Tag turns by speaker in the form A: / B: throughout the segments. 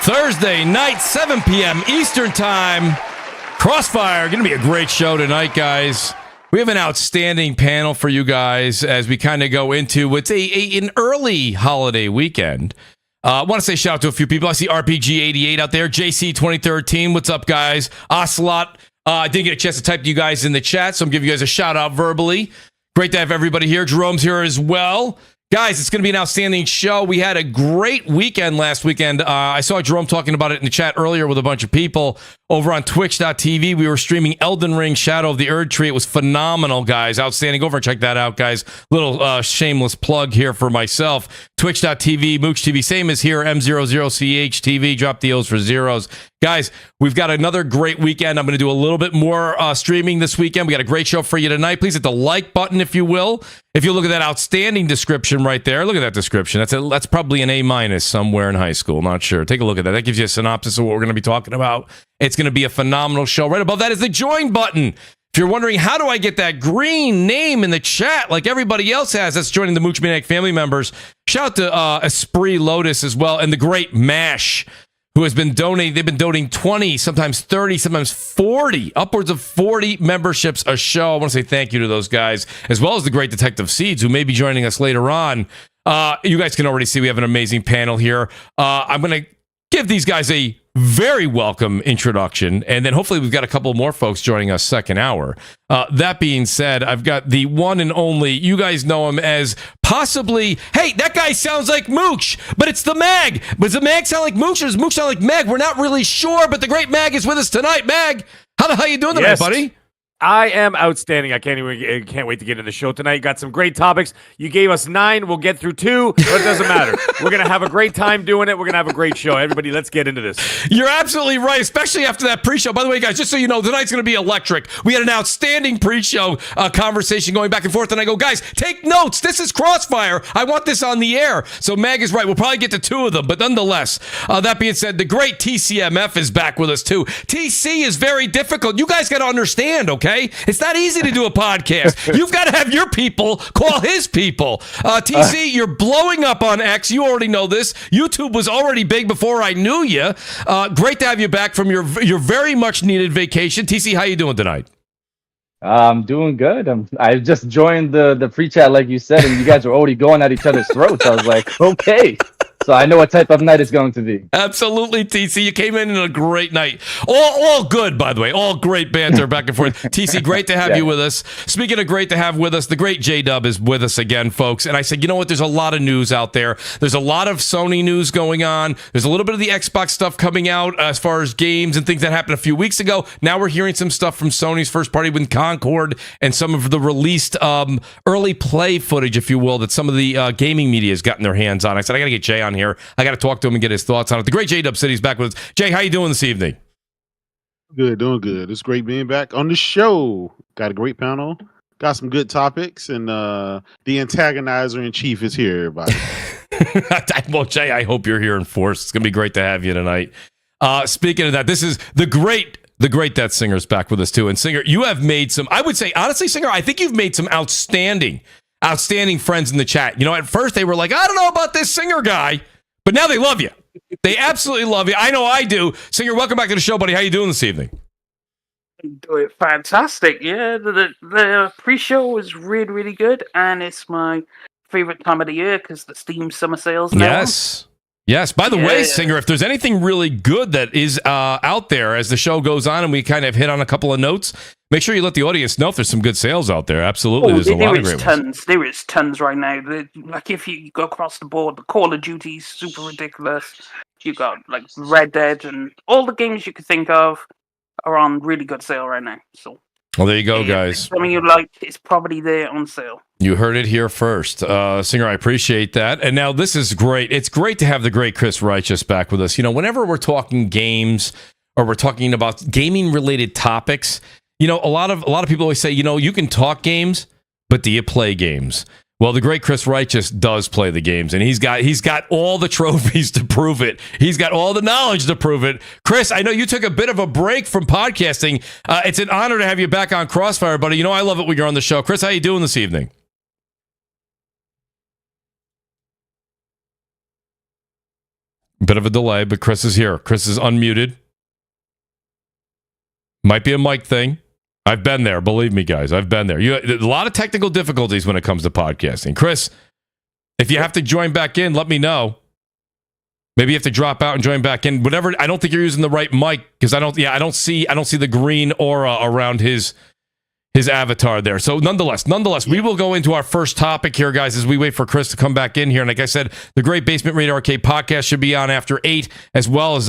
A: Thursday night, 7 p.m. Eastern Time. Crossfire. Going to be a great show tonight, guys. We have an outstanding panel for you guys as we kind of go into what's an early holiday weekend. I want to say shout out to a few people. I see RPG88 out there. JC2013. What's up, guys? Ocelot. I didn't get a chance to type to you guys in the chat, so I'm giving you guys a shout out verbally. Great to have everybody here. Jerome's here as well. Guys, it's going to be an outstanding show. We had a great weekend last weekend. I saw Jerome talking about it in the chat earlier with a bunch of people over on twitch.tv. We were streaming Elden Ring Shadow of the Erd Tree. It was phenomenal, guys. Outstanding. Go over and check that out, guys. Little shameless plug here for myself. Twitch.tv, Mooch TV, same as here, M00CH TV. Drop the O's for zeros. Guys, we've got another great weekend. I'm going to do a little bit more streaming this weekend. We got a great show for you tonight. Please hit the like button, if you will. If you look at that outstanding description right there, look at that description. That's probably an A- somewhere in high school. Not sure. Take a look at that. That gives you a synopsis of what we're going to be talking about. It's going to be a phenomenal show. Right above that is the join button. If you're wondering, how do I get that green name in the chat like everybody else has that's joining the Mooch Maniac family members? Shout out to Esprit Lotus as well and the great MASH, who has been donating. They've been donating 20, sometimes 30, sometimes 40, upwards of 40 memberships a show. I want to say thank you to those guys, as well as the great Detective Seeds, who may be joining us later on. You guys can already see we have an amazing panel here. I'm going to give these guys a very welcome introduction, and then hopefully we've got a couple more folks joining us second hour. That being said, I've got the one and only, you guys know him as possibly, hey, that guy sounds like Mooch, but it's the Mag. But does the Mag sound like Mooch, or does Mooch sound like Mag? We're not really sure, but the great Mag is with us tonight. Mag, how the hell you doing tonight, buddy?
B: I am outstanding. I can't wait to get into the show tonight. Got some great topics. You gave us 9. We'll get through 2, but it doesn't matter. We're going to have a great time doing it. We're going to have a great show. Everybody, let's get into this.
A: You're absolutely right, especially after that pre-show. By the way, guys, just so you know, tonight's going to be electric. We had an outstanding pre-show conversation going back and forth, and I go, guys, take notes. This is Crossfire. I want this on the air. So Mag is right. We'll probably get to 2 of them, but nonetheless, that being said, the great TCMF is back with us, too. TC is very difficult. You guys got to understand, okay? It's not easy to do a podcast. You've got to have your people call his people. TC, you're blowing up on X. You already know this. YouTube was already big before I knew you. Great to have you back from your very much needed vacation. TC, how you doing tonight?
C: I'm doing good. I just joined the pre-chat like you said, and you guys are already going at each other's throats. I was like, okay. So I know what type of night it's going to be.
A: Absolutely, TC. You came in a great night. All good, by the way. All great banter back and forth. TC, great to have you with us. Speaking of great to have with us, the great J-Dub is with us again, folks. And I said, you know what? There's a lot of news out there. There's a lot of Sony news going on. There's a little bit of the Xbox stuff coming out as far as games and things that happened a few weeks ago. Now we're hearing some stuff from Sony's first party with Concord and some of the released early play footage, if you will, that some of the gaming media has gotten their hands on. I said, I got to get Jay on here. I got to talk to him and get his thoughts on it. The great J-Dub City's back with us. Jay, how you doing this evening?
D: Good, doing good. It's great being back on the show. Got a great panel. Got some good topics, and the antagonizer in chief is here, everybody.
A: Well, Jay, I hope you're here in force. It's going to be great to have you tonight. Speaking of that, this is the great Death Singer's back with us too. And Singer, you have made some, I would say, honestly, Singer, I think you've made some outstanding friends in the chat. You know, at first they were like, I don't know about this Singer guy, but now they love you. They absolutely love you. I know I do. Singer, welcome back to the show, buddy. How you doing this evening?
E: Doing fantastic. Yeah, the pre-show was really, really good, and it's my favorite time of the year because the Steam summer sales now.
A: Yes. By the way, Singer, if there's anything really good that is out there as the show goes on and we kind of hit on a couple of notes, make sure you let the audience know if there's some good sales out there. Absolutely. There's a lot of great ones.
E: There is tons right now. Like if you go across the board, the Call of Duty is super ridiculous. You got like Red Dead and all the games you could think of are on really good sale right now. So,
A: well, there you go, guys.
E: Something you like is probably there on sale.
A: You heard it here first. Singer, I appreciate that. And now this is great. It's great to have the great Chris Righteous back with us. You know, whenever we're talking games or we're talking about gaming-related topics, you know, a lot of people always say, you know, you can talk games, but do you play games? Well, the great Chris Righteous does play the games, and he's got all the trophies to prove it. He's got all the knowledge to prove it. Chris, I know you took a bit of a break from podcasting. It's an honor to have you back on Crossfire, buddy. You know I love it when you're on the show. Chris, how you doing this evening? Bit of a delay, but Chris is here. Chris is unmuted. Might be a mic thing. I've been there. Believe me, guys. I've been there. A lot of technical difficulties when it comes to podcasting. Chris, if you have to join back in, let me know. Maybe you have to drop out and join back in. Whatever. I don't think you're using the right mic because I don't see the green aura around his avatar there. So nonetheless, we will go into our first topic here, guys, as we wait for Chris to come back in here. And like I said, the Great Basement Radio Arcade podcast should be on after 8, as well as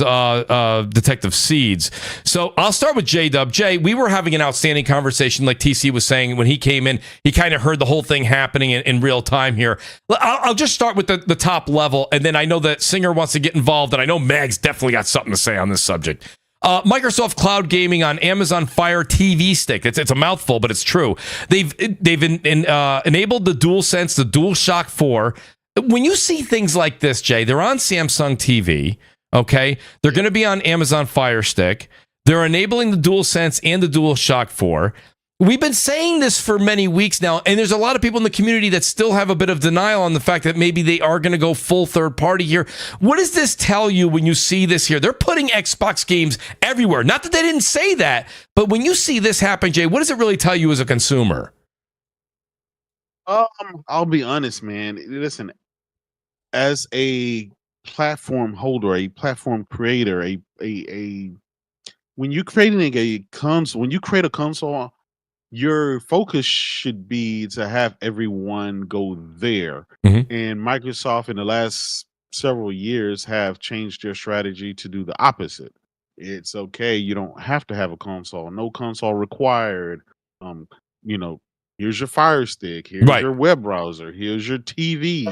A: Detective Seeds. So I'll start with J-Dub. Jay, we were having an outstanding conversation, like TC was saying when he came in. He kind of heard the whole thing happening in real time here. I'll just start with the top level, and then I know that Singer wants to get involved, and I know Mag's definitely got something to say on this subject. Microsoft Cloud Gaming on Amazon Fire TV Stick. It's a mouthful, but it's true. They've enabled the DualSense, the DualShock 4. When you see things like this, Jay, they're on Samsung TV. Okay, they're going to be on Amazon Fire Stick. They're enabling the DualSense and the DualShock 4. We've been saying this for many weeks now, and there's a lot of people in the community that still have a bit of denial on the fact that maybe they are going to go full third party here. What does this tell you when you see this here? They're putting Xbox games everywhere. Not that they didn't say that, but when you see this happen, Jay, what does it really tell you as a consumer?
D: I'll be honest, man. Listen, as a platform holder, a platform creator, when you're creating a console, when you create a console, your focus should be to have everyone go there.
A: Mm-hmm.
D: And Microsoft in the last several years have changed their strategy to do the opposite. It's okay, you don't have to have a console, no console required. Here's your Fire Stick, here's your web browser, here's your TV,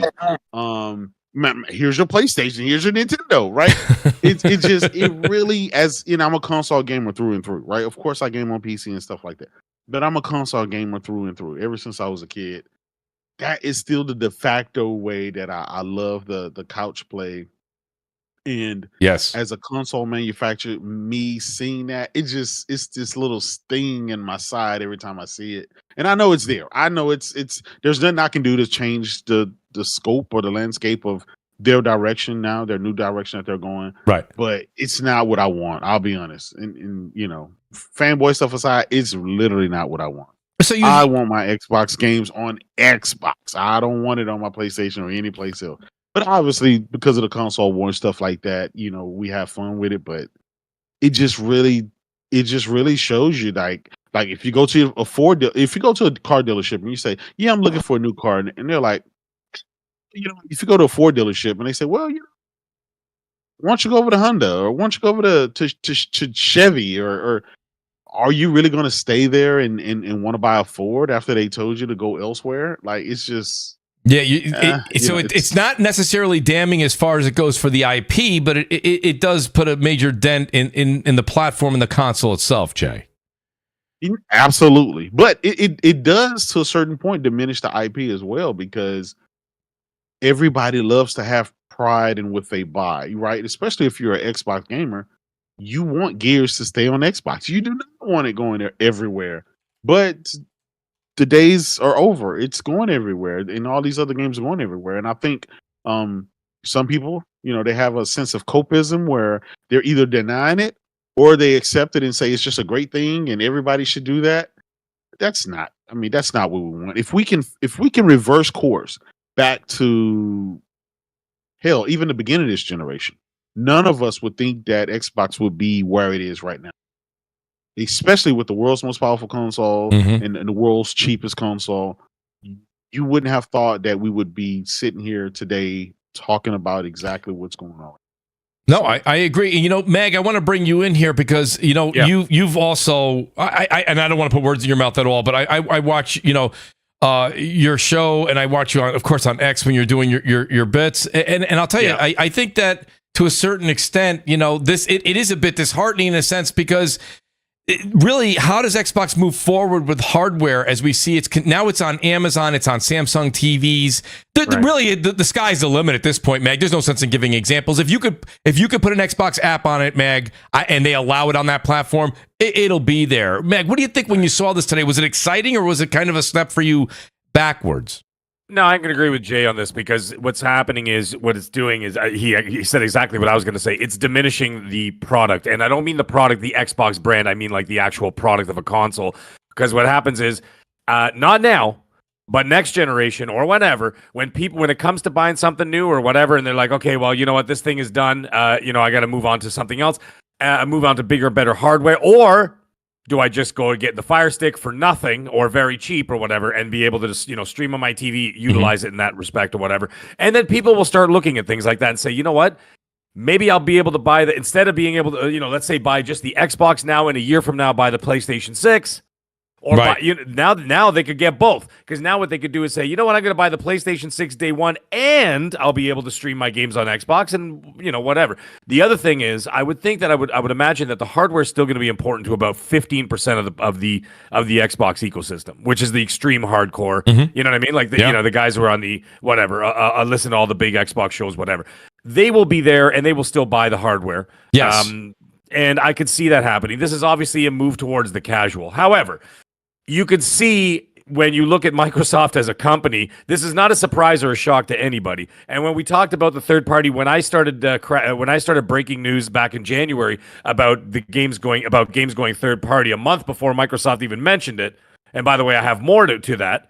D: here's your PlayStation, here's your Nintendo, right? It really, as I'm a console gamer through and through, right? Of course I game on PC and stuff like that. But I'm a console gamer through and through. Ever since I was a kid, that is still the de facto way that I love the couch play. And
A: yes,
D: as a console manufacturer, me seeing that, it's this little sting in my side every time I see it. And I know it's there. I know it's there's nothing I can do to change the scope or the landscape of their direction now, their new direction that they're going.
A: Right.
D: But it's not what I want. I'll be honest. And fanboy stuff aside, it's literally not what I want.
A: So
D: I want my Xbox games on Xbox. I don't want it on my PlayStation or any place else. But obviously, because of the console war and stuff like that, we have fun with it. But it just really shows you like if you go to a car dealership and you say, "Yeah, I'm looking for a new car," and they're like, if you go to a Ford dealership and they say, "Well, why don't you go over to Honda, or why don't you go over to Chevy, or are you really going to stay there and want to buy a Ford after they told you to go elsewhere?" Like, it's just
A: it's not necessarily damning as far as it goes for the IP, but it does put a major dent in the platform and the console itself, Jay.
D: Absolutely, but it does to a certain point diminish the IP as well, because everybody loves to have pride in what they buy, right? Especially if you're an Xbox gamer, you want Gears to stay on Xbox. You do not want it going there everywhere. But the days are over. It's going everywhere, and all these other games are going everywhere. And I think some people, they have a sense of copism where they're either denying it or they accept it and say it's just a great thing and everybody should do that. That's not what we want. If we can reverse course back to hell, even the beginning of this generation, none of us would think that Xbox would be where it is right now, especially with the world's most powerful console and the world's cheapest console. You wouldn't have thought that we would be sitting here today talking about exactly what's going on.
A: No, I agree. Mag, I want to bring you in here because you've also and I don't want to put words in your mouth at all, but I watch your show, and I watch you of course on X when you're doing your bits, and I'll tell you, I think that to a certain extent, it is a bit disheartening in a sense, because really, how does Xbox move forward with hardware as we see now it's on Amazon, it's on Samsung TVs. Really, the sky's the limit at this point, Mag. There's no sense in giving examples. If you could put an Xbox app on it, Mag, and they allow it on that platform, it'll be there. Mag, what do you think when you saw this today? Was it exciting, or was it kind of a step for you backwards?
B: No, I'm going to agree with Jay on this because what's happening is what it's doing is he said exactly what I was going to say. It's diminishing the product, and I don't mean the product, the Xbox brand. I mean like the actual product of a console. Because what happens is, not now, but next generation or whenever, when it comes to buying something new or whatever, and they're like, okay, well, you know what, this thing is done. I got to move on to something else. Move on to bigger, better hardware, or do I just go and get the Fire Stick for nothing or very cheap or whatever and be able to just, stream on my TV, utilize it in that respect or whatever? And then people will start looking at things like that and say, you know what? Maybe I'll be able to buy instead of being able to, let's say buy just the Xbox now and a year from now buy the PlayStation 6. Or now they could get both, because now what they could do is say, you know what, I'm going to buy the PlayStation 6 day one, and I'll be able to stream my games on Xbox, and whatever. The other thing is, I would think that I would imagine that the hardware is still going to be important to about 15% of the Xbox ecosystem, which is the extreme hardcore. You know what I mean? Like the guys who are on the whatever, listen to all the big Xbox shows, whatever. They will be there, and they will still buy the hardware.
A: Yes,
B: and I could see that happening. This is obviously a move towards the casual. However, you could see when you look at Microsoft as a company, this is not a surprise or a shock to anybody. And when we talked about the third party, when I started breaking news back in January about games going third party, a month before Microsoft even mentioned it. And by the way, I have more to that,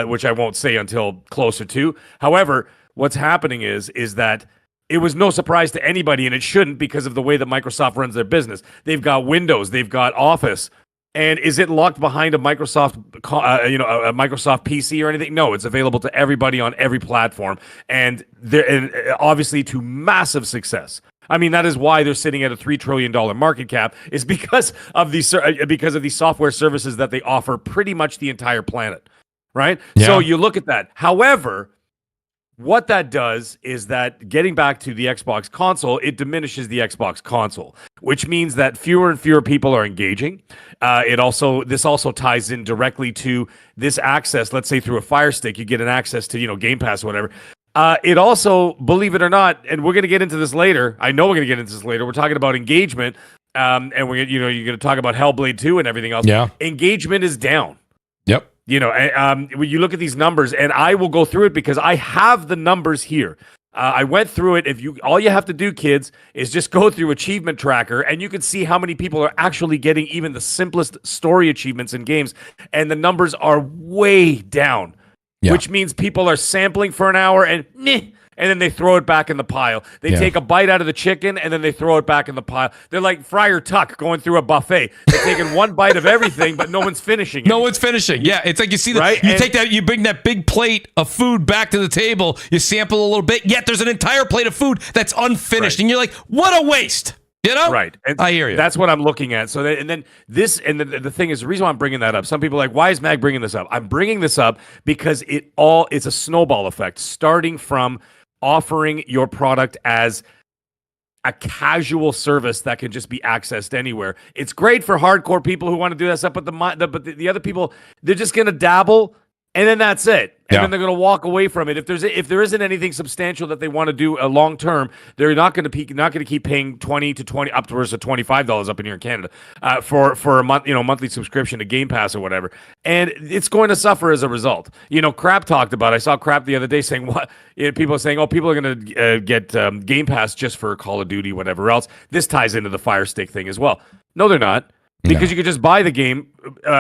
B: which I won't say until closer to. However, what's happening is that it was no surprise to anybody, and it shouldn't, because of the way that Microsoft runs their business. They've got Windows, they've got Office. And is it locked behind a Microsoft, a Microsoft PC or anything? No, it's available to everybody on every platform, and obviously to massive success. I mean, that is why they're sitting at a $3 trillion market cap, is because of the software services that they offer pretty much the entire planet, right? Yeah. So you look at that. However, what that does is that, getting back to the Xbox console, it diminishes the Xbox console, which means that fewer and fewer people are engaging. This also ties in directly to this access. Let's say through a Fire Stick, you get an access to Game Pass or whatever. It also, believe it or not, and we're going to get into this later. I know we're going to get into this later. We're talking about engagement, and you're going to talk about Hellblade 2 and everything else. Yeah, engagement is down.
A: Yep.
B: When you look at these numbers, and I will go through it because I have the numbers here. I went through it. All you have to do, kids, is just go through Achievement Tracker, and you can see how many people are actually getting even the simplest story achievements in games, and the numbers are way down, which means people are sampling for an hour and meh, and then they throw it back in the pile. They take a bite out of the chicken, and then they throw it back in the pile. They're like Friar Tuck going through a buffet. They're taking one bite of everything, but no one's finishing it.
A: No one's finishing. Yeah, it's like you see that. Right? You bring that big plate of food back to the table, you sample a little bit, yet there's an entire plate of food that's unfinished, and you're like, what a waste.
B: Right. And
A: I hear you.
B: That's what I'm looking at. So the thing is, the reason why I'm bringing that up, some people are like, why is Mag bringing this up? I'm bringing this up because it's a snowball effect, starting from offering your product as a casual service that can just be accessed anywhere. It's great for hardcore people who want to do that stuff, but the other people, they're just going to dabble, and then that's it. And then they're going to walk away from it. If there isn't anything substantial that they want to do long term, they're not going to keep paying $20 to $20 upwards of $25 up in here in Canada for a month, monthly subscription to Game Pass or whatever. And it's going to suffer as a result. Crap talked about. I saw Crap the other day saying what people are saying. Oh, people are going to get Game Pass just for Call of Duty, whatever else. This ties into the Fire Stick thing as well. No, they're not. Because you could just buy the game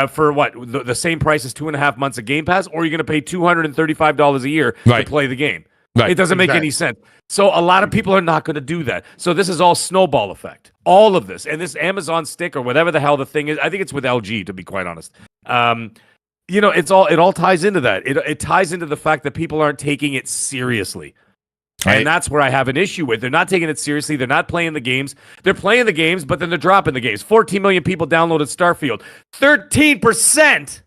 B: for the same price as 2.5 months of Game Pass, or you're going to pay $235 a year to play the game. Right. It doesn't make any sense. So a lot of people are not going to do that. So this is all snowball effect. All of this. And this Amazon stick or whatever the hell the thing is, I think it's with LG, to be quite honest. It all ties into that. It ties into the fact that people aren't taking it seriously. Right. And that's where I have an issue with. They're not taking it seriously. They're not playing the games. They're playing the games, but then they're dropping the games. 14 million people downloaded Starfield. 13%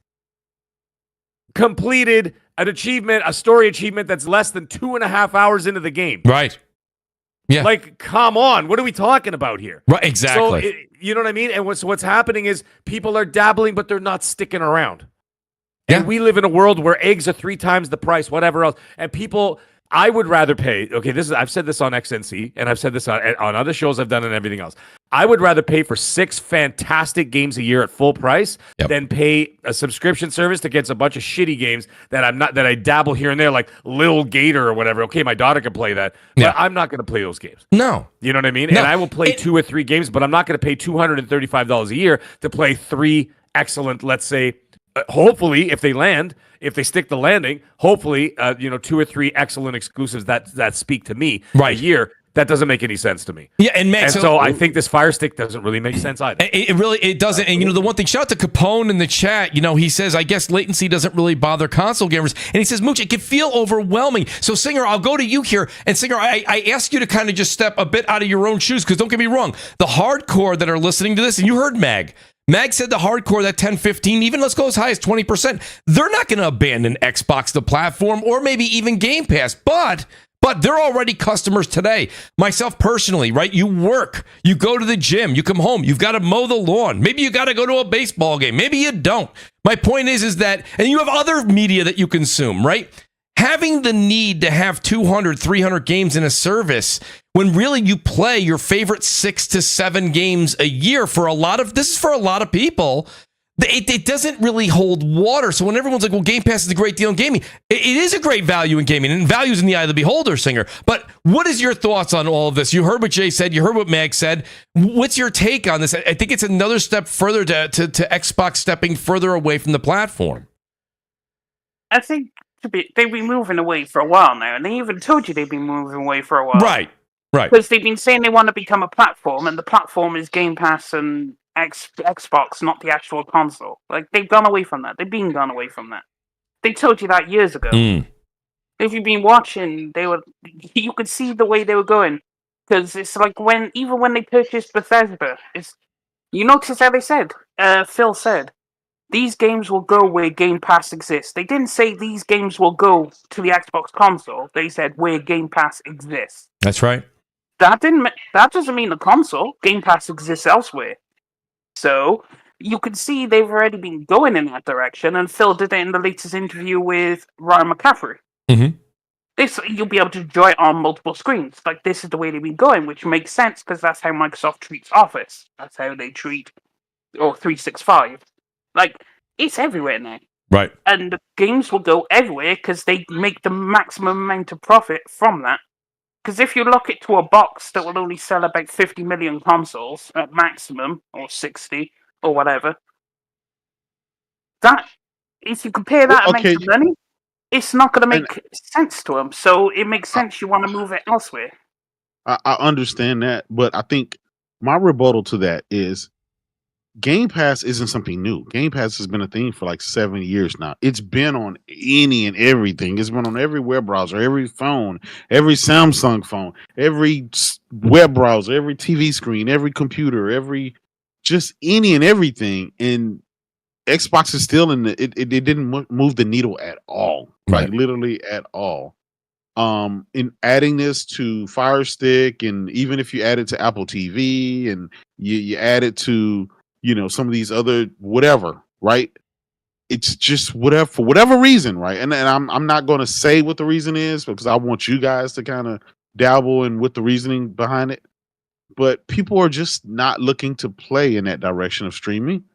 B: completed a story achievement that's less than 2.5 hours into the game.
A: Right. Yeah.
B: Like, come on. What are we talking about here?
A: Right. Exactly.
B: So, you know what I mean? And what's happening is people are dabbling, but they're not sticking around. And we live in a world where eggs are 3 times the price, whatever else. And people I would rather pay. Okay, I've said this on XNC, and I've said this on other shows I've done and everything else. I would rather pay for 6 fantastic games a year at full price than pay a subscription service that gets a bunch of shitty games that I dabble here and there, like Lil Gator or whatever. Okay, my daughter can play that, but I'm not going to play those games.
A: No,
B: you know what I mean.
A: No.
B: And I will play 2 or 3 games, but I'm not going to pay $235 a year to play 3 excellent, let's say. Hopefully, if they stick the landing, hopefully, 2 or 3 excellent exclusives that speak to me a year. That doesn't make any sense to me.
A: Yeah, and
B: so I think this Fire Stick doesn't really make sense either.
A: It doesn't. And the one thing, shout out to Capone in the chat. He says, I guess latency doesn't really bother console gamers. And he says, Mooch, it can feel overwhelming. So Singer, I'll go to you here. And Singer, I ask you to kind of just step a bit out of your own shoes, because don't get me wrong, the hardcore that are listening to this, and you heard Mag said the hardcore, that 10, 15, even let's go as high as 20%, they're not going to abandon Xbox, the platform, or maybe even Game Pass. But they're already customers today. Myself personally, right? You work, you go to the gym, you come home, you've got to mow the lawn. Maybe you got to go to a baseball game. Maybe you don't. My point is that, and you have other media that you consume, right? Having the need to have 200, 300 games in a service when really you play your favorite 6 to 7 games a year for a lot of people, it doesn't really hold water. So when everyone's like, well, Game Pass is a great deal in gaming, it is a great value in gaming, and value's in the eye of the beholder, Singer. But what is your thoughts on all of this? You heard what Jay said. You heard what Mag said. What's your take on this? I think it's another step further to Xbox stepping further away from the platform.
E: I think they've been moving away for a while now, and they even told you they've been moving away for a while.
A: Right.
E: Because they've been saying they want to become a platform, and the platform is Game Pass and Xbox, not the actual console. Like, they've gone away from that. They've been gone away from that. They told you that years ago. If you've been watching, you could see the way they were going. Because it's like even when they purchased Bethesda, you notice how they said, Phil said, these games will go where Game Pass exists. They didn't say these games will go to the Xbox console. They said where Game Pass exists.
A: That's right.
E: That doesn't mean the console. Game Pass exists elsewhere. So you can see they've already been going in that direction, and Phil did it in the latest interview with Ryan McCaffrey. You'll be able to enjoy it on multiple screens. Like, this is the way they've been going, which makes sense because that's how Microsoft treats Office. That's how they treat 365. Like, it's everywhere now.
A: Right.
E: And the games will go everywhere because they make the maximum amount of profit from that. Because if you look it to a box that will only sell about 50 million consoles at maximum, or 60, or whatever, that, if you compare that amount of money, it's not going to make sense to them. So it makes sense you want to move it elsewhere.
D: I understand that, but I think my rebuttal to that is Game Pass isn't something new. Game Pass has been a thing for like 7 years now. It's been on any and everything. It's been on every web browser, every phone, every Samsung phone, every web browser, every TV screen, every computer, just any and everything. And Xbox is still it didn't move the needle at all.
A: Right.
D: Like literally at all. In adding this to Fire Stick, and even if you add it to Apple TV and you add it to some of these other whatever, right? It's just whatever, for whatever reason, right? And I'm not going to say what the reason is because I want you guys to kind of dabble in with the reasoning behind it. But people are just not looking to play in that direction of streaming.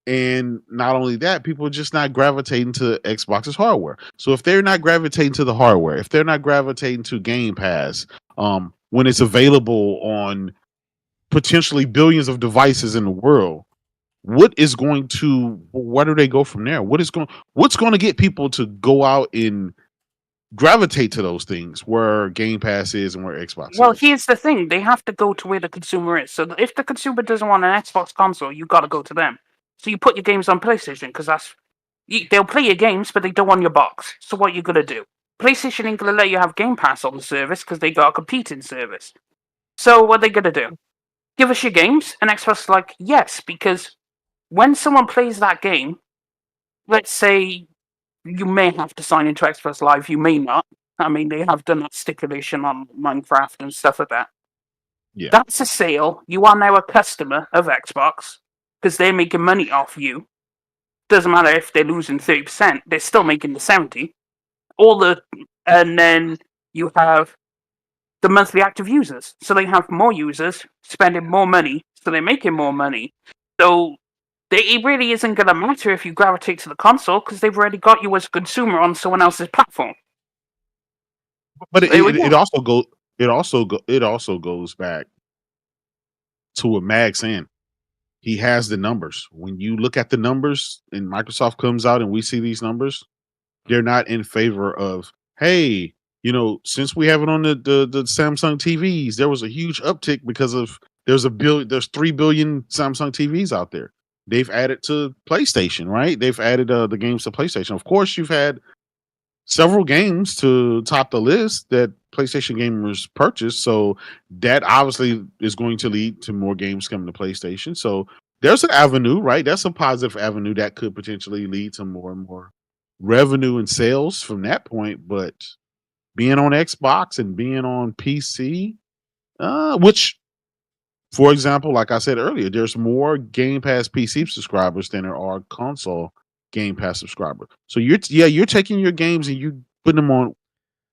D: And not only that, people are just not gravitating to Xbox's hardware. So if they're not gravitating to the hardware, if they're not gravitating to Game Pass, when it's available on potentially billions of devices in the world, where do they go from there? What's going to get people to go out and gravitate to those things where Game Pass is and where Xbox is?
E: Well, here's the thing. They have to go to where the consumer is. So if the consumer doesn't want an Xbox console, you got to go to them. So you put your games on PlayStation because they'll play your games, but they don't want your box. So what you going to do? PlayStation ain't going to let you have Game Pass on the service because they got a competing service. So what are they going to do? Give us your games? And Xbox is like, yes, because when someone plays that game, let's say you may have to sign into Xbox Live, you may not. I mean, they have done that stipulation on Minecraft and stuff like that.
D: Yeah.
E: That's a sale. You are now a customer of Xbox because they're making money off you. Doesn't matter if they're losing 30%, they're still making the 70%. And then you have the monthly active users. So they have more users spending more money, so they're making more money. So it really isn't going to matter if you gravitate to the console because they've already got you as a consumer on someone else's platform.
D: But
E: There we
D: it
E: go.
D: also goes back to what Mag's saying. He has the numbers. When you look at the numbers and Microsoft comes out and we see these numbers, they're not in favor of, hey, you know, since we have it on the Samsung TVs, there was a huge uptick because of there's 3 billion Samsung TVs out there. They've added to PlayStation, right? They've added the games to PlayStation. Of course, you've had several games to top the list that PlayStation gamers purchase. So that obviously is going to lead to more games coming to PlayStation. So there's an avenue, right? That's a positive avenue that could potentially lead to more and more revenue and sales from that point. But being on Xbox and being on PC, which, for example, like I said earlier, there's more Game Pass PC subscribers than there are console Game Pass subscribers. So you're taking your games and you putting them on,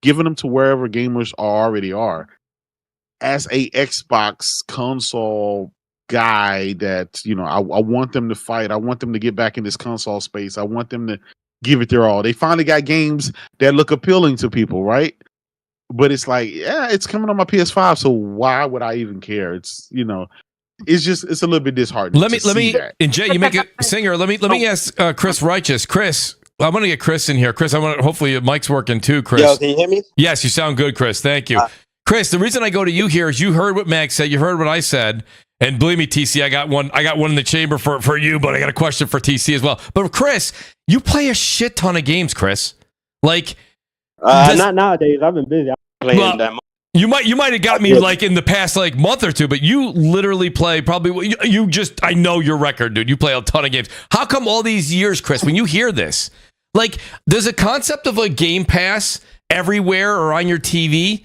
D: giving them to wherever gamers already are. As a Xbox console guy, that I want them to fight. I want them to get back in this console space. I want them to give it their all. They finally got games that look appealing to people, right? But it's like, yeah, it's coming on my PS5, so why would I even care? It's it's a little bit disheartening.
A: Let me and Jay, you make it singer. Let me ask Chris Righteous. Chris, I'm gonna get Chris in here. Chris, hopefully your mic's working too. Chris,
F: yo, can you hear me?
A: Yes, you sound good, Chris. Thank you. Chris, the reason I go to you here is you heard what Mag said, you heard what I said, and believe me, TC, I got one in the chamber for you, but I got a question for TC as well. But Chris, you play a shit ton of games, Chris. Like,
F: not nowadays. I've been busy. I'm playing that much.
A: You might have got me like in the past like month or two, but you literally play probably I know your record, dude. You play a ton of games. How come all these years, Chris, when you hear this, like, does a concept of a Game Pass everywhere or on your TV,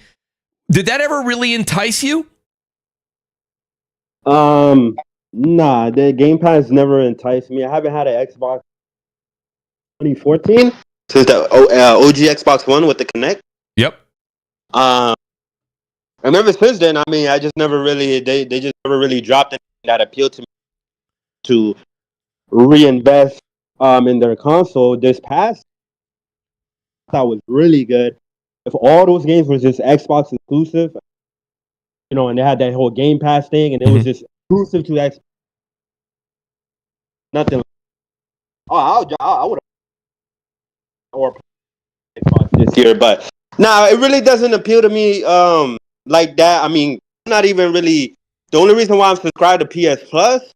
A: did that ever really entice you?
F: Nah, the Game Pass never enticed me. I haven't had an Xbox 2014 since the OG Xbox One with the Kinect.
A: Yep.
F: And ever since then, I mean, I just never really they just never really dropped anything that appealed to me to reinvest in their console. This past, I thought was really good. If all those games were just Xbox exclusive, and they had that whole Game Pass thing, and it was just exclusive to Xbox. Nothing. I would have or Xbox this year, but it really doesn't appeal to me like that. I mean, not even really. The only reason why I'm subscribed to PS Plus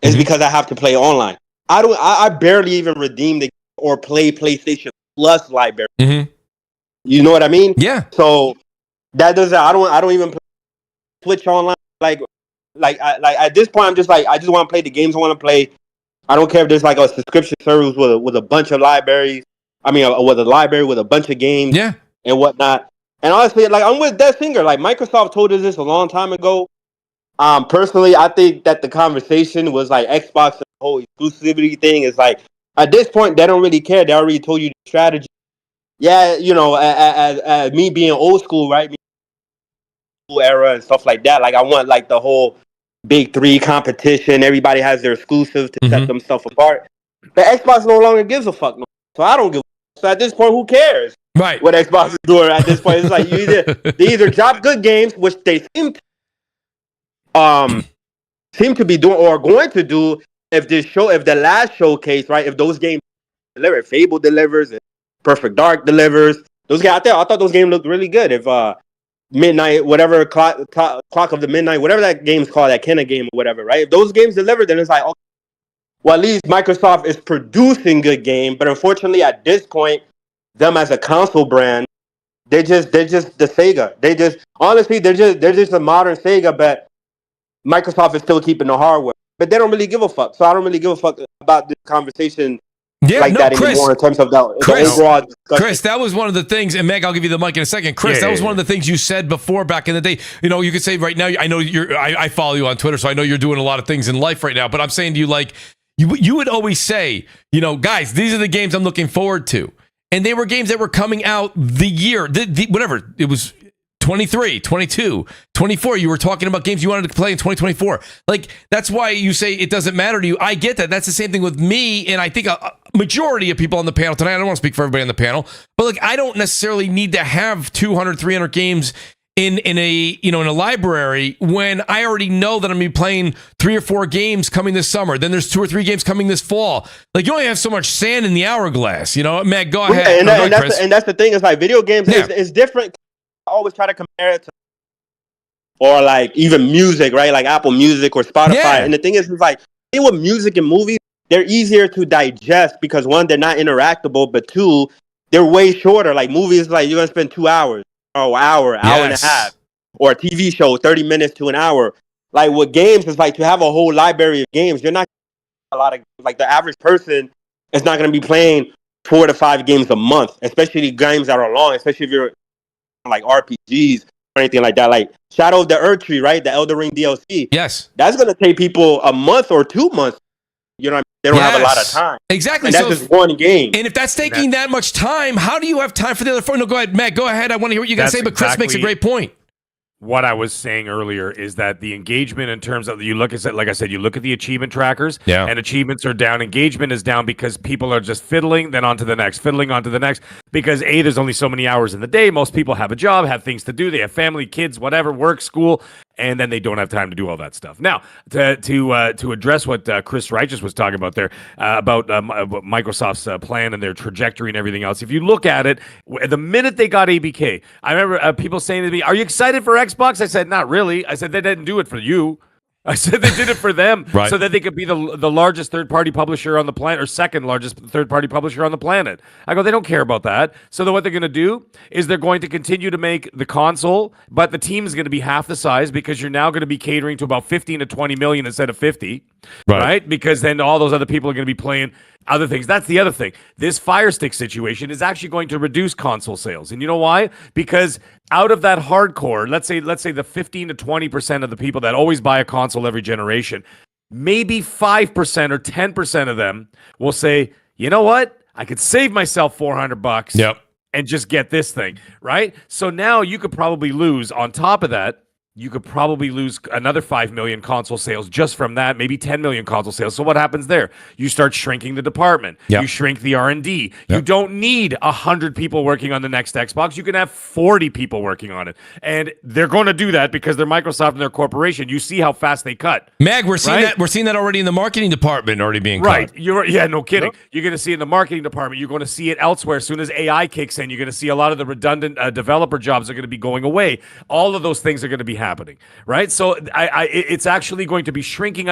F: is because I have to play online. I barely even redeem or play PlayStation Plus library. You know what I mean?
A: Yeah.
F: So that doesn't. I don't even play Switch online. Like at this point, I'm just like, I just want to play the games I want to play. I don't care if there's like a subscription service with a bunch of libraries. I mean, with a library with a bunch of games, and whatnot. And honestly, like, I'm with that singer. Like, Microsoft told us this a long time ago. Personally, I think that the conversation was like Xbox and the whole exclusivity thing is like, at this point, they don't really care. They already told you the strategy. Yeah, as me being old school, right? Era and stuff like that. Like, I want like the whole big three competition. Everybody has their exclusive to set themselves apart. But Xbox no longer gives a fuck. So I don't give a fuck. So at this point, who cares?
A: Right.
F: What Xbox is doing at this point. It's like they either drop good games, which they seem to be doing or going to do if the last showcase, right? If those games deliver, Fable delivers, and Perfect Dark delivers. Those guys out there, I thought those games looked really good. If midnight, whatever clock of the midnight, whatever that game's called, that Kenna game or whatever, right? If those games deliver, then it's like, okay, well, at least Microsoft is producing good game. But unfortunately, at this point, them as a console brand, they're just the Sega. They're just a modern Sega, but Microsoft is still keeping the hardware. But they don't really give a fuck. So I don't really give a fuck about this conversation anymore in terms of the overall discussion.
A: Chris, that was one of the things, and Meg, I'll give you the mic in a second. Chris, that was one of the things you said before back in the day. You could say right now, I know I follow you on Twitter, so I know you're doing a lot of things in life right now, but I'm saying to you, like, you would always say, guys, these are the games I'm looking forward to. and they were games that were coming out the year, whatever, it was 23, 22, 24. You were talking about games you wanted to play in 2024. Like, that's why you say it doesn't matter to you. I get that. That's the same thing with me, and I think a majority of people on the panel tonight. I don't want to speak for everybody on the panel, but like, I don't necessarily need to have 200, 300 games in a library when I already know that I'm gonna be playing 3 or 4 games coming this summer. Then there's 2 or 3 games coming this fall. Like, you only have so much sand in the hourglass, you know. Meg, go ahead.
F: And that's the thing. Is like video games is different. I always try to compare it to, or like even music, right? Like Apple Music or Spotify.
A: Yeah.
F: And the thing is like, with music and movies, they're easier to digest because 1, they're not interactable, but 2, they're way shorter. Like movies, like you're gonna spend 2 hours. Or hour and a half, or a TV show, 30 minutes to an hour. Like with games, it's like to have a whole library of games. You're not a lot of, like, the average person is not going to be playing 4 to 5 games a month, especially games that are long, especially if you're like RPGs or anything like that. Like Shadow of the Earth Tree, right? The Elden Ring DLC.
A: Yes.
F: That's going to take people a month or 2 months. You know what I mean? They don't have a lot of time.
A: Exactly.
F: And that's just one game.
A: And if that's taking that much time, how do you have time for the other 4? No, go ahead, Matt. Go ahead. I want to hear what you got to say, but Chris makes a great point.
B: What I was saying earlier is that the engagement in terms of, you look at, like I said, you look at the achievement trackers, and achievements are down. Engagement is down because people are just fiddling, then on to the next, fiddling on to the next. Because A, there's only so many hours in the day. Most people have a job, have things to do. They have family, kids, whatever, work, school, and then they don't have time to do all that stuff. Now, to address what Chris Righteous was talking about there, about Microsoft's plan and their trajectory and everything else, if you look at it, the minute they got ABK, I remember people saying to me, "Are you excited for Xbox?" I said, "Not really." I said, "They didn't do it for you." I said they did it for them so that they could be the largest third-party publisher on the planet, or second largest third-party publisher on the planet. I go, they don't care about that. So what they're going to do is they're going to continue to make the console, but the team is going to be half the size because you're now going to be catering to about 15 to 20 million instead of 50, right? Because then all those other people are going to be playing other things. That's the other thing. This Fire Stick situation is actually going to reduce console sales. And you know why? Because out of that hardcore, let's say the 15 to 20% of the people that always buy a console every generation, maybe 5% or 10% of them will say, "You know what? I could save myself $400 and just get this thing," right? So now you could probably lose, on top of that, you could probably lose another 5 million console sales just from that, maybe 10 million console sales. So what happens there? You start shrinking the department. You shrink the R&D. You don't need 100 people working on the next Xbox. You can have 40 people working on it. And they're going to do that because they're Microsoft and they're a corporation. You see how fast they cut.
A: Mag, we're seeing that. We're seeing that already in the marketing department already being cut.
B: No kidding. You're going to see it in the marketing department. You're going to see it elsewhere. As soon as AI kicks in, you're going to see a lot of the redundant developer jobs are going to be going away. All of those things are going to be happening, right? So it's actually going to be shrinking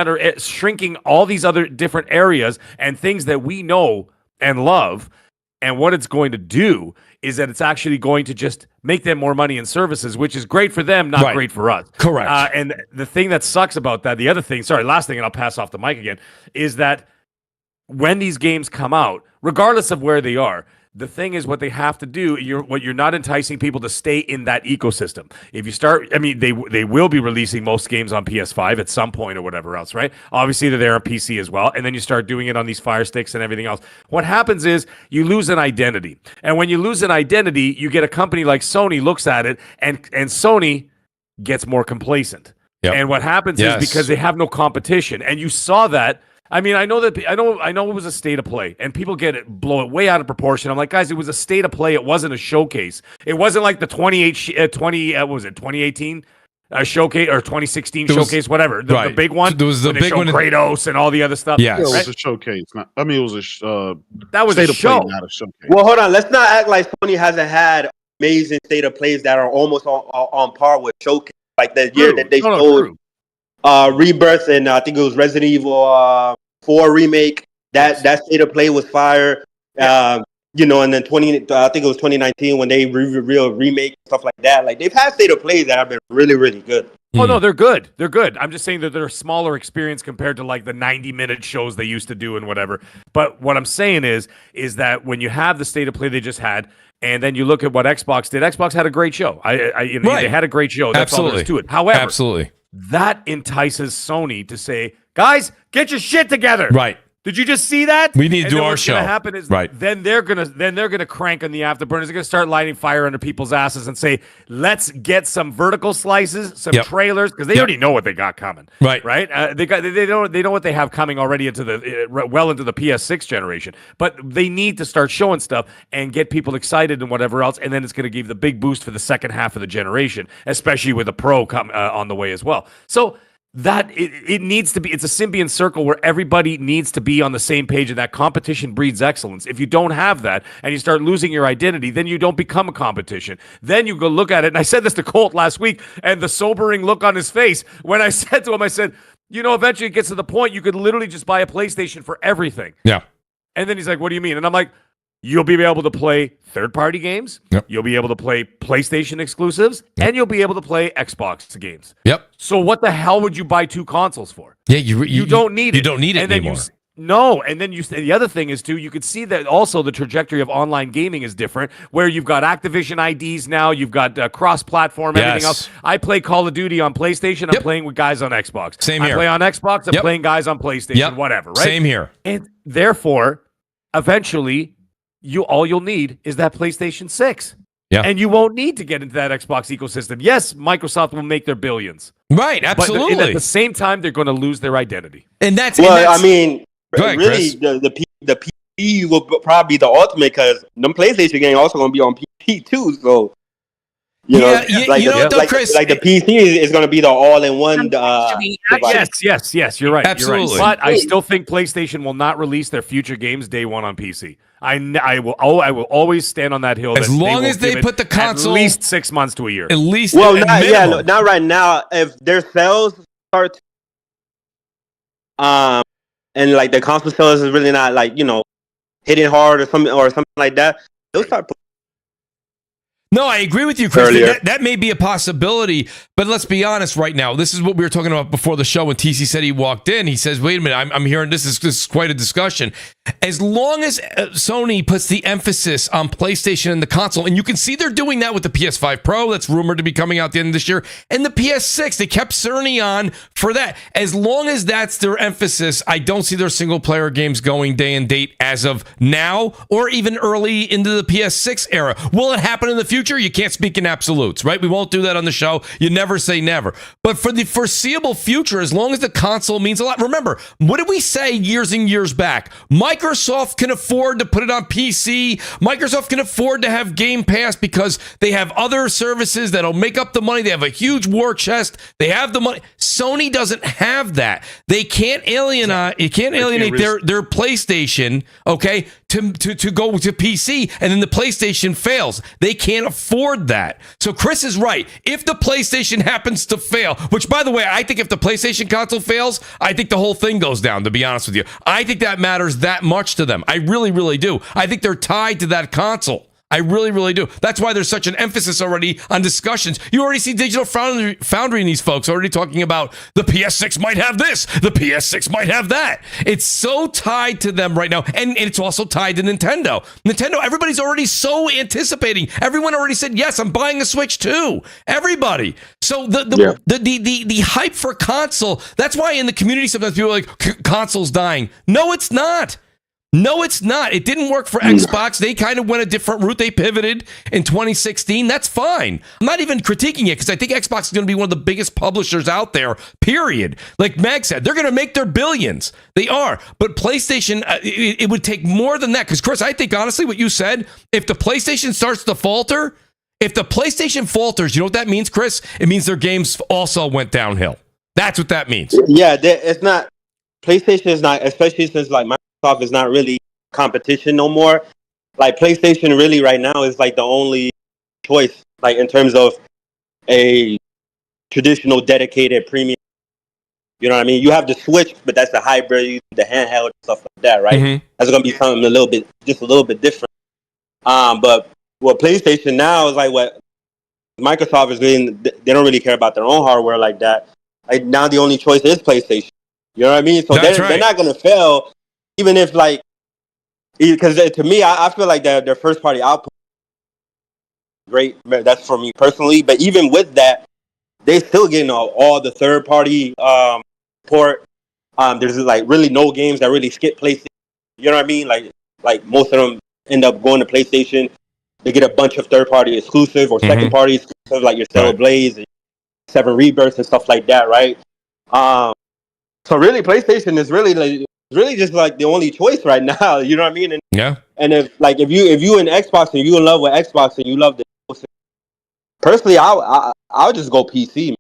B: all these other different areas and things that we know and love. And what it's going to do is that it's actually going to just make them more money in services, which is great for them, not great for us.
A: Correct.
B: And the thing that sucks about that, the other thing, last thing, and I'll pass off the mic again, is that when these games come out, regardless of where they are, the thing is, what they have to do, you're not enticing people to stay in that ecosystem. If you start, I mean, they will be releasing most games on PS5 at some point or whatever else, right? Obviously, they're there on PC as well, and then you start doing it on these Fire Sticks and everything else. What happens is you lose an identity, and when you lose an identity, you get a company like Sony looks at it, and Sony gets more complacent. And what happens is, because they have no competition, and you saw that. I mean, I know it was a state of play, and people blow it way out of proportion. I'm like, guys, it was a state of play. It wasn't a showcase. It wasn't like the 2018 showcase or 2016 showcase, whatever. The big one.
A: There was the big one,
B: Kratos and all the other stuff.
A: Yeah,
D: it was a showcase. It was
B: that was
D: state
B: a show.
D: Play, not a showcase.
F: Well, hold on. Let's not act like Sony hasn't had amazing state of plays that are almost on par with showcase. Like the year that they showed Rebirth, and I think it was Resident Evil 4 remake. That state of play was fire. And then I think it was 2019 when they remake stuff like that. Like, they've had state of plays that have been really, really good.
B: Oh no, they're good. They're good. I'm just saying that they're a smaller experience compared to like the 90-minute shows they used to do and whatever. But what I'm saying is that when you have the state of play they just had, and then you look at what Xbox did, Xbox had a great show. They had a great show. That's all there is to it. However, that entices Sony to say, guys, get your shit together.
A: Right.
B: Did you just see that?
A: We need to
B: and
A: do
B: then
A: our
B: what's
A: show.
B: Gonna happen is
A: Right.
B: Then they're gonna crank on the afterburners. They're gonna start lighting fire under people's asses and say, "Let's get some vertical slices, some trailers," because they already know what they got coming.
A: Right.
B: Right. They know what they have coming already into the well into the PS6 generation. But they need to start showing stuff and get people excited and whatever else, and then it's gonna give the big boost for the second half of the generation, especially with the Pro on the way as well. So. That it needs to be, it's a symbiont circle where everybody needs to be on the same page, and that competition breeds excellence. If you don't have that and you start losing your identity, then you don't become a competition. Then you go look at it. And I said this to Colt last week, and the sobering look on his face when I said to him, I said, eventually it gets to the point you could literally just buy a PlayStation for everything.
A: Yeah.
B: And then he's like, what do you mean? And I'm like, you'll be able to play third-party games.
A: Yep.
B: You'll be able to play PlayStation exclusives, and you'll be able to play Xbox games.
A: Yep.
B: So what the hell would you buy 2 consoles for?
A: Yeah, you
B: don't need it.
A: You don't need it
B: and then
A: anymore.
B: And then the other thing is too, you could see that also the trajectory of online gaming is different, where you've got Activision IDs now, you've got cross-platform, everything else. I play Call of Duty on PlayStation. I'm playing with guys on Xbox.
A: Same here.
B: I play on Xbox. I'm playing guys on PlayStation. Whatever. Right.
A: Same here.
B: And therefore, eventually, all you'll need is that PlayStation 6.
A: Yeah.
B: And you won't need to get into that Xbox ecosystem. Yes, Microsoft will make their billions.
A: Right, absolutely.
B: But at the same time, they're going to lose their identity.
A: And that's
F: I mean,
A: Go ahead,
F: really, the PC will probably be the ultimate because them PlayStation games also going to be on PC too. So, you know Chris, like the PC is going to be the all-in-one.
B: Yes, you're right.
A: Absolutely.
B: You're right. But I still think PlayStation will not release their future games day one on PC. I will always stand on that hill.
A: As long as they put the console
B: at least 6 months to a year.
A: At least,
F: not right now. If their sales start, and like the console sales is really not like hitting hard or something like that, they'll start.
A: No, I agree with you, Chris. That may be a possibility, but let's be honest right now. This is what we were talking about before the show when TC said he walked in. He says, wait a minute, I'm hearing this is quite a discussion. As long as Sony puts the emphasis on PlayStation and the console, and you can see they're doing that with the PS5 Pro, that's rumored to be coming out at the end of this year, and the PS6, they kept Cerny on for that. As long as that's their emphasis, I don't see their single-player games going day and date as of now, or even early into the PS6 era. Will it happen in the future? You can't speak in absolutes, right? We won't do that on the show. You never say never. But for the foreseeable future, as long as the console means a lot, remember, what did we say years and years back? Microsoft can afford to put it on PC. Microsoft can afford to have Game Pass because they have other services that'll make up the money. They have a huge war chest. They have the money. Sony doesn't have that. They can't alienate their PlayStation, okay, to go to PC, and then the PlayStation fails. They can't afford that. So Chris is right. If the PlayStation happens to fail, which by the way, I think if the PlayStation console fails, I think the whole thing goes down, to be honest with you. I think that matters that much to them. I really, really do. I think they're tied to that console. I really, really do. That's why there's such an emphasis already on discussions. You already see Digital Foundry and these folks already talking about the PS6 might have this, the PS6 might have that. It's so tied to them right now, and it's also tied to Nintendo. Everybody's already so anticipating. Everyone already said, yes, I'm buying a Switch too. Everybody. So the hype for console, that's why in the community sometimes people are like, console's dying. No, it's not. No, it's not. It didn't work for Xbox. They kind of went a different route. They pivoted in 2016. That's fine. I'm not even critiquing it because I think Xbox is going to be one of the biggest publishers out there, period. Like Mag said, they're going to make their billions. They are. But PlayStation, it would take more than that. Because, Chris, I think, honestly, what you said, if the PlayStation starts to falter, you know what that means, Chris? It means their games also went downhill. That's what that means.
F: Yeah, it's not. PlayStation is not, especially since like Microsoft is not really competition no more. Like PlayStation really right now is like the only choice, like in terms of a traditional dedicated premium. You know what I mean? You have the Switch, but that's the hybrid, the handheld and stuff like that, right? Mm-hmm. That's gonna be something a little bit different. But what PlayStation now is like what Microsoft is doing. They don't really care about their own hardware like that. Like now, the only choice is PlayStation. You know what I mean? So they're not gonna fail. Even if, like, because to me, I feel like their first party output great. That's for me personally. But even with that, they still getting all the third party port. There's like really no games that really skip PlayStation. You know what I mean? Like most of them end up going to PlayStation. They get a bunch of third-party exclusive or second-party exclusive, like your Stellar Blaze and 7 Rebirths and stuff like that, right? So really, PlayStation is really just like the only choice right now. You know what I mean? And if you in Xbox and you in love with Xbox and you love the personally, I'll just go PC.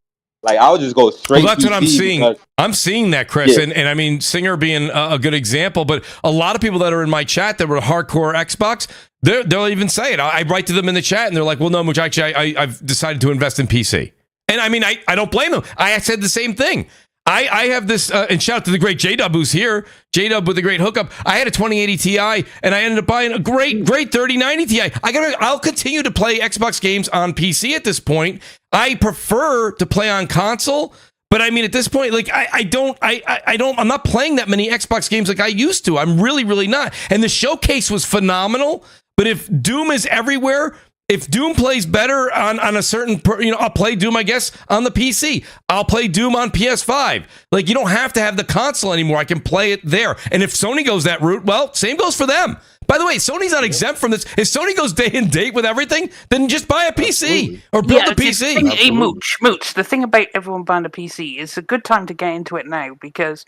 F: Like I would just go straight.
A: Well, that's
F: PC
A: what I'm seeing.
F: because,
A: I'm seeing that, Chris,
F: Yeah.
A: and I mean Singer being a good example, but a lot of people that are in my chat that were hardcore Xbox, they'll even say it. I write to them in the chat, and they're like, "Well, no, Mooch, actually, I've decided to invest in PC." And I mean, I don't blame them. I said the same thing. I have this, and shout out to the great J-Dub who's here. J-Dub with a great hookup. I had a 2080 Ti, and I ended up buying a great 3090 Ti. I'll continue to play Xbox games on PC at this point. I prefer to play on console, but I mean, at this point, like I'm not playing that many Xbox games like I used to. I'm really, really not. And the showcase was phenomenal. But if Doom is everywhere, if Doom plays better on a certain, I'll play Doom, I guess, on the PC. I'll play Doom on PS5. Like, you don't have to have the console anymore. I can play it there. And if Sony goes that route, well, same goes for them. By the way, Sony's not exempt from this. If Sony goes day and date with everything, then just buy a PC or build a PC.
E: Hey, Mooch, the thing about everyone buying a PC is a good time to get into it now because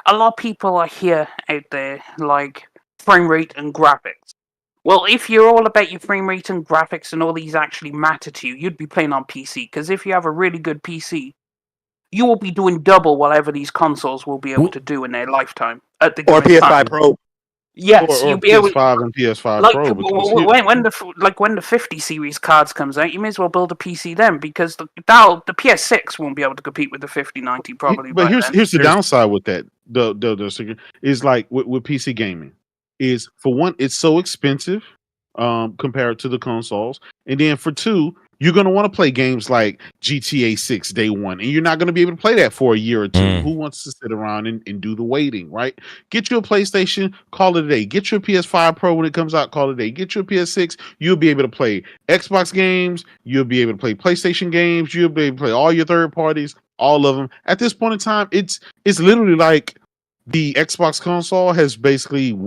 E: a lot of people are here out there like frame rate and graphics. Well, if you're all about your frame rate and graphics and all these actually matter to you, you'd be playing on PC. Because if you have a really good PC, you will be doing double whatever these consoles will be able to do in their lifetime. At the
F: or PS5
E: time.
F: Pro.
E: Yes,
D: or
E: you'll be able.
D: PS5 and PS5
E: Like
D: Pro.
E: when the 50 series cards comes out, you may as well build a PC then because the PS6 won't be able to compete with the 5090 probably.
D: But here's the downside with that. The is like with PC gaming. Is for one, it's so expensive compared to the consoles, and then for two, you're going to want to play games like GTA 6 day one, and you're not going to be able to play that for a year or two. Who wants to sit around and do the waiting, right? Get you a PlayStation, call it a day. Get your PS5 Pro when it comes out, call it a day. Get your PS6, you'll be able to play Xbox games, you'll be able to play PlayStation games, you'll be able to play all your third parties, all of them. At this point in time, it's literally like the Xbox console has basically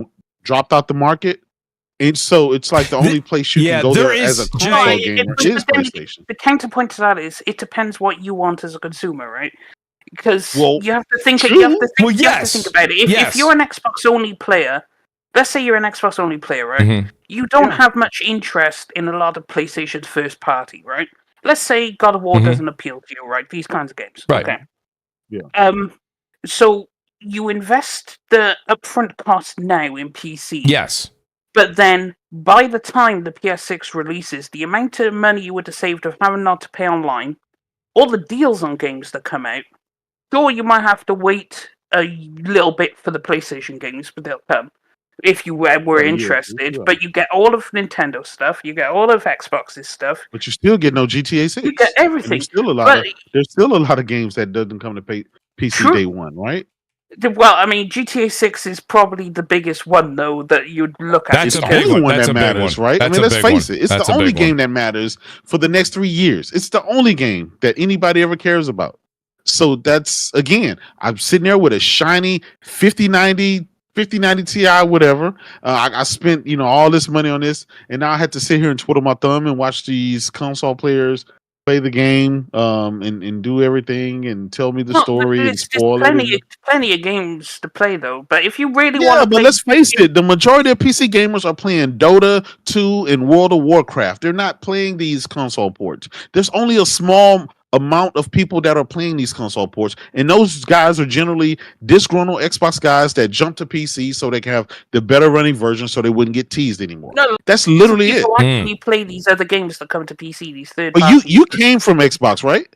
D: dropped out the market, and so it's like the only place you can go there as a console gamer is PlayStation.
E: The counterpoint to that is it depends what you want as a consumer, right? Because you have to think. You have to think about it. If you're an Xbox only player, let's say you're an Xbox only player, right? You don't have much interest in a lot of PlayStation's first party, right? Let's say God of War doesn't appeal to you, right? These kinds of games,
A: right?
E: Okay.
D: Yeah.
E: So you invest the upfront cost now in PC.
A: Yes.
E: But then, by the time the PS6 releases, the amount of money you would have saved of having not to pay online, all the deals on games that come out, sure, you might have to wait a little bit for the PlayStation games, but they'll come. If you were interested, but you get all of Nintendo stuff, you get all of Xbox's stuff.
D: But you still get no GTA 6.
E: You get everything.
D: There's still a lot of games that doesn't come to PC day one, right?
E: Well, I mean, GTA 6 is probably the biggest one, though, that you'd look at.
D: That's the only one that matters, right? I mean, let's face it. It's the only game that matters for the next 3 years. It's the only game that anybody ever cares about. So that's, again, I'm sitting there with a shiny 5090 Ti, whatever. I spent, all this money on this, and now I had to sit here and twiddle my thumb and watch these console players play the game and do everything and tell me the story and spoil it.
E: Plenty of games to play though. But if you really want to,
D: but let's face it, the majority of PC gamers are playing Dota 2 and World of Warcraft. They're not playing these console ports. There's only a small amount of people that are playing these console ports, and those guys are generally disgruntled Xbox guys that jump to PC so they can have the better running version so they wouldn't get teased anymore. No, that's literally it.
E: Actually play these other games that come to PC, these third
D: but you came from Xbox, right?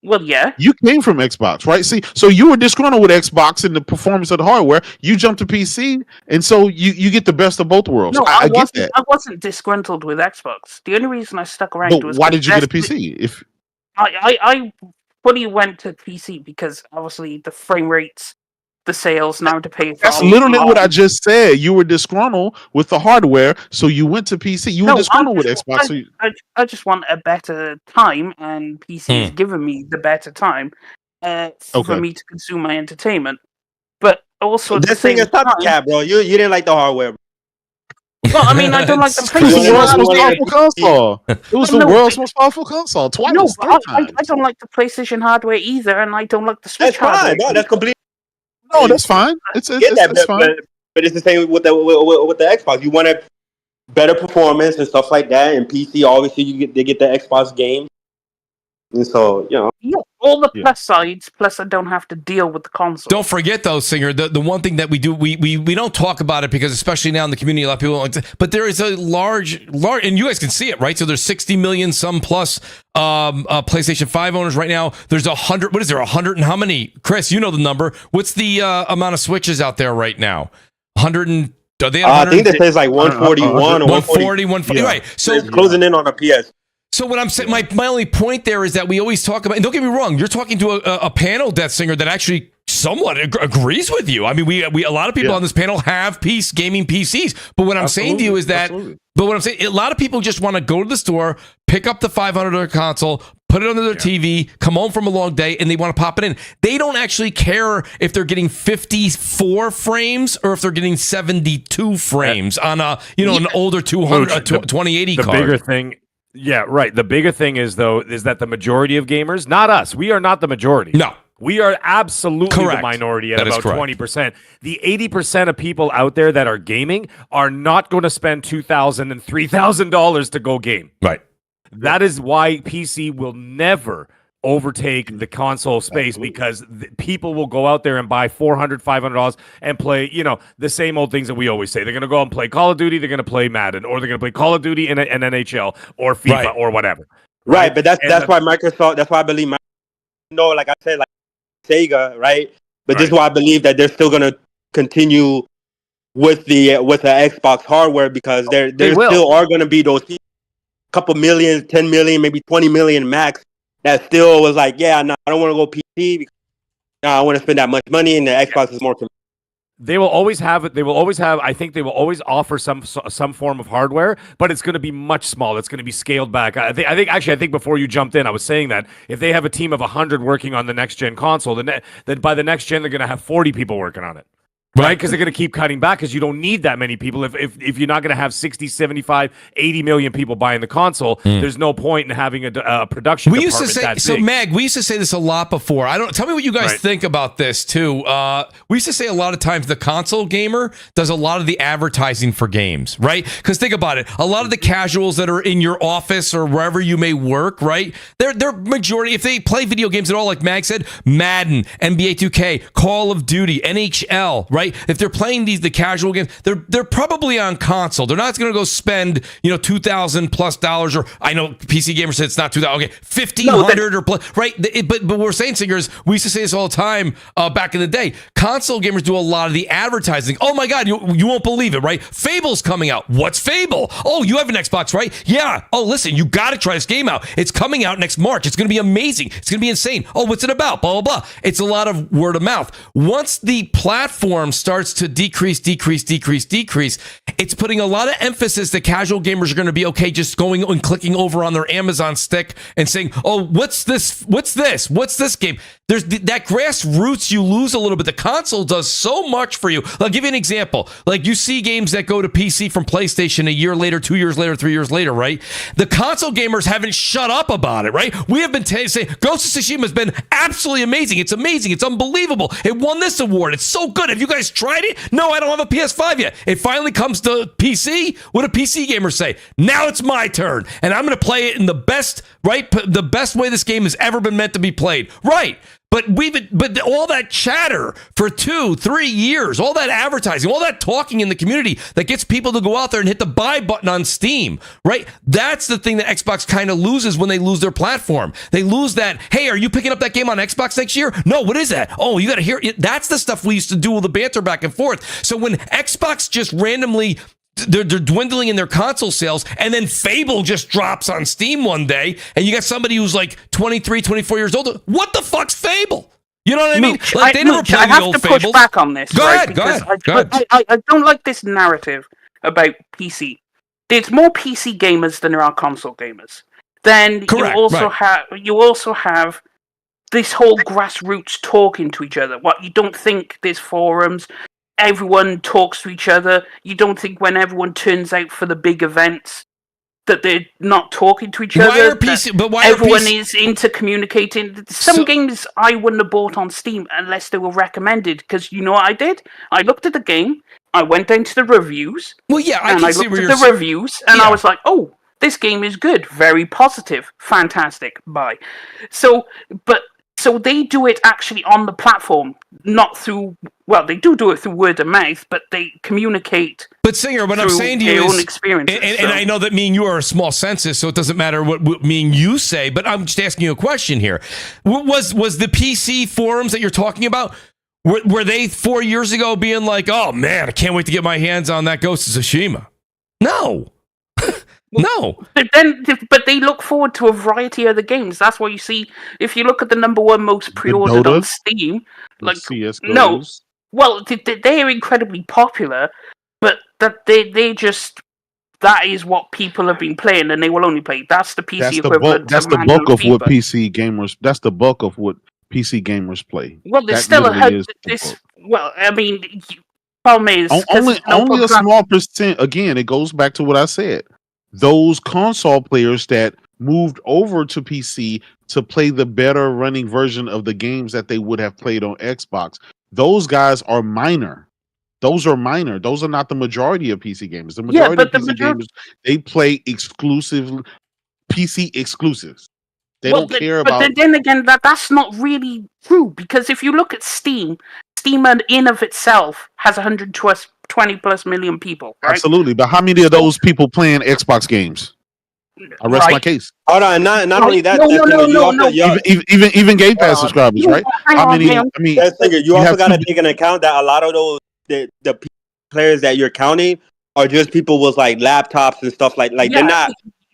E: Well, yeah.
D: You came from Xbox, right? See, so you were disgruntled with Xbox and the performance of the hardware. You jumped to PC, and so you get the best of both worlds.
E: No,
D: I get that.
E: I wasn't disgruntled with Xbox. The only reason I stuck around was
D: why did you get a PC? If
E: I fully went to PC because obviously the frame rates, the sales, now to pay for.
D: That's literally what I just said. You were disgruntled with the hardware, so you went to PC. You were disgruntled with Xbox.
E: I just want a better time, and PC has given me the better time for me to consume my entertainment. also at the
F: This thing
E: same
F: is not
E: time,
F: the cap, bro. You didn't like the hardware. Bro.
E: well, I mean, I don't like the
D: It was the world's
E: PlayStation.
D: most
F: Yeah.
D: powerful console. It was the
E: No,
D: world's most powerful console. Twice,
E: No,
D: three
E: but
D: times.
E: I don't like the PlayStation hardware either, and I don't like the Switch
F: That's fine.
E: hardware.
F: No, that's completely.
D: No, that's fine. It's
F: Get that,
D: that's fine.
F: but it's the same with the Xbox. You want a better performance and stuff like that. And PC, obviously, they get the Xbox game, and so
E: Yeah, all the
D: Yeah.
E: plus sides. Plus, I don't have to deal with the console.
A: Don't forget though, Singer, the one thing that we do, we don't talk about it because especially now in the community, a lot of people don't like to, but there is a large, and you guys can see it, right? So there's 60 million some plus PlayStation 5 owners right now. There's 100, what is there, 100 and how many? Chris, you know the number. What's the amount of Switches out there right now? 100 and, are they at
F: I think that says like 141 or
A: 140, 140,
D: Yeah.
A: right. So
F: it's closing in on a PS.
A: So what I'm saying, my only point there is that we always talk about, and don't get me wrong, you're talking to a panel, Death Singer, that actually somewhat agrees with you. I mean, we a lot of people on this panel have gaming PCs, but what I'm saying to you is that, but what I'm saying, a lot of people just want to go to the store, pick up the $500 console, put it under their TV, come home from a long day, and they want to pop it in. They don't actually care if they're getting 54 frames or if they're getting 72 frames on a an older 2080
B: The
A: card.
B: bigger thing. Yeah, right. The bigger thing is that the majority of gamers, not us, we are not the majority.
A: No.
B: We are absolutely
A: Correct.
B: the minority at
A: That is
B: about
A: correct.
B: 20%. The 80% of people out there that are gaming are not going to spend $2,000 and $3,000 to go game.
A: Right.
B: That is why PC will never overtake the console space because people will go out there and buy $400, $500 and play, the same old things that we always say. They're going to go and play Call of Duty, they're going to play Madden, or they're going to play Call of Duty and NHL or FIFA or whatever.
F: Right, but that's why Microsoft. That's why I believe like I said, like Sega, right? But this is why I believe that they're still going to continue with the Xbox hardware because there still are going to be those couple million, 10 million, maybe 20 million max that still was like, I don't want to go PC because I want to spend that much money, and the Xbox is more.
B: They will always have it. They will always have. I think they will always offer some form of hardware, but it's going to be much smaller. It's going to be scaled back. I think before you jumped in, I was saying that if they have a team of 100 working on the next gen console, then by the next gen they're going to have 40 people working on it. Right, because they're going to keep cutting back because you don't need that many people. If you're not going to have 60, 75, 80 million people buying the console, there's no point in having a production
A: We
B: department
A: used to say,
B: that
A: so
B: big.
A: Mag, we used to say this a lot before. Tell me what you guys think about this too. We used to say a lot of times the console gamer does a lot of the advertising for games, right? Because think about it, a lot of the casuals that are in your office or wherever you may work, right? They're majority, if they play video games at all, like Mag said, Madden, NBA 2K, Call of Duty, NHL, right? If they're playing the casual games, they're probably on console. They're not going to go spend $2,000+ or I know PC Gamer said it's not $2,000. Okay, $1,500 or plus, right? But we're saying, Singers, we used to say this all the time back in the day. Console gamers do a lot of the advertising. Oh my God, you won't believe it, right? Fable's coming out. What's Fable? Oh, you have an Xbox, right? Yeah. Oh, listen, you got to try this game out. It's coming out next March. It's going to be amazing. It's going to be insane. Oh, what's it about? Blah blah blah. It's a lot of word of mouth. Once the platform starts to decrease, it's putting a lot of emphasis that casual gamers are going to be okay just going and clicking over on their Amazon stick and saying, oh, what's this game? There's that grassroots you lose a little bit. The console does so much for you. I'll give you an example. Like you see games that go to PC from PlayStation a year later, 2 years later, 3 years later, right? The console gamers haven't shut up about it, right? We have been saying Ghost of Tsushima has been absolutely amazing. It's amazing. It's unbelievable. It won this award. It's so good. Have you guys tried it? No, I don't have a PS5 yet. It finally comes to PC. What do PC gamers say? Now it's my turn, and I'm going to play it in the best way this game has ever been meant to be played. Right. But all that chatter for 2-3 years, all that advertising, all that talking in the community that gets people to go out there and hit the buy button on Steam, right? That's the thing that Xbox kind of loses when they lose their platform. They lose that, hey, are you picking up that game on Xbox next year? No, what is that? Oh, you got to hear it. That's the stuff we used to do with the banter back and forth. So when Xbox just randomly they're dwindling in their console sales, and then Fable just drops on Steam one day, and you got somebody who's like 23, 24 years old. What the fuck's Fable? You know what I mean?
E: Mooch,
A: Like they never
E: Mooch,
A: played
E: I
A: the
E: have
A: old
E: to push
A: Fables.
E: back on this.
A: Go
E: right?
A: ahead.
E: I don't like this narrative about PC. There's more PC gamers than there are console gamers. Then
A: Correct,
E: you also have this whole grassroots talking to each other. What, you don't think there's forums? Everyone talks to each other. You don't think when everyone turns out for the big events that they're not talking to each
A: Why
E: other?
A: are PC? But why
E: Everyone
A: are PC?
E: is intercommunicating. Some games I wouldn't have bought on Steam unless they were recommended. Because you know what I did? I looked at the game. I went down to the reviews.
A: Well, yeah, I
E: and
A: can
E: I
A: see
E: looked
A: where
E: at
A: you're.
E: the reviews, and I was like, "Oh, this game is good. Very positive. Fantastic. Bye." So they do it actually on the platform, not through. Well, they do it through word of mouth, but they communicate.
A: But Singer, what I'm
E: through
A: saying to you
E: their own
A: is,
E: experiences.
A: and I know that me and you are a small census, so it doesn't matter what me and you say. But I'm just asking you a question here. Was the PC forums that you're talking about? Were they 4 years ago being like, "Oh man, I can't wait to get my hands on that Ghost of Tsushima"? No. No.
E: But they look forward to a variety of other games. That's why you see, if you look at the number one most pre-ordered on Steam, like
D: CS:GOs.
E: no, well, they're incredibly popular, but that they just that is what people have been playing, and they will only play. That's the PC equivalent.
D: That's the bulk of what PC gamers. That's the bulk of what PC gamers play.
E: Well, there's
D: That
E: still
D: literally is the
E: this.
D: bulk.
E: Well, I mean, problem is
D: only a small percent. Again, it goes back to what I said. Those console players that moved over to PC to play the better running version of the games that they would have played on Xbox, those guys are minor. Those are minor. Those are not the majority of PC gamers. The majority of PC gamers, they play exclusive PC exclusives. They don't care about.
E: But then again, that's not really true, because if you look at Steam in of itself has 120 plus million people. Right?
D: Absolutely, but how many of those people playing Xbox games? I rest my case.
F: Hold on, not only that.
D: No. Even Game Pass subscribers, right? How many? I mean,
F: you also got to take into account that a lot of those the players that you're counting are just people with like laptops and stuff like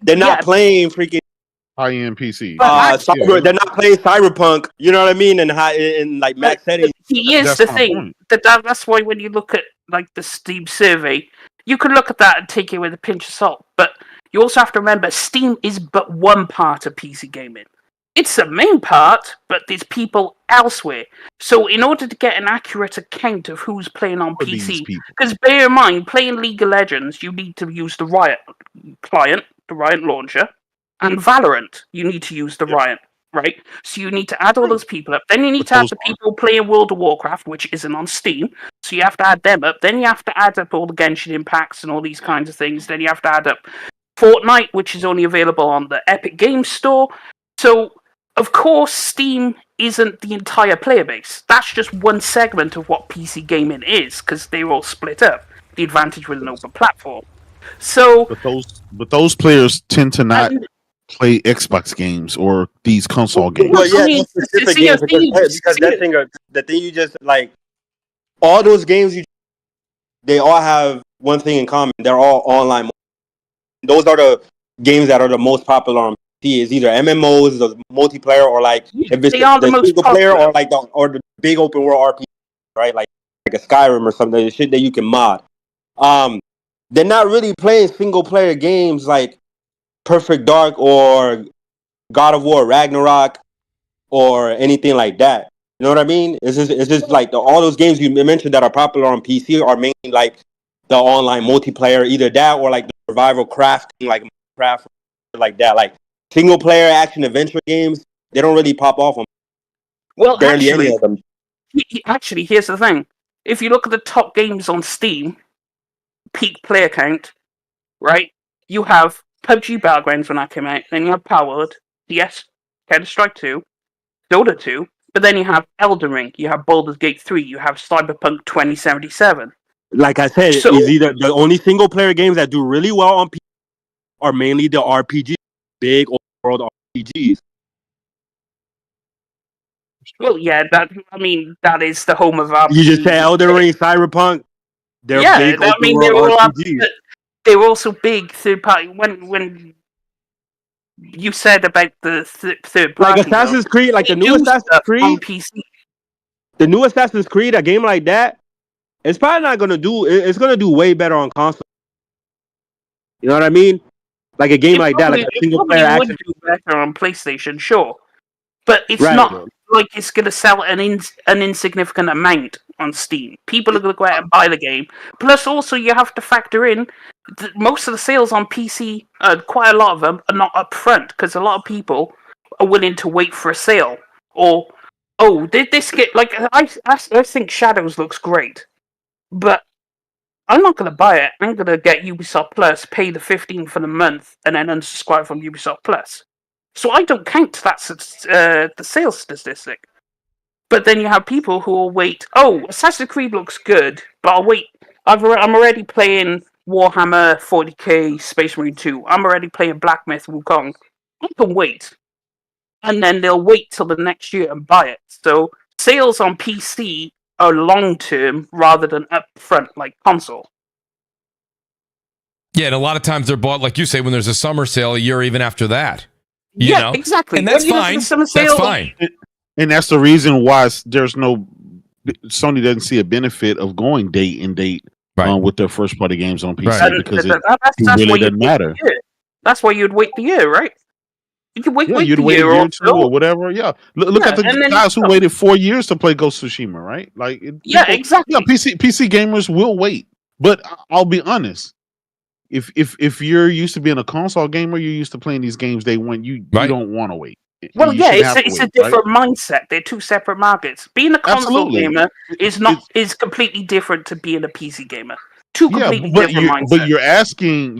F: they're not playing freaking
D: high-end PC.
F: They're not playing Cyberpunk. You know what I mean? And in like max settings.
E: Here's the thing. That's why when you look at like the Steam survey, you can look at that and take it with a pinch of salt. But you also have to remember, Steam is but one part of PC gaming. It's the main part, but there's people elsewhere. So in order to get an accurate account of who's playing on PC, because bear in mind, playing League of Legends, you need to use the Riot client, the Riot launcher, and Valorant, you need to use the Riot, right? So you need to add all those people up. Then you need to have the people playing World of Warcraft, which isn't on Steam. So you have to add them up. Then you have to add up all the Genshin Impacts and all these kinds of things. Then you have to add up Fortnite, which is only available on the Epic Games Store. So, of course, Steam isn't the entire player base. That's just one segment of what PC gaming is, because they're all split up. The advantage with an open platform. So,
D: but those players tend to not play Xbox games or these console games.
F: Well, yeah, specific games because the thing you just like, all those games they all have one thing in common. They're all online. Those are the games that are the most popular on PC. Is either MMOs, the multiplayer, or like if it's the single player, or like the big open world RPG, right? Like a Skyrim or something. The shit that you can mod. They're not really playing single player games like Perfect Dark or God of War Ragnarok or anything like that. You know what I mean? It's just like all those games you mentioned that are popular on PC are mainly like the online multiplayer, either that or like the survival crafting, like Minecraft, like that. Like single player action adventure games, they don't really pop off on.
E: Well,
F: barely any of them.
E: Actually, here's the thing: if you look at the top games on Steam, peak player count, right? You have PUBG Battlegrounds when that came out, then you have Powered, DS, Counter-Strike 2, Dota 2, but then you have Elden Ring, you have Baldur's Gate 3, you have Cyberpunk 2077.
F: Like I said, it's either the only single player games that do really well on PC are mainly the RPG, big open world RPGs.
E: Well, yeah, that is the home of RPGs.
F: You just say Elden Ring, Cyberpunk. They're big open world RPGs.
E: They were also big third party. When you said about the third party,
F: like Assassin's Creed, like the new Assassin's Creed
E: on PC.
F: The new Assassin's Creed, a game like that, it's probably not gonna do. It's gonna do way better on console. You know what I mean? Like a game like that, like a single player action.
E: Would do better on PlayStation, sure, but it's not like it's going to sell an insignificant amount on Steam. People are going to go out and buy the game. Plus, also, you have to factor in most of the sales on PC, quite a lot of them, are not upfront because a lot of people are willing to wait for a sale. Or, oh, did this get... Like, I think Shadows looks great, but I'm not going to buy it. I'm going to get Ubisoft Plus, pay the $15 for the month, and then unsubscribe from Ubisoft Plus. So I don't count that's the sales statistic. But then you have people who will wait. Oh, Assassin's Creed looks good, but I'll wait. I'm already playing Warhammer 40k Space Marine 2. I'm already playing Black Myth Wukong. I can wait. And then they'll wait till the next year and buy it. So sales on PC are long-term rather than upfront like console.
A: Yeah, and a lot of times they're bought, like you say, when there's a summer sale a year even after that. You know?
E: Exactly.
A: And that's fine. That's fine.
D: And that's the reason why there's no Sony doesn't see a benefit of going date and date with their first party games on PC because it really doesn't matter.
E: That's why you'd wait the year, right? You could wait
D: you'd
E: the
D: wait
E: year
D: a year or two or whatever. Yeah, look at the guys who waited 4 years to play Ghost of Tsushima, right? Like,
E: exactly.
D: Yeah, PC gamers will wait, but I'll be honest. If you're used to being a console gamer, you're used to playing these games day one. You don't want to wait.
E: Well, it's a different mindset. They're two separate markets. Being a console gamer is completely different to being a PC gamer. Two completely different mindsets.
D: But you're asking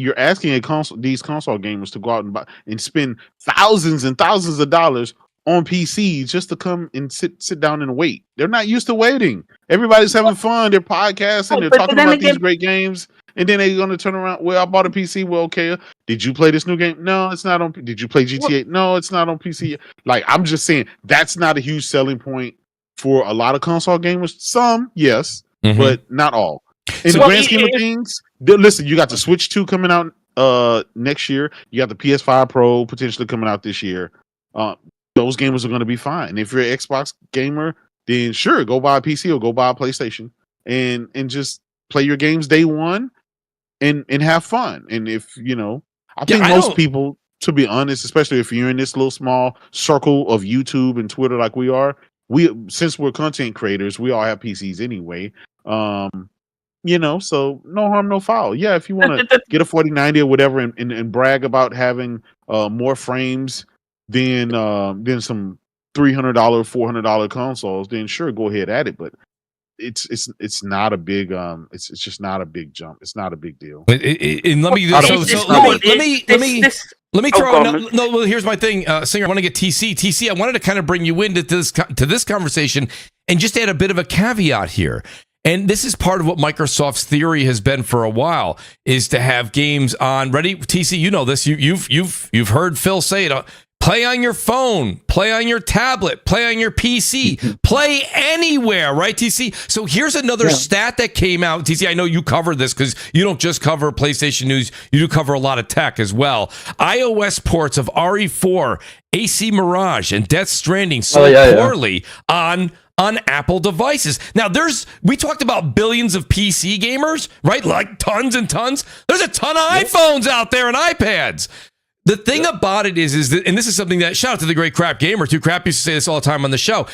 D: these console gamers to go out and spend thousands and thousands of dollars on PC just to come and sit down and wait. They're not used to waiting. Everybody's having fun. They're podcasting. They're talking about these great games. And then they're going to turn around. Well, I bought a PC. Well, okay. Did you play this new game? No, it's not on. Did you play GTA? No, it's not on PC. Like, I'm just saying that's not a huge selling point for a lot of console gamers. Some, yes, but not all. In the grand scheme of things, listen, you got the Switch 2 coming out next year. You got the PS5 Pro potentially coming out this year. Those gamers are going to be fine. And if you're an Xbox gamer, then sure, go buy a PC or go buy a PlayStation and just play your games day one. And have fun. And if I think most people, to be honest, especially if you're in this little small circle of YouTube and Twitter like we are, since we're content creators, we all have PCs anyway. So no harm, no foul. Yeah, if you want to get a 4090 or whatever and brag about having more frames than some $300, $400 consoles, then sure, go ahead at it. But it's not a big it's just not a big jump. It's not a big deal.
A: Let me throw. Well, here's my thing, Singer. I want to get TC. I wanted to kind of bring you into this conversation and just add a bit of a caveat here. And this is part of what Microsoft's theory has been for a while, is to have games on ready. TC, you know this. You've heard Phil say it. Play on your phone, play on your tablet, play on your PC, play anywhere, right, TC? So here's another stat that came out. TC, I know you covered this because you don't just cover PlayStation news, you do cover a lot of tech as well. iOS ports of RE4, AC Mirage, and Death Stranding sold poorly on Apple devices. Now, we talked about billions of PC gamers, right? Like tons and tons. There's a ton of iPhones out there and iPads. The thing about it is that, and this is something that, shout out to the great Crap Gamer too. Crap used to say this all the time on the show.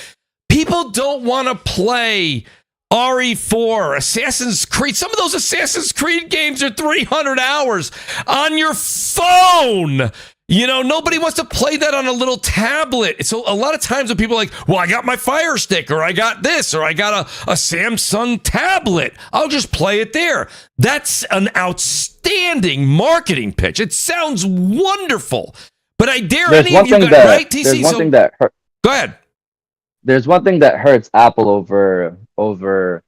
A: People don't want to play RE4, Assassin's Creed. Some of those Assassin's Creed games are 300 hours on your phone. Nobody wants to play that on a little tablet. So a lot of times when people are like, well, I got my Fire Stick, or I got this, or I got a Samsung tablet, I'll just play it there. That's an outstanding marketing pitch. It sounds wonderful. But I dare any of you guys, right, TC?
C: There's one thing that hurts.
A: Go ahead.
C: There's one thing that hurts Apple over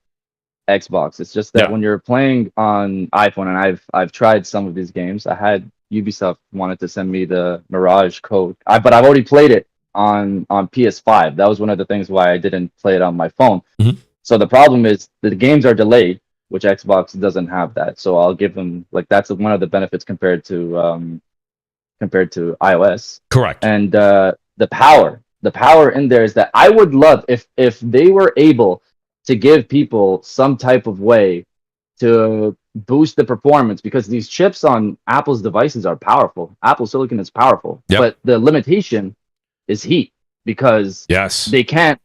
C: Xbox. It's just that when you're playing on iPhone, and I've tried some of these games. I had Ubisoft wanted to send me the Mehraj code, but I've already played it on PS5. That was one of the things why I didn't play it on my phone. So the problem is the games are delayed, which Xbox doesn't have that. So I'll give them that's one of the benefits compared to iOS.
A: Correct.
C: And the power in there is that I would love if they were able to give people some type of way to boost the performance, because these chips on Apple's devices are powerful. Apple Silicon is powerful, but the limitation is heat. because
A: Yes.
C: they can't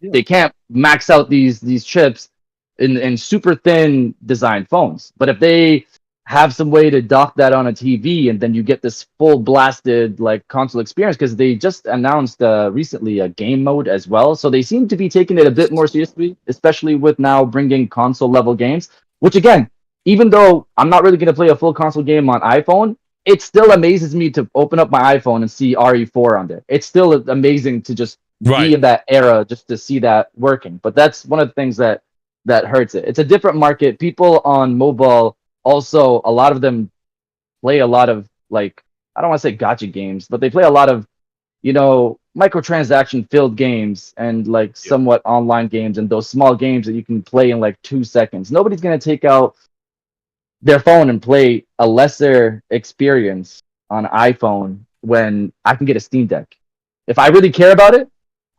C: max out these chips in super thin design phones. But if they have some way to dock that on a TV, and then you get this full blasted like console experience, because they just announced recently a game mode as well, so they seem to be taking it a bit more seriously, especially with now bringing console level games. Which again, even though I'm not really going to play a full console game on iPhone, it still amazes me to open up my iPhone and see RE4 on there. It's still amazing to just be in that era, just to see that working. But that's one of the things that hurts it. It's a different market. People on mobile, also, a lot of them play a lot of, like, I don't want to say gotcha games, but they play a lot of, microtransaction filled games and like somewhat online games, and those small games that you can play in like 2 seconds. Nobody's going to take out their phone and play a lesser experience on iPhone when I can get a Steam Deck. If I really care about it,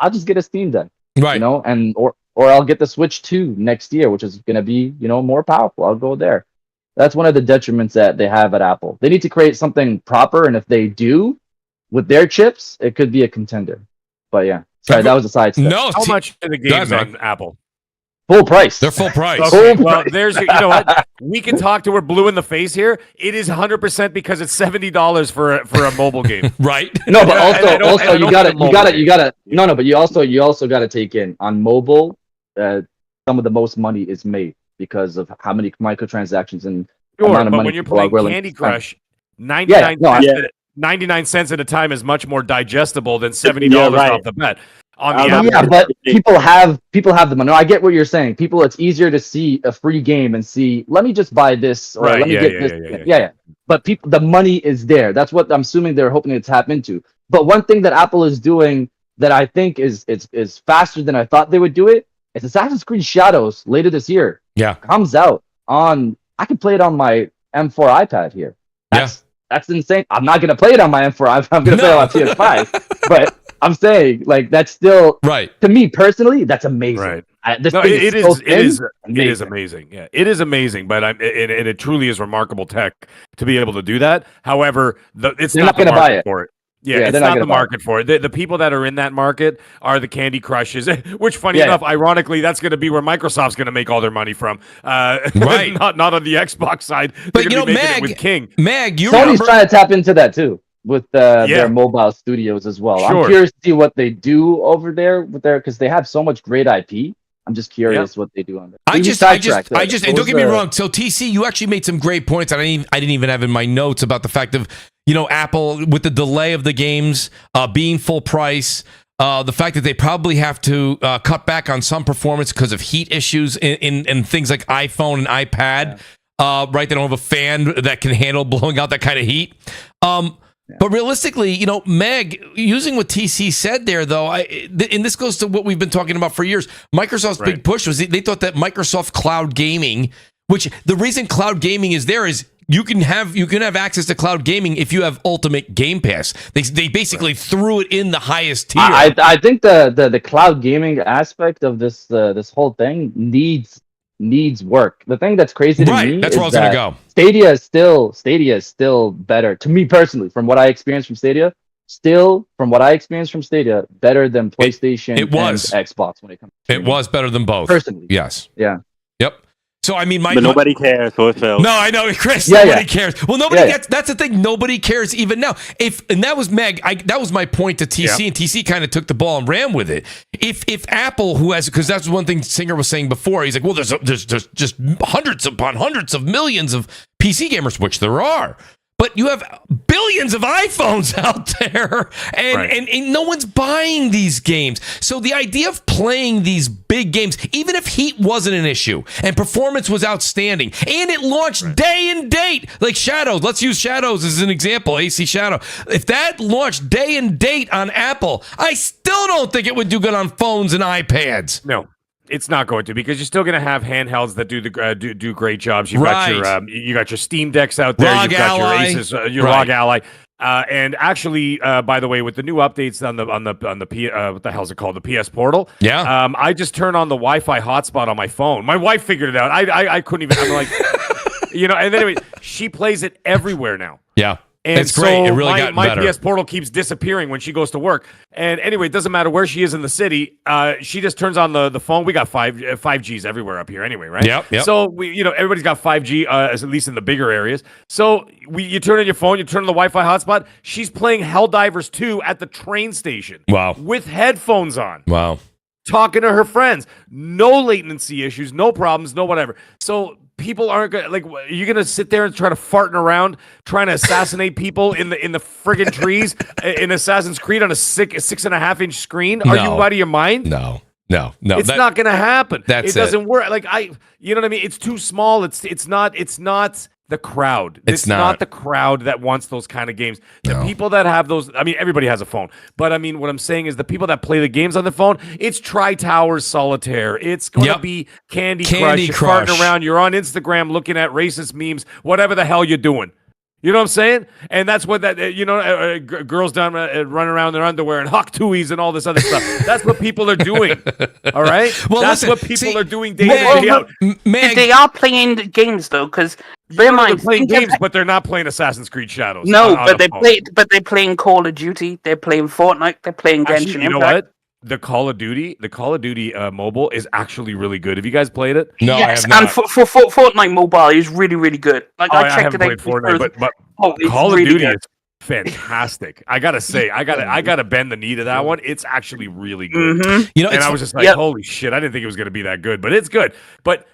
C: I'll just get a Steam Deck.
A: Right.
C: And or I'll get the Switch 2 next year, which is going to be, more powerful. I'll go there. That's one of the detriments that they have at Apple. They need to create something proper, and if they do with their chips, it could be a contender. But yeah, sorry, that was a side step.
A: No,
B: How much are the games on Apple?
C: Full price.
A: They're full price.
B: Okay, well, there's you know what? We can talk to we're blue in the face here. It is 100% because it's $70 for a mobile game.
A: Right.
C: No, but also you gotta but you also gotta take in on mobile. Some of the most money is made because of how many microtransactions and amount of money
B: when you're playing Candy Crush, 99 cents at a time is much more digestible than $70 off the bat. On the
C: but people have the money. No, I get what you're saying. It's easier to see a free game and see, let me just buy this, or let me get this. Yeah. But the money is there. That's what I'm assuming they're hoping to tap into. But one thing that Apple is doing that I think is faster than I thought they would do it, is Assassin's Creed Shadows later this year.
A: Yeah.
C: Comes out on, I can play it on my M4 iPad here. That's insane. I'm not gonna play it on my M4. I'm gonna play it on PS5. But I'm saying, like, that's still to me personally, that's amazing.
B: Right. It is amazing. Yeah, it is amazing. But it truly is remarkable tech to be able to do that. However, it's not the market for it. Yeah, it's not the market for it. The people that are in that market are the Candy Crushes, which, funny enough, ironically, that's going to be where Microsoft's going to make all their money from. Right. not on the Xbox side.
A: But
B: Mag, with King.
A: Mag,
C: Sony's trying to tap into that too with their mobile studios as well. Sure. I'm curious to see what they do over there because they have so much great IP. I'm just curious what they do on there.
A: I just, and don't get me wrong. So TC, you actually made some great points. I didn't even have in my notes about the fact of, Apple with the delay of the games being full price. The fact that they probably have to cut back on some performance because of heat issues in things like iPhone and iPad. Right, they don't have a fan that can handle blowing out that kind of heat. But realistically, Meg, using what TC said there, though, and this goes to what we've been talking about for years. Microsoft's big push was they thought that Microsoft Cloud Gaming, which the reason Cloud Gaming is there is you can have access to cloud gaming if you have Ultimate Game Pass. They basically threw it in the highest tier.
C: I think the cloud gaming aspect of this whole thing needs work. The thing that's crazy to me
A: that's
C: is
A: where I was gonna go.
C: Stadia is still better to me personally from what I experienced from Stadia. Better than PlayStation and Xbox when it comes to
A: it was better than both.
C: Personally.
A: Yes.
C: Yeah.
A: Yep. So I mean,
F: but nobody cares, so it fails.
A: No, I know, Chris. Nobody cares. Well, nobody gets. That's the thing. Nobody cares even now. And that was Meg. That was my point to TC, and TC kind of took the ball and ran with it. If Apple, because that's one thing Singer was saying before, he's like, well, there's just hundreds upon hundreds of millions of PC gamers, which there are. But you have billions of iPhones out there, and no one's buying these games. So the idea of playing these big games, even if heat wasn't an issue and performance was outstanding, and it launched day and date, like Shadows. Let's use Shadows as an example, AC Shadow. If that launched day and date on Apple, I still don't think it would do good on phones and iPads.
B: No. It's not going to, because you're still going to have handhelds that do great jobs. You've got you got your Steam Decks out there.
A: ROG
B: You've got
A: Ally.
B: your Asus, your ROG Ally. And actually, by the way, with the new updates on the what the hell's it called, the PS Portal?
A: Yeah.
B: I just turn on the Wi-Fi hotspot on my phone. My wife figured it out. I couldn't even. I'm like, and then anyway, she plays it everywhere now.
A: Yeah.
B: And
A: It's great. It really got
B: my
A: better.
B: PS Portal keeps disappearing when she goes to work. And anyway, it doesn't matter where she is in the city. She just turns on the phone. We got 5Gs everywhere up here anyway, right?
A: Yep.
B: So everybody's got 5G, at least in the bigger areas. So you turn on your phone, you turn on the Wi-Fi hotspot. She's playing Helldivers 2 at the train station.
A: Wow.
B: With headphones on.
A: Wow.
B: Talking to her friends. No latency issues, no problems, no whatever. So people aren't gonna are you gonna sit there and try to farting around trying to assassinate people in the friggin' trees in Assassin's Creed on a 6.5 inch screen? Are you out of your mind?
A: No.
B: It's not gonna happen.
A: It
B: doesn't work. You know what I mean? It's too small. It's not the crowd. It's not the crowd that wants those kind of games. The people that have those, everybody has a phone. But what I'm saying is the people that play the games on the phone, it's Tri-Towers Solitaire. It's going to be Candy Crush. You're farting around. You're on Instagram looking at racist memes, whatever the hell you're doing. You know what I'm saying? And that's what girls down run around in their underwear and hawk tuies and all this other stuff. That's what people are doing. All right?
A: Well,
B: that's what people are doing day in day out.
E: They are playing games though, because bear in mind,
B: they're playing games, but they're not playing Assassin's Creed Shadows.
E: No, but they're playing Call of Duty. They're playing Fortnite. They're playing Genshin Impact.
B: You know what? The Call of Duty mobile is actually really good. Have you guys played it?
A: No, I have not.
E: And for Fortnite mobile is really, really good. I checked
B: it out. Fortnite, but Call of Duty is fantastic. I gotta say, I gotta bend the knee to that one. It's actually really good.
E: Mm-hmm.
B: And I was just like, holy shit! I didn't think it was gonna be that good, but it's good. But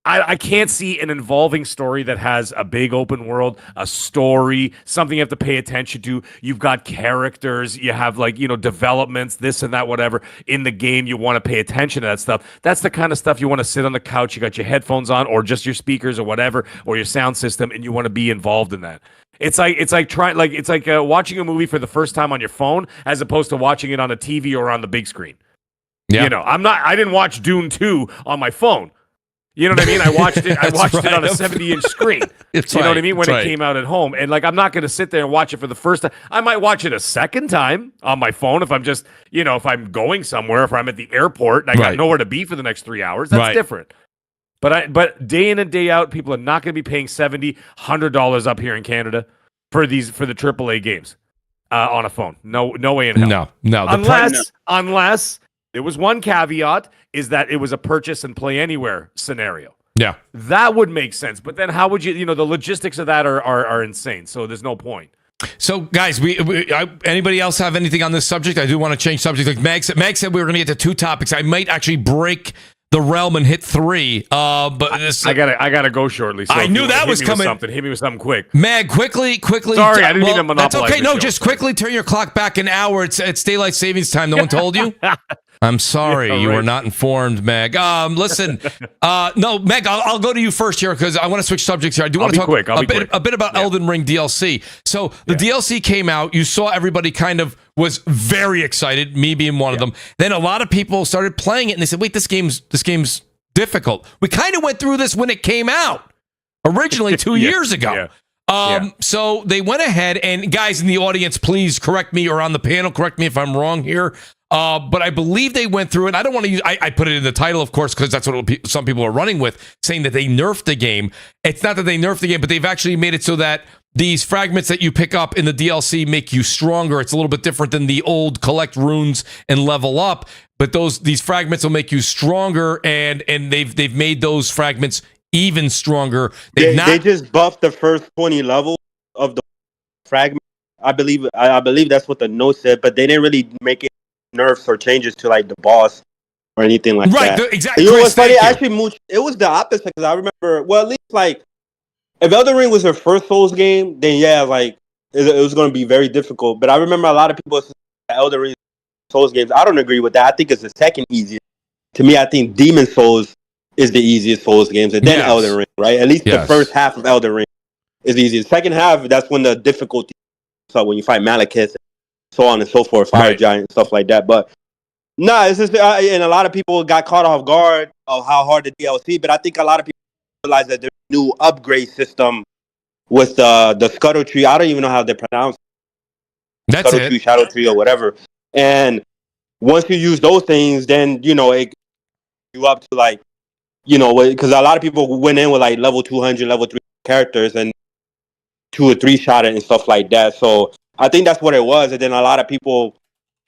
B: I can't see an involving story that has a big open world, a story, something you have to pay attention to. You've got characters, you have developments, this and that, whatever. In the game, you want to pay attention to that stuff. That's the kind of stuff you want to sit on the couch, you got your headphones on, or just your speakers or whatever, or your sound system, and you want to be involved in that. It's like watching a movie for the first time on your phone as opposed to watching it on a TV or on the big screen.
A: Yeah.
B: I didn't watch Dune 2 on my phone. You know what I mean? I watched it on a 70-inch screen. You know what I mean? When it came out at home. And I'm not going to sit there and watch it for the first time. I might watch it a second time on my phone if I'm just, if I'm going somewhere, if I'm at the airport and I got nowhere to be for the next 3 hours. That's different. But day in and day out, people are not going to be paying $70, $100 up here in Canada for the AAA games on a phone. No way in hell.
A: No.
B: Unless there was one caveat, is that it was a purchase and play anywhere scenario.
A: Yeah.
B: That would make sense. But then how would you, the logistics of that are insane. So there's no point.
A: So, guys, anybody else have anything on this subject? I do want to change subject. Like Mag said we were going to get to 2 topics. I might actually break the realm and hit 3. But this,
B: I gotta go shortly. So
A: I knew that was coming.
B: Hit me with something quick.
A: Mag, quickly.
B: Sorry, I didn't mean to monopolize.
A: That's okay.
B: The
A: No,
B: show.
A: just quickly turn your clock back an hour. It's daylight savings time. No one told you. I'm sorry, you were not informed, Meg. Listen, no, Meg, I'll go to you first here because I want to switch subjects here. I do want to talk a bit about Elden Ring DLC. So the DLC came out. You saw everybody kind of was very excited, me being one of them. Then a lot of people started playing it and they said, wait, this game's difficult. We kind of went through this when it came out originally 2 years ago. So they went ahead and guys in the audience, please correct me, or on the panel, correct me if I'm wrong here. But I believe they went through it. I don't want to use, I put it in the title, of course, because that's what some people are running with, saying that they nerfed the game. It's not that they nerfed the game, but they've actually made it so that these fragments that you pick up in the DLC make you stronger. It's a little bit different than the old collect runes and level up, but these fragments will make you stronger, and they've made those fragments even stronger.
F: They just buffed the first 20 levels of the fragment. I believe that's what the note said, but they didn't really make it nerfs or changes to like the boss or anything like that.
A: Right, exactly.
F: You know what's funny? Actually, Mooch, it was the opposite because I remember. Well, at least like if Elden Ring was her first Souls game, then yeah, like it was going to be very difficult. But I remember a lot of people saying Elden Ring Souls games. I don't agree with that. I think it's the second easiest. To me, I think Demon Souls is the easiest Souls games, and then Elden Ring, right? At least the first half of Elden Ring is the easiest. Second half, that's when the difficulty. So when you fight Malekith, so on and so forth, Fire Giant, stuff like that. But it's just, and a lot of people got caught off guard of how hard the DLC. But I think a lot of people realize that there's a new upgrade system with the Scuttle Tree. I don't even know how they pronounce it.
A: That's
F: Scuttle Tree, Shadow Tree, or whatever. And once you use those things, then it you up to like because a lot of people went in with like level 200, level 3 characters, and 2 or 3 shot it and stuff like that. So I think that's what it was. And then a lot of people,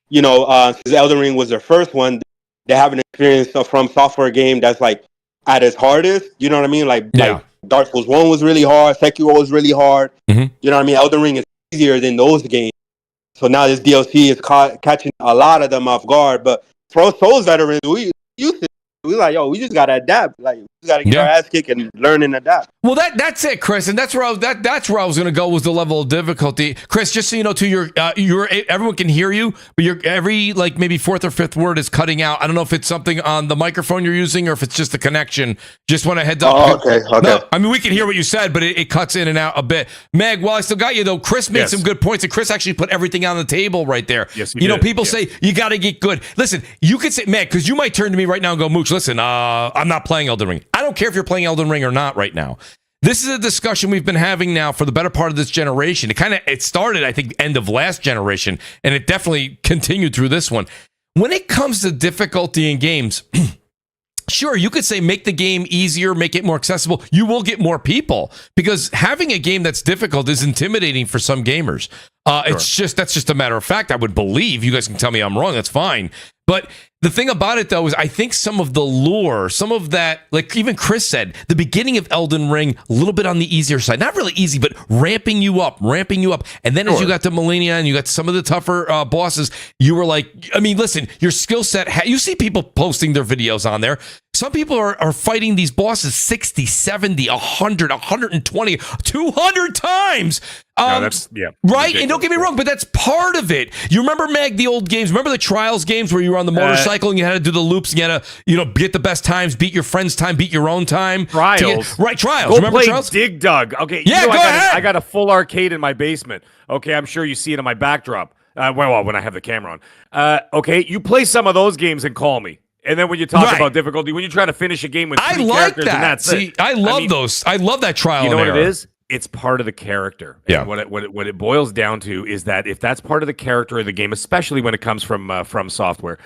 F: you know, since Elden Ring was their first one, they haven't experienced a From Software game that's like at its hardest. You know what I mean? Like Dark Souls 1 was really hard. Sekiro was really hard.
A: Mm-hmm.
F: You know what I mean? Elden Ring is easier than those games. So now this DLC is catching a lot of them off guard. But for us Souls veterans, we like, yo, we just gotta adapt. Like, we just gotta get our ass kicked and learn and adapt.
A: Well, that's it, Chris, and that's where I was going to go, was the level of difficulty. Chris, just so you know, to your everyone can hear you, but your every like maybe fourth or fifth word is cutting out. I don't know if it's something on the microphone you're using or if it's just the connection. Just want to heads up.
F: Oh, okay.
A: No, I mean, we can hear what you said, but it cuts in and out a bit. Meg, while I still got you though, Chris made some good points, and Chris actually put everything on the table right there.
B: Yes,
A: you know, people say you got to get good. Listen, you could say, Meg, because you might turn to me right now and go, Mooch, listen, I'm not playing Elden Ring. I don't care if you're playing Elden Ring or not right now. This is a discussion we've been having now for the better part of this generation. It started, I think, end of last generation, and it definitely continued through this one. When it comes to difficulty in games, sure, you could say make the game easier, make it more accessible. You will get more people, because having a game that's difficult is intimidating for some gamers. That's just a matter of fact. I would believe. You guys can tell me I'm wrong. That's fine. But the thing about it, though, is I think some of the lore, some of that, like even Chris said, the beginning of Elden Ring, a little bit on the easier side. Not really easy, but ramping you up. And then as you got to Millennia and you got some of the tougher bosses, you were like, I mean, listen, your skill set, you see people posting their videos on there. Some people are fighting these bosses 60, 70, 100, 120, 200 times. Right?
B: Ridiculous.
A: And don't get me wrong, but that's part of it. You remember, Meg, the old games? Remember the Trials games where you were on the motorcycle and you had to do the loops and you had to, get the best times, beat your friend's time, beat your own time?
B: Trials.
A: Trials.
B: Go
A: Remember
B: play
A: Trials?
B: Dig Dug. Okay.
A: Yeah, go ahead.
B: I got a full arcade in my basement. Okay, I'm sure you see it in my backdrop. Well, when I have the camera on. Okay, you play some of those games and call me. And then when you talk about difficulty, when you try to finish a game with 3 characters, and that's it.
A: I love those. I love that trial.
B: You know
A: and
B: what
A: error.
B: it is? It's part of the character.
A: Yeah.
B: And what it boils down to is that if that's part of the character of the game, especially when it comes from software,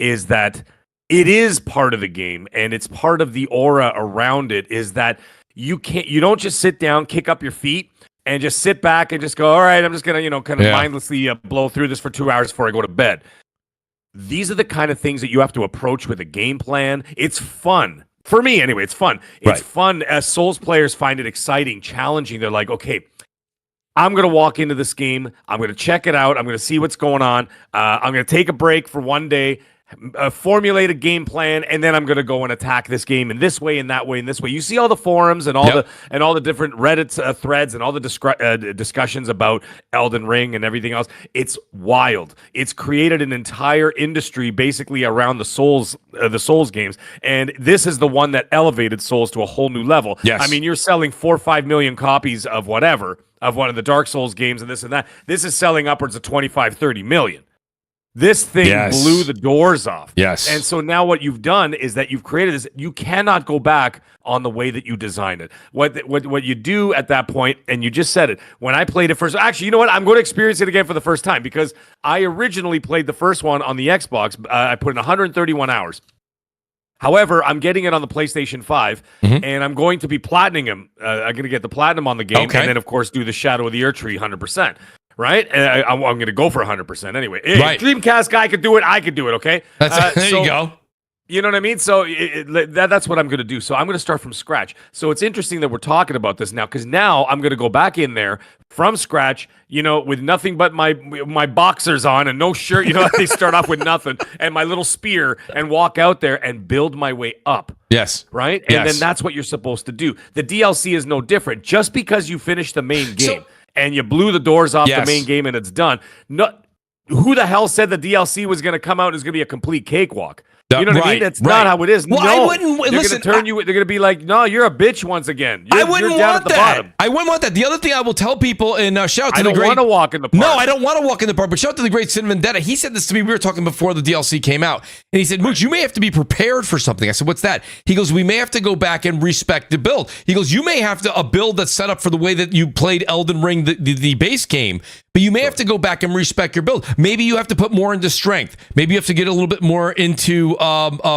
B: is that it is part of the game and it's part of the aura around it. Is that you don't just sit down, kick up your feet, and just sit back and just go, all right, I'm just gonna kind of mindlessly blow through this for 2 hours before I go to bed. These are the kind of things that you have to approach with a game plan. It's fun. For me, anyway, it's fun. It's fun. As Souls players find it exciting, challenging. They're like, okay, I'm going to walk into this game. I'm going to check it out. I'm going to see what's going on. I'm going to take a break for one day, formulate a game plan, and then I'm going to go and attack this game in this way and that way and this way. You see all the forums and all the different Reddit threads and all the discussions about Elden Ring and everything else. It's wild. It's created an entire industry basically around the Souls games, and this is the one that elevated Souls to a whole new level.
A: Yes.
B: I mean, you're selling 4 or 5 million copies of whatever, of one of the Dark Souls games and this and that. This is selling upwards of 25, 30 million. This thing blew the doors off.
A: Yes.
B: And so now what you've done is that you've created this. You cannot go back on the way that you designed it. What you do at that point, and you just said it, when I played it first, actually, you know what? I'm going to experience it again for the first time because I originally played the first one on the Xbox. I put in 131 hours. However, I'm getting it on the PlayStation 5, and I'm going to be platining them. I'm going to get the platinum on the game, and then, of course, do the Shadow of the Eartree 100%. Right? And I'm going to go for 100% anyway. Hey, Dreamcast guy could do it. I could do it, okay?
A: There you go.
B: You know what I mean? So that's what I'm going to do. So I'm going to start from scratch. So it's interesting that we're talking about this now because now I'm going to go back in there from scratch, with nothing but my boxers on and no shirt. They start off with nothing and my little spear and walk out there and build my way up.
A: Yes.
B: Right? And then that's what you're supposed to do. The DLC is no different. Just because you finish the main game and you blew the doors off the main game and it's done. Who the hell said the DLC was going to come out and is going to be a complete cakewalk? You know what I mean? That's not how it is.
A: Well,
B: no,
A: I wouldn't
B: they're going to turn you. They're going to be like, "No, you're a bitch once again." You're down at the bottom.
A: I wouldn't want that. The other thing I will tell people, and shout out to the great.
B: I don't want to walk in the park.
A: No, I don't want to walk in the park. But shout out to the great Sin Vendetta. He said this to me. We were talking before the DLC came out, and he said, "Mooch, you may have to be prepared for something." I said, "What's that?" He goes, "We may have to go back and respect the build." He goes, "You may have to a build that's set up for the way that you played Elden Ring, the base game, but you may have to go back and respec your build. Maybe you have to put more into strength. Maybe you have to get a little bit more into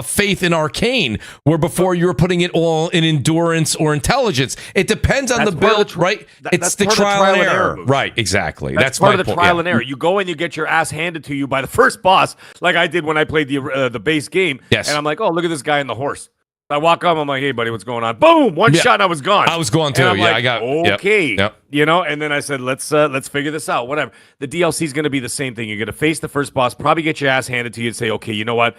A: faith in arcane, where before you were putting it all in endurance or intelligence. It depends on the build, right? It's the trial and error. Right, exactly. That's
B: part
A: my
B: of the
A: point.
B: trial and error. You go and you get your ass handed to you by the first boss, like I did when I played the base game.
A: Yes.
B: And I'm like, oh, look at this guy in the horse. I walk up, I'm like, hey, buddy, what's going on? Boom! One shot, and I was gone.
A: I was gone too.
B: And I'm
A: Yeah,
B: like,
A: I got
B: okay.
A: Yep.
B: You know, and then I said, let's figure this out. Whatever. The DLC is going to be the same thing. You're going to face the first boss, probably get your ass handed to you, and say, okay, you know what?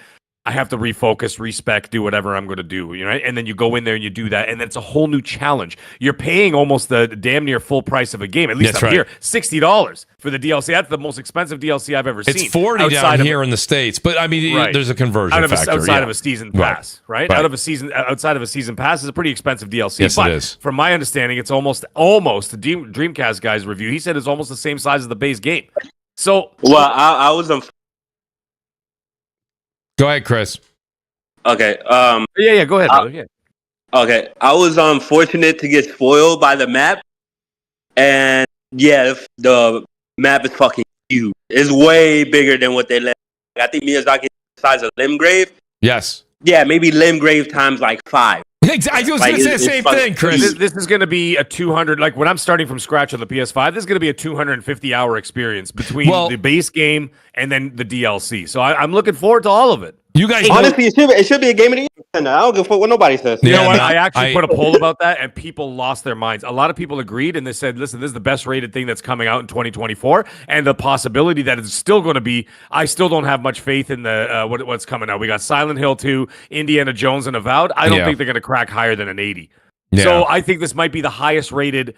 B: I have to refocus, respec, do whatever I'm going to do, you know, right? And then you go in there and you do that, and then it's a whole new challenge. You're paying almost the damn near full price of a game, at least
A: That's
B: up
A: right.
B: here, $60 for the DLC. That's the most expensive DLC I've ever seen.
A: It's 40 down here in the States, but I mean, there's a conversion factor.
B: Outside of a season pass, right?
A: Right.
B: Outside of a season pass is a pretty expensive DLC.
A: Yes,
B: but
A: it is.
B: From my understanding, it's almost the Dreamcast guy's review. He said it's almost the same size as the base game. So,
F: Well, I was
A: Go ahead, Chris.
F: okay.
B: yeah, go ahead, brother. Yeah.
F: Okay, I was fortunate to get spoiled by the map, and yeah, the map is fucking huge. It's way bigger than what they let. I think Miyazaki is the size of Limgrave.
A: Yes.
F: Yeah, maybe Limgrave times like 5.
A: I was going to say the same thing, Chris.
B: This is going to be a 200. Like when I'm starting from scratch on the PS5, this is going to be a 250-hour experience between the base game and then the DLC. So I'm looking forward to all of it.
A: You guys,
F: honestly, it should be a game of the year. I don't give a fuck what nobody says.
B: You know what? I actually put a poll about that, and people lost their minds. A lot of people agreed, and they said, "Listen, this is the best rated thing that's coming out in 2024." And the possibility that it's still going to be, I still don't have much faith in the what's coming out. We got Silent Hill 2, Indiana Jones, and Avowed. I don't think they're going to crack higher than an 80.
A: Yeah.
B: So I think this might be the highest rated.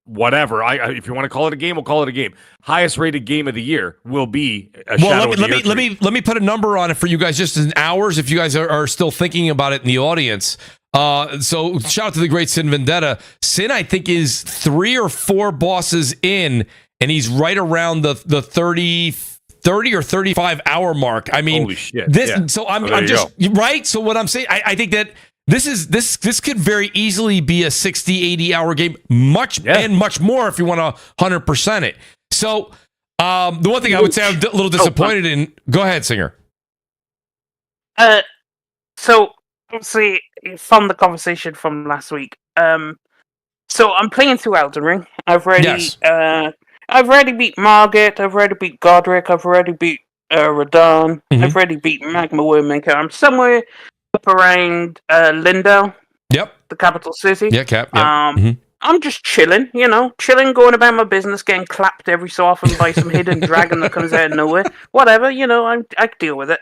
B: Whatever. If you want to call it a game, we'll call it a game. Highest rated game of the year will be
A: let me put a number on it for you guys, just in hours, if you guys are still thinking about it in the audience. So shout out to the great Sin Vendetta. Sin, I think, is 3 or 4 bosses in, and he's right around the 30 or 35 hour mark. I mean,
B: holy shit.
A: So I'm just right. So what I'm saying, I think that this could very easily be a 60, 80 hour game, and much more if you want to 100% it. So the one thing I would say I'm a little disappointed in. Go ahead, Singer.
E: So obviously from the conversation from last week, so I'm playing through Elden Ring. I've already beat Margit. I've already beat Godric. I've already beat Radon. I've already beat Magma Wormmaker. I'm somewhere up around Lindau.
A: Yep.
E: The capital city.
A: Yeah, Cap. Yep.
E: I'm just chilling, going about my business, getting clapped every so often by some hidden dragon that comes out of nowhere. Whatever, I deal with it.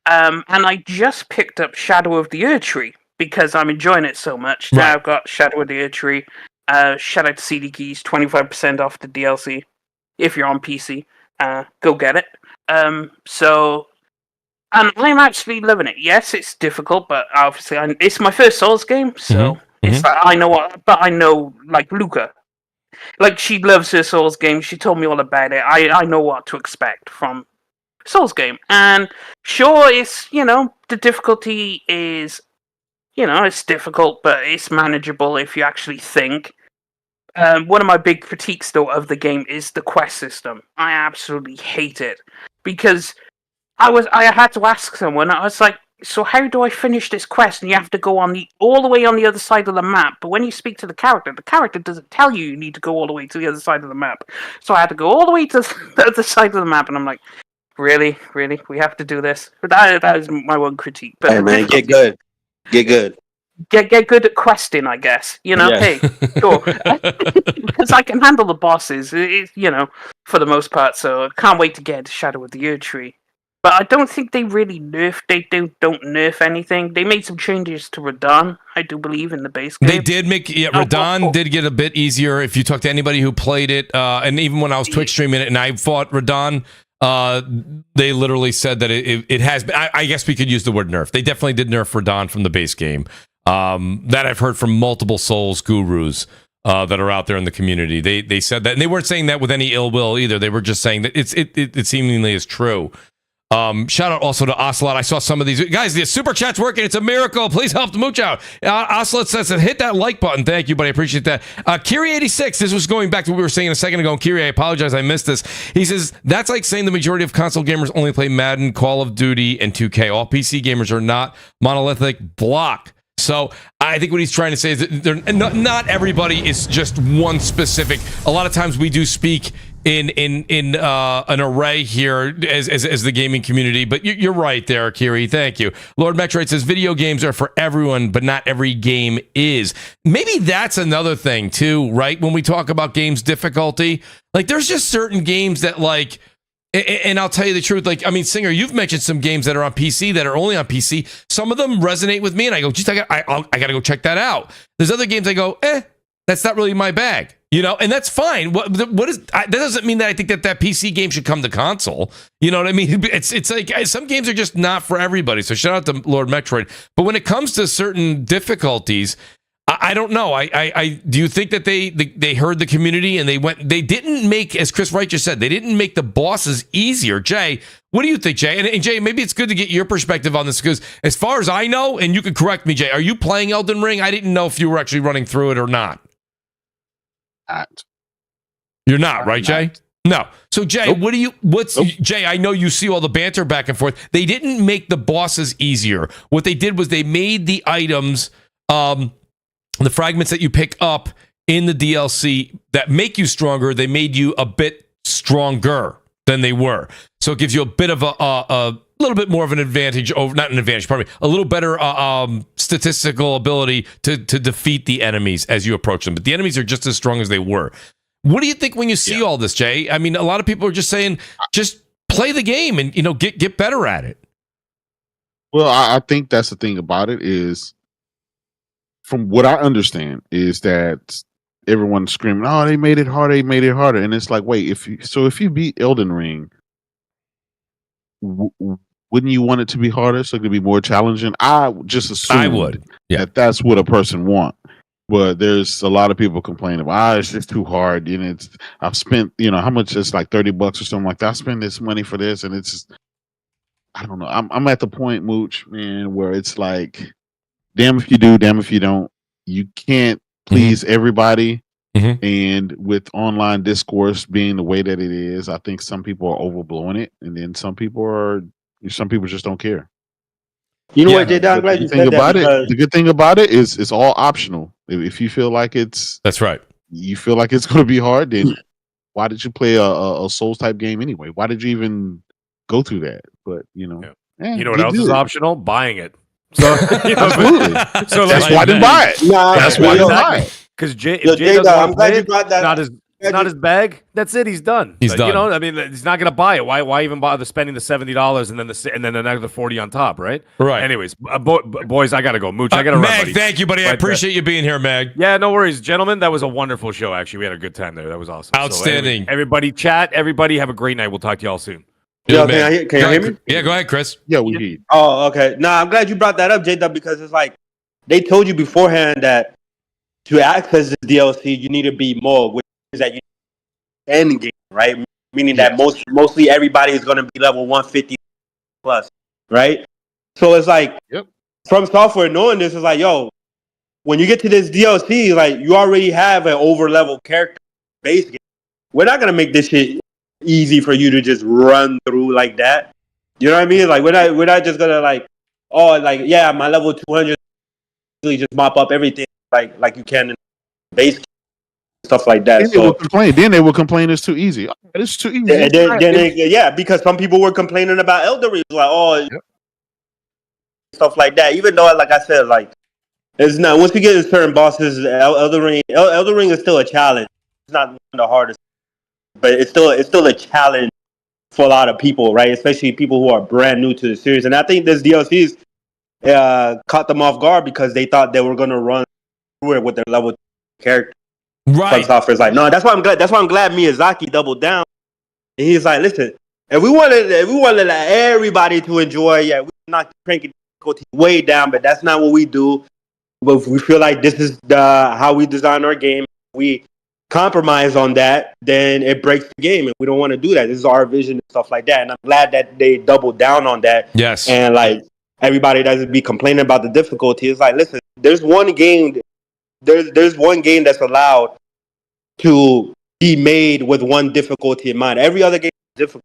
E: And I just picked up Shadow of the Erdtree because I'm enjoying it so much. Right. Now I've got Shadow of the Erdtree. Shout out to CD Keys, 25% off the DLC. If you're on PC, go get it. And I'm actually loving it. Yes, it's difficult, but obviously it's my first Souls game, so it's like I know, like Luca. Like, she loves her Souls game. She told me all about it. I know what to expect from Souls game. And sure, it's, the difficulty is, it's difficult, but it's manageable if you actually think. One of my big critiques, though, of the game is the quest system. I absolutely hate it. Because I had to ask someone, I was like, so how do I finish this quest? And you have to go all the way on the other side of the map. But when you speak to the character doesn't tell you need to go all the way to the other side of the map. So I had to go all the way to the other side of the map. And I'm like, really? We have to do this? But that is my one critique. But
F: hey, man, get good. Get good.
E: Get good at questing, I guess. Hey, sure. Because I can handle the bosses, for the most part. So I can't wait to get into Shadow of the Erdtree. But I don't think they really nerfed. They don't nerf anything. They made some changes to Radon, I do believe, in the base game.
A: They did make Radon did get a bit easier. If you talk to anybody who played it, and even when I was Twitch streaming it and I fought Radon, they literally said that it has been. I guess we could use the word nerf. They definitely did nerf Radon from the base game. That I've heard from multiple Souls gurus that are out there in the community. They said that, and they weren't saying that with any ill will either. They were just saying that it seemingly is true. Shout out also to Ocelot. I saw some of these guys. The super chat's working. It's a miracle. Please help the Mooch out. Ocelot says, hit that like button. Thank you, buddy. I appreciate that. Kiri86. This was going back to what we were saying a second ago. And Kiri, I apologize. I missed this. He says, that's like saying the majority of console gamers only play Madden, Call of Duty, and 2K. All PC gamers are not monolithic. Block. So I think what he's trying to say is that not everybody is just one specific. A lot of times we do speak in an array here as the gaming community, but you're right there, Kiri. Thank you. Lord Metroid says video games are for everyone, but not every game is. Maybe that's another thing too, right? When we talk about games difficulty, like there's just certain games that like, and I'll tell you the truth, like, I mean, Singer, you've mentioned some games that are on PC that are only on PC. Some of them resonate with me, and I go, geez, I got to go check that out. There's other games I go, that's not really my bag, you know, and that's fine. That doesn't mean that I think that PC game should come to console. You know what I mean? It's like some games are just not for everybody. So shout out to Lord Metroid. But when it comes to certain difficulties, I don't know. I do you think that they heard the community and they didn't make, as Chris Wright just said, they didn't make the bosses easier. Jay, what do you think, Jay? And Jay, maybe it's good to get your perspective on this because as far as I know, and you can correct me, Jay, are you playing Elden Ring? I didn't know if you were actually running through it or not. You're not, right, Jay? No. So Jay, nope. Jay, I know you see all the banter back and forth. They didn't make the bosses easier. What they did was they made the items, the fragments that you pick up in the DLC that make you stronger, they made you a bit stronger than they were. So it gives you a bit of a little bit more of an advantage over, not an advantage, pardon me, a little better statistical ability to defeat the enemies as you approach them. But the enemies are just as strong as they were. What do you think when you see all this, Jay? I mean, a lot of people are just saying, just play the game and, you know, get better at it.
D: Well, I think that's the thing about it is, from what I understand, is that everyone's screaming, "Oh, they made it harder! They made it harder!" And it's like, wait, if you beat Elden Ring, wouldn't you want it to be harder so it could be more challenging? I just assume
A: I would,
D: that that's what a person wants. But there's a lot of people complaining about, it's just too hard. You know, I've spent, you know, how much? It's like $30 or something like that. I spend this money for this, and it's just, I don't know. I'm at the point, Mooch, man, where it's like, damn if you do, damn if you don't. You can't please everybody.
A: Mm-hmm.
D: And with online discourse being the way that it is, I think some people are overblowing it, and then some people just don't care.
F: You know what, Jay? I'm glad you said that because
D: the good thing about it is it's all optional. If you feel like
A: that's right,
D: you feel like it's going to be hard, then why did you play a Souls type game anyway? Why did you even go through that? But you know,
B: you know what else is optional? Buying it. So
D: absolutely.
B: So
D: that's why I didn't buy it.
F: That's
D: why I didn't buy it.
B: Because Jay doesn't
F: I'm glad you brought that.
B: Not his bag. That's it. He's done.
A: He's done.
B: You know, I mean, he's not going to buy it. Why even bother spending the $70 and then another $40 on top, right?
A: Right.
B: Anyways, boys, I got to go. Mooch, I got to run.
A: Mag,
B: buddy.
A: thank you, buddy. I appreciate you being here, Mag.
B: Yeah, no worries, gentlemen. That was a wonderful show. Actually, we had a good time there. That was awesome.
A: Outstanding.
B: So, everybody, chat. Everybody, have a great night. We'll talk to y'all soon.
F: Yo, can you hear me?
A: Yeah, go ahead, Chris.
D: Yeah, we hear you.
F: Oh, okay. Nah, I'm glad you brought that up, J-Dub, because it's like they told you beforehand that to access this DLC, you need to be more, which is that you end game, right? Meaning that mostly everybody is going to be level 150 plus, right? So it's like, From Software knowing this, is like, yo, when you get to this DLC, like you already have an over-level character base game. We're not going to make this shit easy for you to just run through like that. You know what I mean? Like we're not just going to like, oh, like, yeah, my level 200 just mop up everything like you can in base game. Stuff like that.
D: Then they will complain it's too easy. It's too easy.
F: Because some people were complaining about Elden Ring, like, stuff like that. Even though, like I said, like it's not. Once you get to certain bosses, Elden Ring is still a challenge. It's not the hardest, but it's still a challenge for a lot of people, right? Especially people who are brand new to the series. And I think this DLCs caught them off guard because they thought they were going to run through it with their level 2 character.
A: Right.
F: Software's like, no, that's why I'm glad Miyazaki doubled down. And he's like, listen, if we wanted everybody to enjoy, we're not cranking difficulty way down, but that's not what we do. But if we feel like this is how we design our game, we compromise on that, then it breaks the game, and we don't want to do that. This is our vision and stuff like that, and I'm glad that they doubled down on that.
A: Yes.
F: And like everybody doesn't be complaining about the difficulty. It's like, listen, there's one game that's allowed to be made with one difficulty in mind. Every other game is difficult.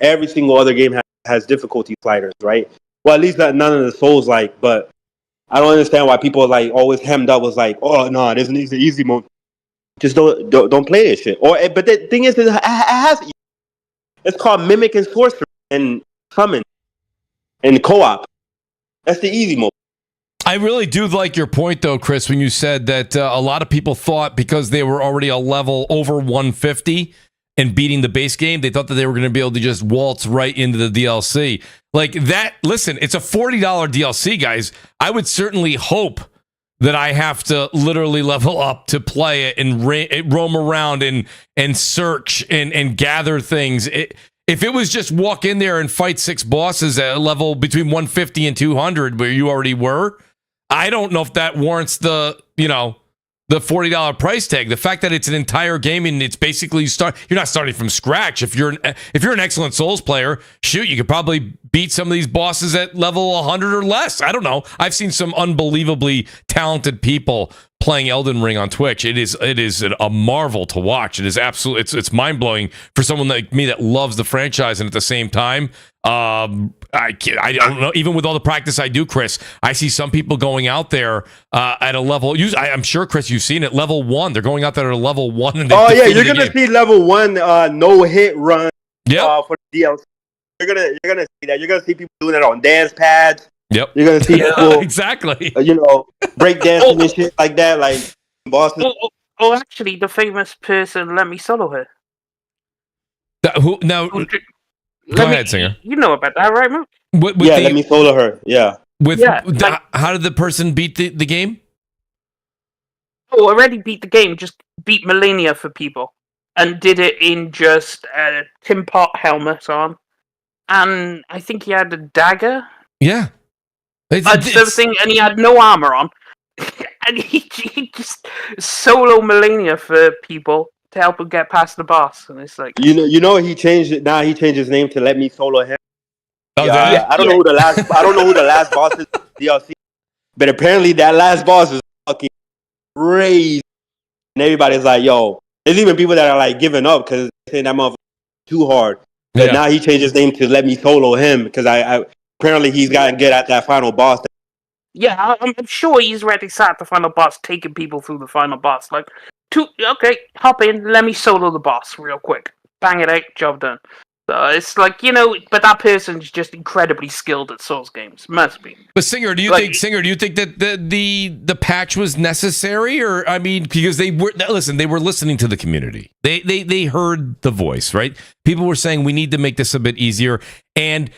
F: Every single other game has difficulty sliders, right? Well, at least none of the Souls like. But I don't understand why people are like always hemmed up. Was like, oh no, there's an easy mode. Just don't play this shit. But the thing is, it has. It's called Mimic and Sorcery and Summon and Co-op. That's the easy mode.
A: I really do like your point, though, Chris, when you said that a lot of people thought because they were already a level over 150 and beating the base game, they thought that they were going to be able to just waltz right into the DLC. Like that, listen, it's a $40 DLC, guys. I would certainly hope that I have to literally level up to play it and roam around and search and gather things. If it was just walk in there and fight 6 bosses at a level between 150 and 200 where you already were, I don't know if that warrants the $40 price tag. The fact that it's an entire game and it's basically you're not starting from scratch. If you're an excellent Souls player, shoot, you could probably beat some of these bosses at level 100 or less. I don't know. I've seen some unbelievably talented people playing Elden Ring on Twitch. It is a marvel to watch. It is absolutely it's mind blowing for someone like me that loves the franchise, and at the same time, I don't know. Even with all the practice I do, Chris, I see some people going out there at a level. I'm sure, Chris, you've seen it. Level 1, they're going out there at a level 1. And
F: you're gonna see level 1 no hit run. For the DLC. You're gonna see that. You're gonna see people doing it on dance pads.
A: Yep.
F: You're gonna see people
A: exactly.
F: Break dancing and shit like that, like bosses.
E: Actually, the famous person, let me solo her.
A: Go ahead, Singer.
E: You know about that, right, Mooch?
F: Let me solo her. Yeah.
A: How did the person beat the game?
E: Already beat the game. Just beat Millennia for people, and did it in just a Tim Pot helmet on, and I think he had a dagger.
A: Yeah.
E: Something, and he had no armor on, and he just solo Millennia for people to help him get past the boss. And it's like,
F: he changed it. Now he changed his name to Let Me Solo Him. I don't know who the last boss is in DLC, but apparently that last boss is fucking crazy. And everybody's like, yo, there's even people that are like giving up because they're saying that motherfucker too hard. But now he changed his name to Let Me Solo Him because I apparently he's gotten good at that final boss.
E: Yeah, I'm sure he's already sat at the final boss, taking people through the final boss. Like, okay, hop in, let me solo the boss real quick. Bang it out, job done. So it's like, but that person's just incredibly skilled at Souls games. Must be.
A: But Singer, do you think that the patch was necessary? Or, I mean, because they were listening to the community. They heard the voice, right? People were saying we need to make this a bit easier. And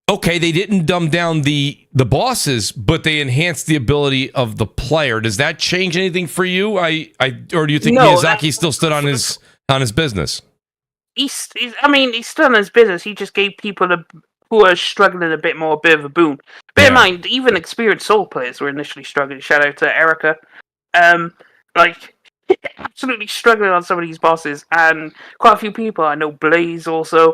A: okay, they didn't dumb down the bosses, but they enhanced the ability of the player. Does that change anything for you? Or do you think Miyazaki still stood on his business?
E: He's still on his business. He just gave people who are struggling a bit of a boon. Bear in mind, even experienced Soul players were initially struggling. Shout out to Erica. Absolutely struggling on some of these bosses, and quite a few people. I know Blaze also,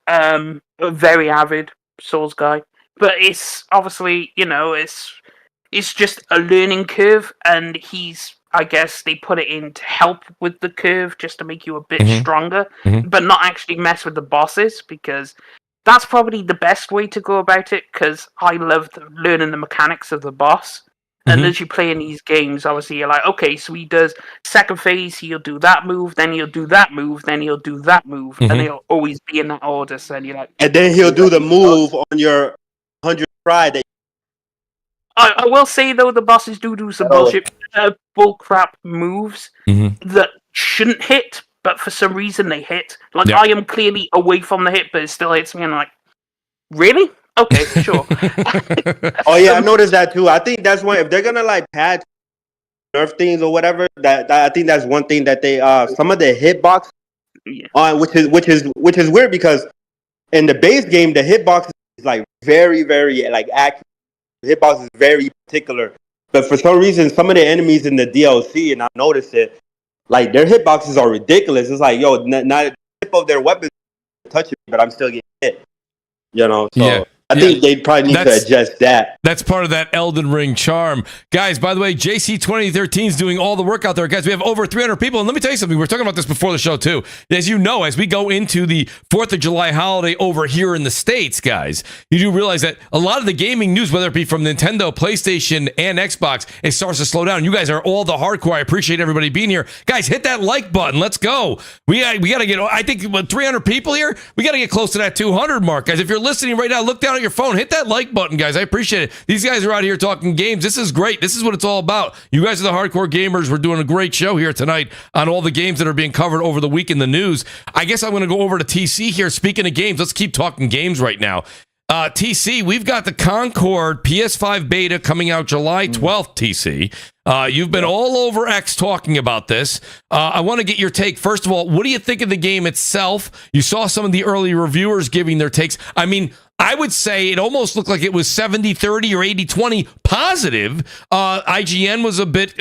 E: a very avid Souls guy. But it's obviously, it's just a learning curve, and I guess they put it in to help with the curve, just to make you a bit stronger, but not actually mess with the bosses, because that's probably the best way to go about it, because I loved learning the mechanics of the boss. And as you play in these games, obviously you're like, okay, so he does second phase, he'll do that move, then he'll do that move, then he'll do that move, and he'll always be in that order. So you're like,
F: and then he'll do the move on your 100 try.
E: I will say though, the bosses do some bullshit, bullcrap moves that shouldn't hit, but for some reason they hit. Like I am clearly away from the hit, but it still hits me, and I'm like, really? Okay, sure.
F: I noticed that too. I think that's one. If they're gonna like patch nerf things or whatever, that I think that's one thing that they some of the hitbox which is weird, because in the base game the hitbox is like very, very like accurate. The hitbox is very particular, but for some reason some of the enemies in the DLC, and I noticed it, like their hitboxes are ridiculous. It's like, yo, not the tip of their weapon touching me, but I'm still getting hit. You know, so I think they probably need to adjust that.
A: That's part of that Elden Ring charm. Guys, by the way, JC 2013 is doing all the work out there. Guys, we have over 300 people. And let me tell you something. We were talking about this before the show, too. As you know, as we go into the 4th of July holiday over here in the States, guys, you do realize that a lot of the gaming news, whether it be from Nintendo, PlayStation, and Xbox, it starts to slow down. You guys are all the hardcore. I appreciate everybody being here. Guys, hit that like button. Let's go. We got to get, I think, 300 people here. We got to get close to that 200 mark. Guys, if you're listening right now, look down at your phone. Hit that like button, guys. I appreciate it. These guys are out here talking games. This is great. This is what it's all about. You guys are the hardcore gamers. We're doing a great show here tonight on all the games that are being covered over the week in the news. I guess I'm going to go over to TC here. Speaking of games, let's keep talking games right now. TC, we've got the Concord PS5 beta coming out July 12th, TC. You've been all over X talking about this. I want to get your take. First of all, what do you think of the game itself? You saw some of the early reviewers giving their takes. I mean, I would say it almost looked like it was 70-30 or 80-20 positive. IGN was a bit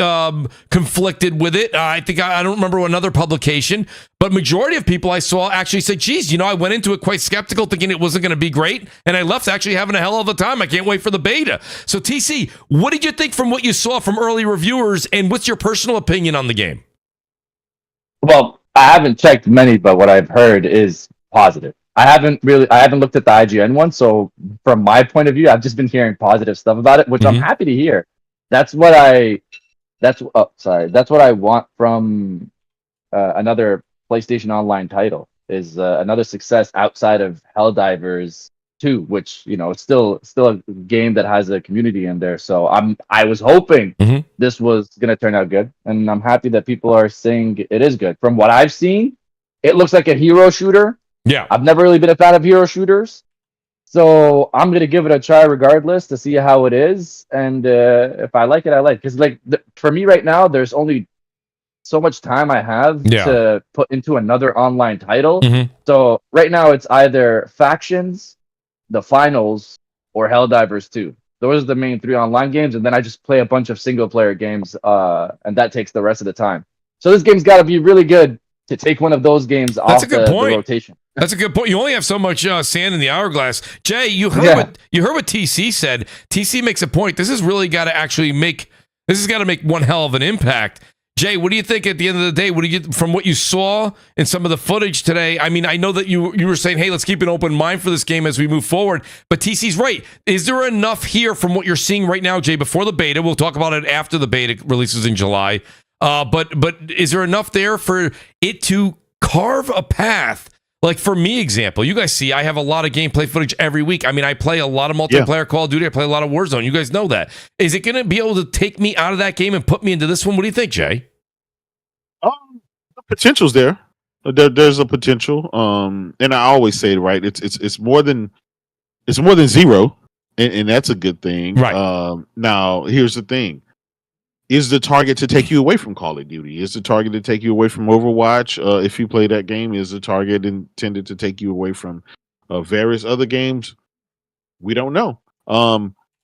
A: conflicted with it. I think I don't remember another publication, but majority of people I saw actually said, geez, you know, I went into it quite skeptical thinking it wasn't going to be great, and I left actually having a hell of a time. I can't wait for the beta. So TC, what did you think from what you saw from early reviewers, and what's your personal opinion on the game?
C: Well, I haven't checked many, but what I've heard is positive. I haven't looked at the IGN one, so from my point of view, I've just been hearing positive stuff about it, which I'm happy to hear. That's what I want from another PlayStation Online title, is another success outside of Helldivers 2, which, you know, it's still a game that has a community in there. So I was hoping this was gonna turn out good, and I'm happy that people are saying it is good. From what I've seen, it looks like a hero shooter.
A: Yeah,
C: I've never really been a fan of hero shooters, so I'm gonna give it a try regardless to see how it is, and if I like it, I like it. Because for me right now, there's only so much time I have to put into another online title. So right now, it's either Factions, the Finals, or Helldivers 2. Those are the main 3 online games, and then I just play a bunch of single player games, and that takes the rest of the time. So this game's got to be really good to take one of those games off the rotation.
A: That's a good point. You only have so much sand in the hourglass. Jay, you heard what TC said. TC makes a point. This has really got to actually make one hell of an impact. Jay, what do you think at the end of the day? What do you get from what you saw in some of the footage today? I mean, I know that you were saying, hey, let's keep an open mind for this game as we move forward. But TC's right. Is there enough here from what you're seeing right now, Jay, before the beta? We'll talk about it after the beta releases in July. But is there enough there for it to carve a path? Like for me, example, you guys see I have a lot of gameplay footage every week. I mean, I play a lot of multiplayer Call of Duty. I play a lot of Warzone. You guys know that. Is it going to be able to take me out of that game and put me into this one? What do you think, Jay?
D: The potential's there. There's a potential. And I always say it, right. It's more than zero, and that's a good thing.
A: Right.
D: Now, here's the thing. Is the target to take you away from Call of Duty? Is the target to take you away from Overwatch? If you play that game, is the target intended to take you away from various other games? We don't know.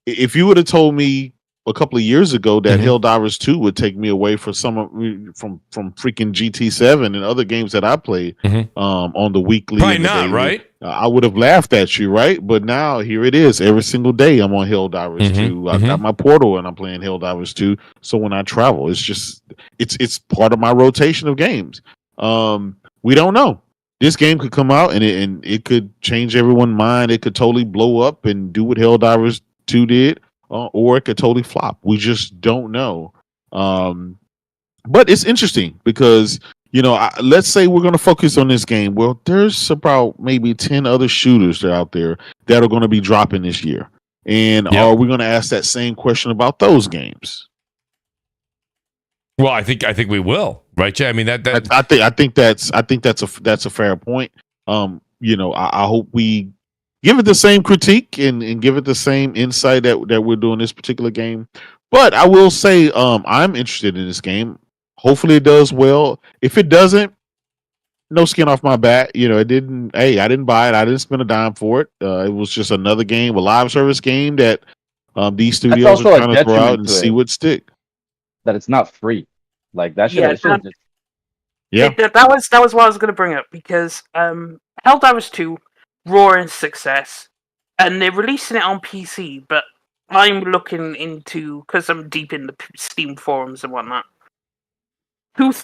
D: If you would have told me a couple of years ago that Helldivers 2 would take me away from from freaking GT7 and other games that I played on the weekly,
A: probably not, daily, right?
D: I would have laughed at you, right? But now here it is. Every single day I'm on Helldivers 2. I've got my Portal and I'm playing Helldivers 2. So when I travel, it's part of my rotation of games. We don't know. This game could come out and it could change everyone's mind. It could totally blow up and do what Helldivers 2 did. Or it could totally flop. We just don't know. But it's interesting because, you know, let's say we're going to focus on this game. Well, there's about maybe 10 other shooters that are out there that are going to be dropping this year. And are we going to ask that same question about those games?
A: Well, I think we will, right, Jay? I mean,
D: I think that's a fair point. You know, I hope we give it the same critique and give it the same insight that we're doing this particular game. But I will say I'm interested in this game. Hopefully it does well. If it doesn't, no skin off my back. You know, I didn't buy it. I didn't spend a dime for it. It was just another game, a live service game that these studios are trying to throw out and see what stick.
C: That it's not free. Like that shit.
D: Yeah.
E: That was what I was going to bring up, because Helldivers 2, roaring success, and they're releasing it on PC, but I'm looking into, because I'm deep in the Steam forums and whatnot,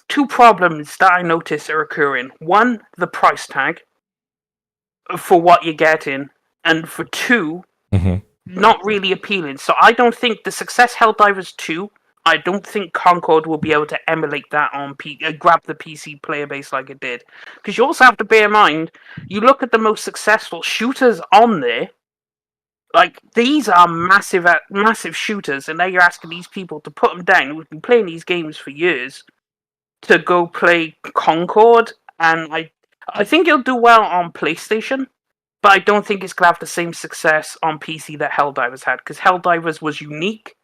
E: two problems that I notice are occurring. One, the price tag for what you're getting, and for two, not really appealing. So I don't think the success Helldivers 2, I don't think Concord will be able to emulate that on grab the PC player base like it did. Because you also have to bear in mind, you look at the most successful shooters on there, like, these are massive shooters, and now you're asking these people to put them down, who've been playing these games for years, to go play Concord, and I think it'll do well on PlayStation, but I don't think it's going to have the same success on PC that Helldivers had, because Helldivers was unique.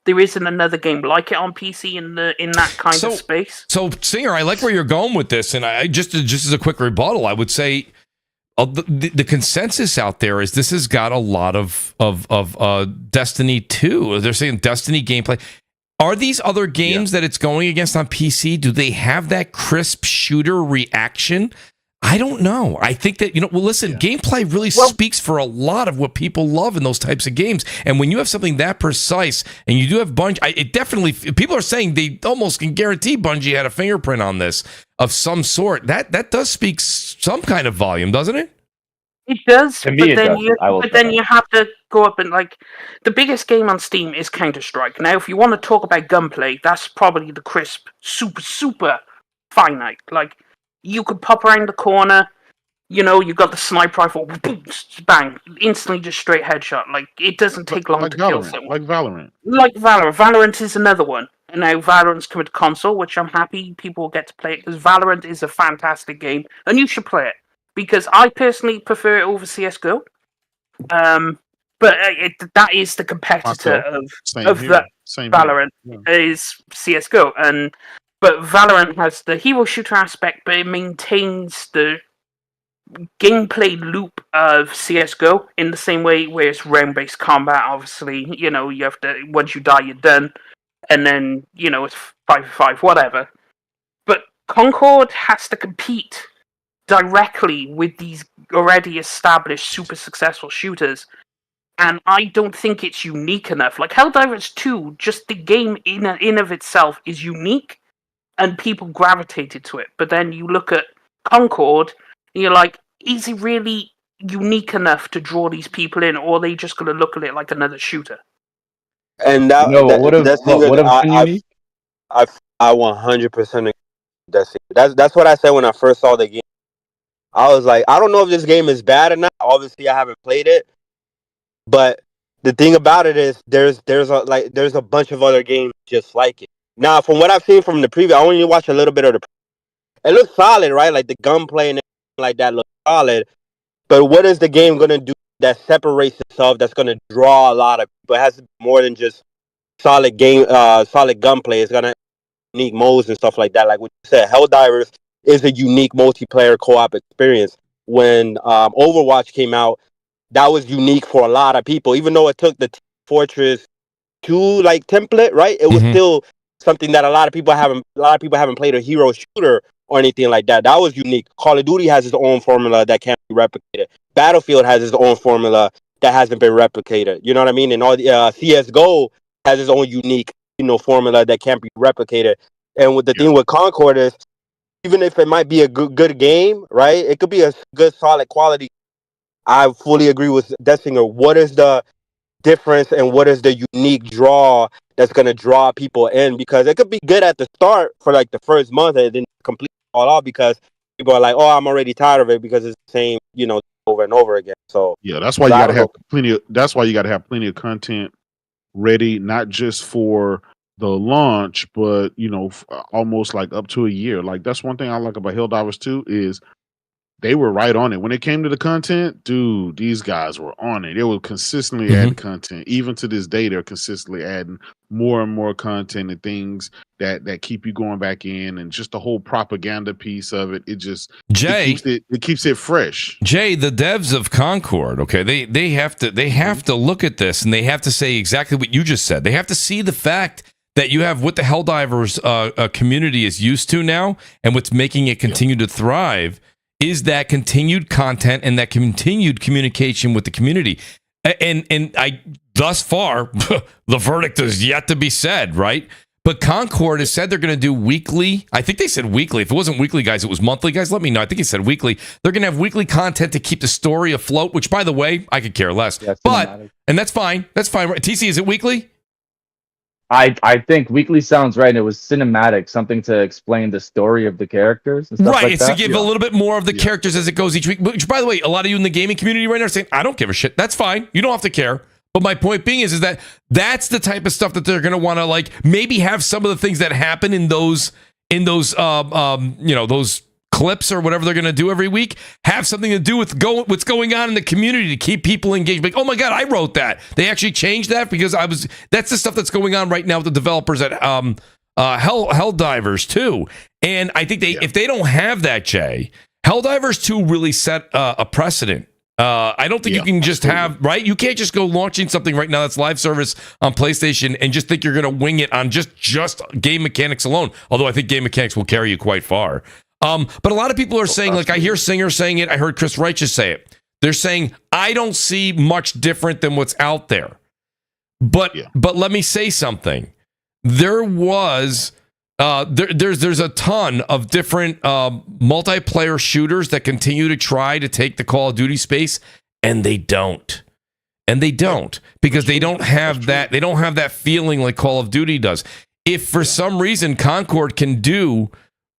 E: There isn't another game like it on PC in that kind of space.
A: So, Singer, I like where you're going with this, and I just as a quick rebuttal, I would say the consensus out there is this has got a lot of Destiny 2. They're saying Destiny gameplay. Are these other games that it's going against on PC? Do they have that crisp shooter reaction? I don't know. I think that, gameplay really speaks for a lot of what people love in those types of games. And when you have something that precise, and you do have Bungie, it definitely, people are saying they almost can guarantee Bungie had a fingerprint on this of some sort. That does speak some kind of volume, doesn't it?
E: It does,
C: To me,
E: but then you have to go up and, like, the biggest game on Steam is Counter-Strike. Now, if you want to talk about gunplay, that's probably the crisp, super finite. Like, you could pop around the corner, you've got the sniper rifle, boom, bang, instantly just straight headshot. Like, it doesn't take long to kill someone.
D: Like Valorant.
E: Like Valorant. Valorant is another one. And now Valorant's coming to console, which I'm happy people will get to play it, because Valorant is a fantastic game, and you should play it. Because I personally prefer it over CSGO. But that is the competitor of that Valorant is CSGO. But Valorant has the hero shooter aspect, but it maintains the gameplay loop of CSGO in the same way where it's round-based combat. Obviously, you have to, once you die, you're done. And then, it's 5v5, whatever. But Concord has to compete directly with these already established super successful shooters, and I don't think it's unique enough. Like Helldivers 2, just the game in of itself is unique, and people gravitated to it. But then you look at Concord, and you're like, is it really unique enough to draw these people in, or are they just going to look at it like another shooter?
F: And I 100% that's what I said when I first saw the game. I was like, I don't know if this game is bad or not. Obviously, I haven't played it, but the thing about it is there's a bunch of other games just like it. Now, from what I've seen from the preview, I only watched a little bit of the. It looks solid, right? Like the gunplay and everything like that looks solid. But what is the game gonna do that separates itself? That's gonna draw a lot of people. It has to be more than just solid gunplay. It's gonna unique modes and stuff like that. Like what you said, Helldivers is a unique multiplayer co-op experience. When Overwatch came out, that was unique for a lot of people. Even though it took the Fortress 2 template, right? It was still something that a lot of people haven't played a hero shooter or anything like that. That was unique. Call of Duty has its own formula that can't be replicated. Battlefield has its own formula that hasn't been replicated. You know what I mean? And all the CS:GO has its own unique, formula that can't be replicated. And with the thing with Concord is, even if it might be a good game, right? It could be a good, solid quality. I fully agree with Destinger. What is the difference and what is the unique draw that's going to draw people in? Because it could be good at the start for the first month and then completely fall off because people are like, oh, I'm already tired of it because it's the same, over and over again. So
D: yeah, that's why you got to have plenty of content ready, not just for the launch, but almost up to a year. That's one thing I like about Helldivers 2 is they were right on it. When it came to the content, dude, these guys were on it. They were consistently adding content. Even to this day, they're consistently adding more and more content and things that keep you going back in, and just the whole propaganda piece of it. It just it keeps it fresh.
A: Jay, the devs of Concord, okay, they have to look at this and they have to say exactly what you just said. They have to see the fact that you have what the Helldivers community is used to now, and what's making it continue to thrive is that continued content and that continued communication with the community. And I thus far, the verdict is yet to be said, right? But Concord has said they're going to do weekly. I think they said weekly. If it wasn't weekly, guys, it was monthly, guys. Let me know. I think he said weekly. They're going to have weekly content to keep the story afloat, which, by the way, I could care less.
C: Yeah,
A: and that's fine. That's fine. TC, is it weekly?
C: I think weekly sounds right. It was cinematic, something to explain the story of the characters and stuff
A: right,
C: like
A: it's
C: that.
A: to give a little bit more of the characters as it goes each week. Which, by the way, a lot of you in the gaming community right now are saying, I don't give a shit. That's fine. You don't have to care. But my point being is that that's the type of stuff that they're going to want to like maybe have some of the things that happen in those those clips or whatever they're going to do every week have something to do with what's going on in the community to keep people engaged. Like, oh my God, I wrote that. They actually changed that because that's the stuff that's going on right now with the developers at Helldivers 2. And I think if they don't have that, Jay, Helldivers 2 really set a precedent. I don't think you can just have, right? You can't just go launching something right now that's live service on PlayStation and just think you're going to wing it on just game mechanics alone. Although I think game mechanics will carry you quite far. But a lot of people are saying, like I hear Singer saying it. I heard Chris Righteous say it. They're saying, I don't see much different than what's out there. But let me say something. There was... there's a ton of different multiplayer shooters that continue to try to take the Call of Duty space, and they don't. Because they don't have that. They don't have that feeling like Call of Duty does. If for some reason Concord can do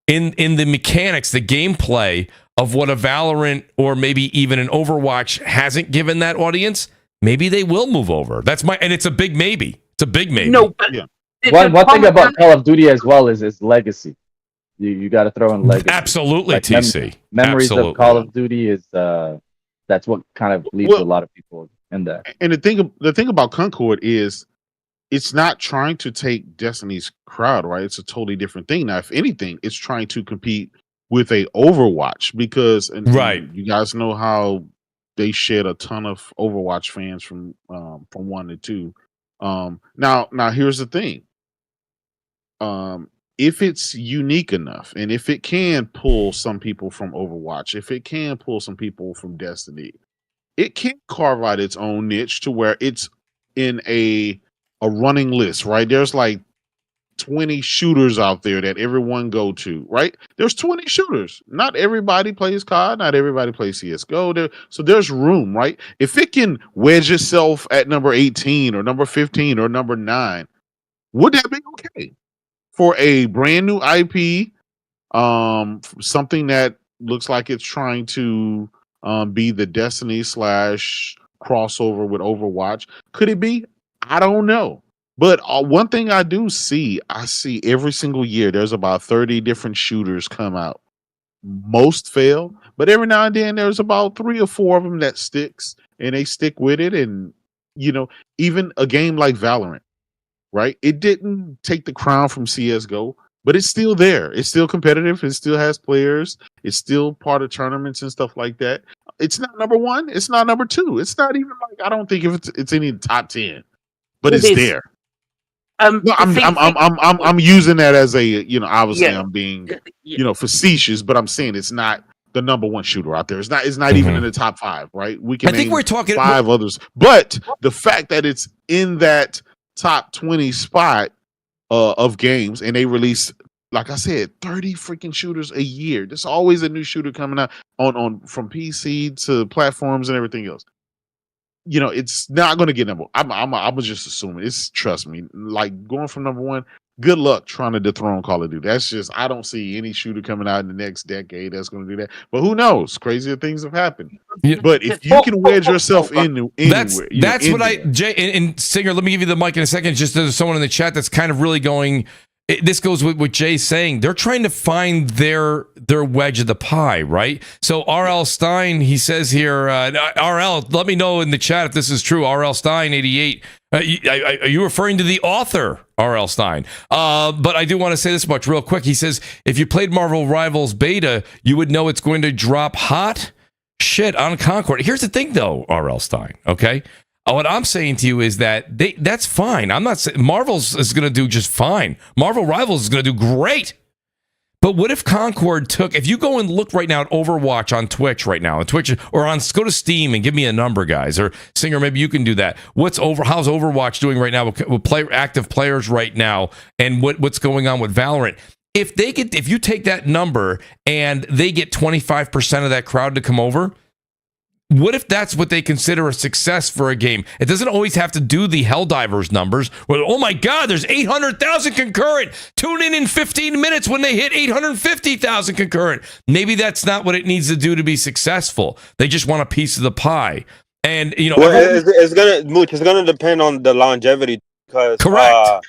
A: in the mechanics, the gameplay of what a Valorant or maybe even an Overwatch hasn't given that audience, maybe they will move over. And it's a big maybe. It's a big maybe.
E: No, but
C: one thing about Call of Duty as well is legacy. You got to throw in legacy.
A: Absolutely,
C: like
A: TC.
C: Memories
A: Absolutely.
C: of Call of Duty is that's what kind of leads a lot of people in there.
D: And the thing about Concord is it's not trying to take Destiny's crowd, right? It's a totally different thing. Now, if anything, it's trying to compete with a Overwatch because you guys know how they shed a ton of Overwatch fans from 1 to 2. Now here's the thing. If it's unique enough and if it can pull some people from Overwatch, if it can pull some people from Destiny, it can carve out its own niche to where it's in a running list, right? There's like 20 shooters out there that everyone go to, right? There's 20 shooters. Not everybody plays COD, not everybody plays CSGO. So there's room, right? If it can wedge itself at number 18 or number 15 or number 9, would that be okay? For a brand new IP, something that looks like it's trying to be the Destiny / crossover with Overwatch. Could it be? I don't know. But one thing I see every single year, there's about 30 different shooters come out. Most fail, but every now and then there's about 3 or 4 of them that sticks and they stick with it. And, even a game like Valorant, right? It didn't take the crown from CSGO, but it's still there. It's still competitive. It still has players. It's still part of tournaments and stuff like that. It's not number 1. It's not number 2. It's not even I don't think if it's any top 10, but it's there. No, I'm using that as a obviously I'm being facetious, but I'm saying it's not the number 1 shooter out there. It's not even in the top 5, right? We can
A: we're talking
D: 5 others, but the fact that it's in that top 20 spot of games, and they release, like I said, 30 freaking shooters a year. There's always a new shooter coming out on from PC to platforms and everything else. It's not going to get number. I was just assuming. Trust me. Like going from number 1. Good luck trying to dethrone Call of Duty. That's just I don't see any shooter coming out in the next decade that's going to do that. But who knows? Crazier things have happened. Yeah. But if you can wedge yourself in anywhere,
A: that's what Jay and Singer. Let me give you the mic in a second. Just there's someone in the chat that's kind of really going. This goes with what Jay's saying. They're trying to find their wedge of the pie, right? So R.L. Stein, he says here, R.L., let me know in the chat if this is true. R.L. Stein, 88. Are you referring to the author, R.L. Stein? But I do want to say this much real quick. He says, if you played Marvel Rivals Beta, you would know it's going to drop hot shit on Concord. Here's the thing, though, R.L. Stein, okay? What I'm saying to you is that that's fine. I'm not saying Marvel's is going to do just fine. Marvel Rivals is going to do great. But what if Concord took, if you go and look right now at Overwatch on Twitch right now, on Twitch, or go to Steam and give me a number, guys, or Singer, maybe you can do that. How's Overwatch doing right now with active players right now, and what's going on with Valorant? If you take that number and they get 25% of that crowd to come over, what if that's what they consider a success for a game? It doesn't always have to do the Helldivers numbers. Where, oh my God, there's 800,000 concurrent. Tune in 15 minutes when they hit 850,000 concurrent. Maybe that's not what it needs to do to be successful. They just want a piece of the pie. And
F: Mooch, it's gonna depend on the longevity because
A: correct.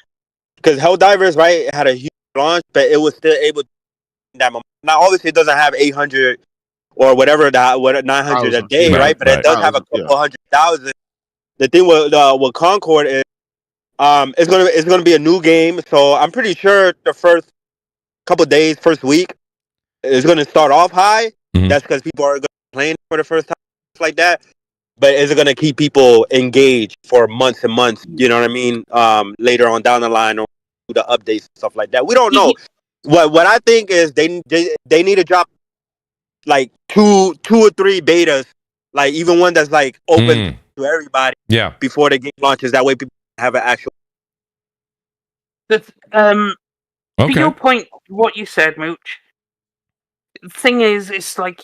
F: Because Helldivers, right, had a huge launch, but it was still able to that moment. Now, obviously, it doesn't have 800. Or whatever 900 a day, right? But it does have a couple 100,000. The thing with Concord is, it's gonna be a new game, so I'm pretty sure the first couple days, first week, is gonna start off high. Mm-hmm. That's because people are gonna be playing for the first time, like that. But is it gonna keep people engaged for months and months? You know what I mean? Later on down the line, or the updates and stuff like that. We don't know. What I think is they need to drop like two or three betas, like even one that's like open to everybody.
A: Yeah.
F: Before the game launches, that way people have an actual.
E: To your point, what you said, Mooch. The thing is, it's like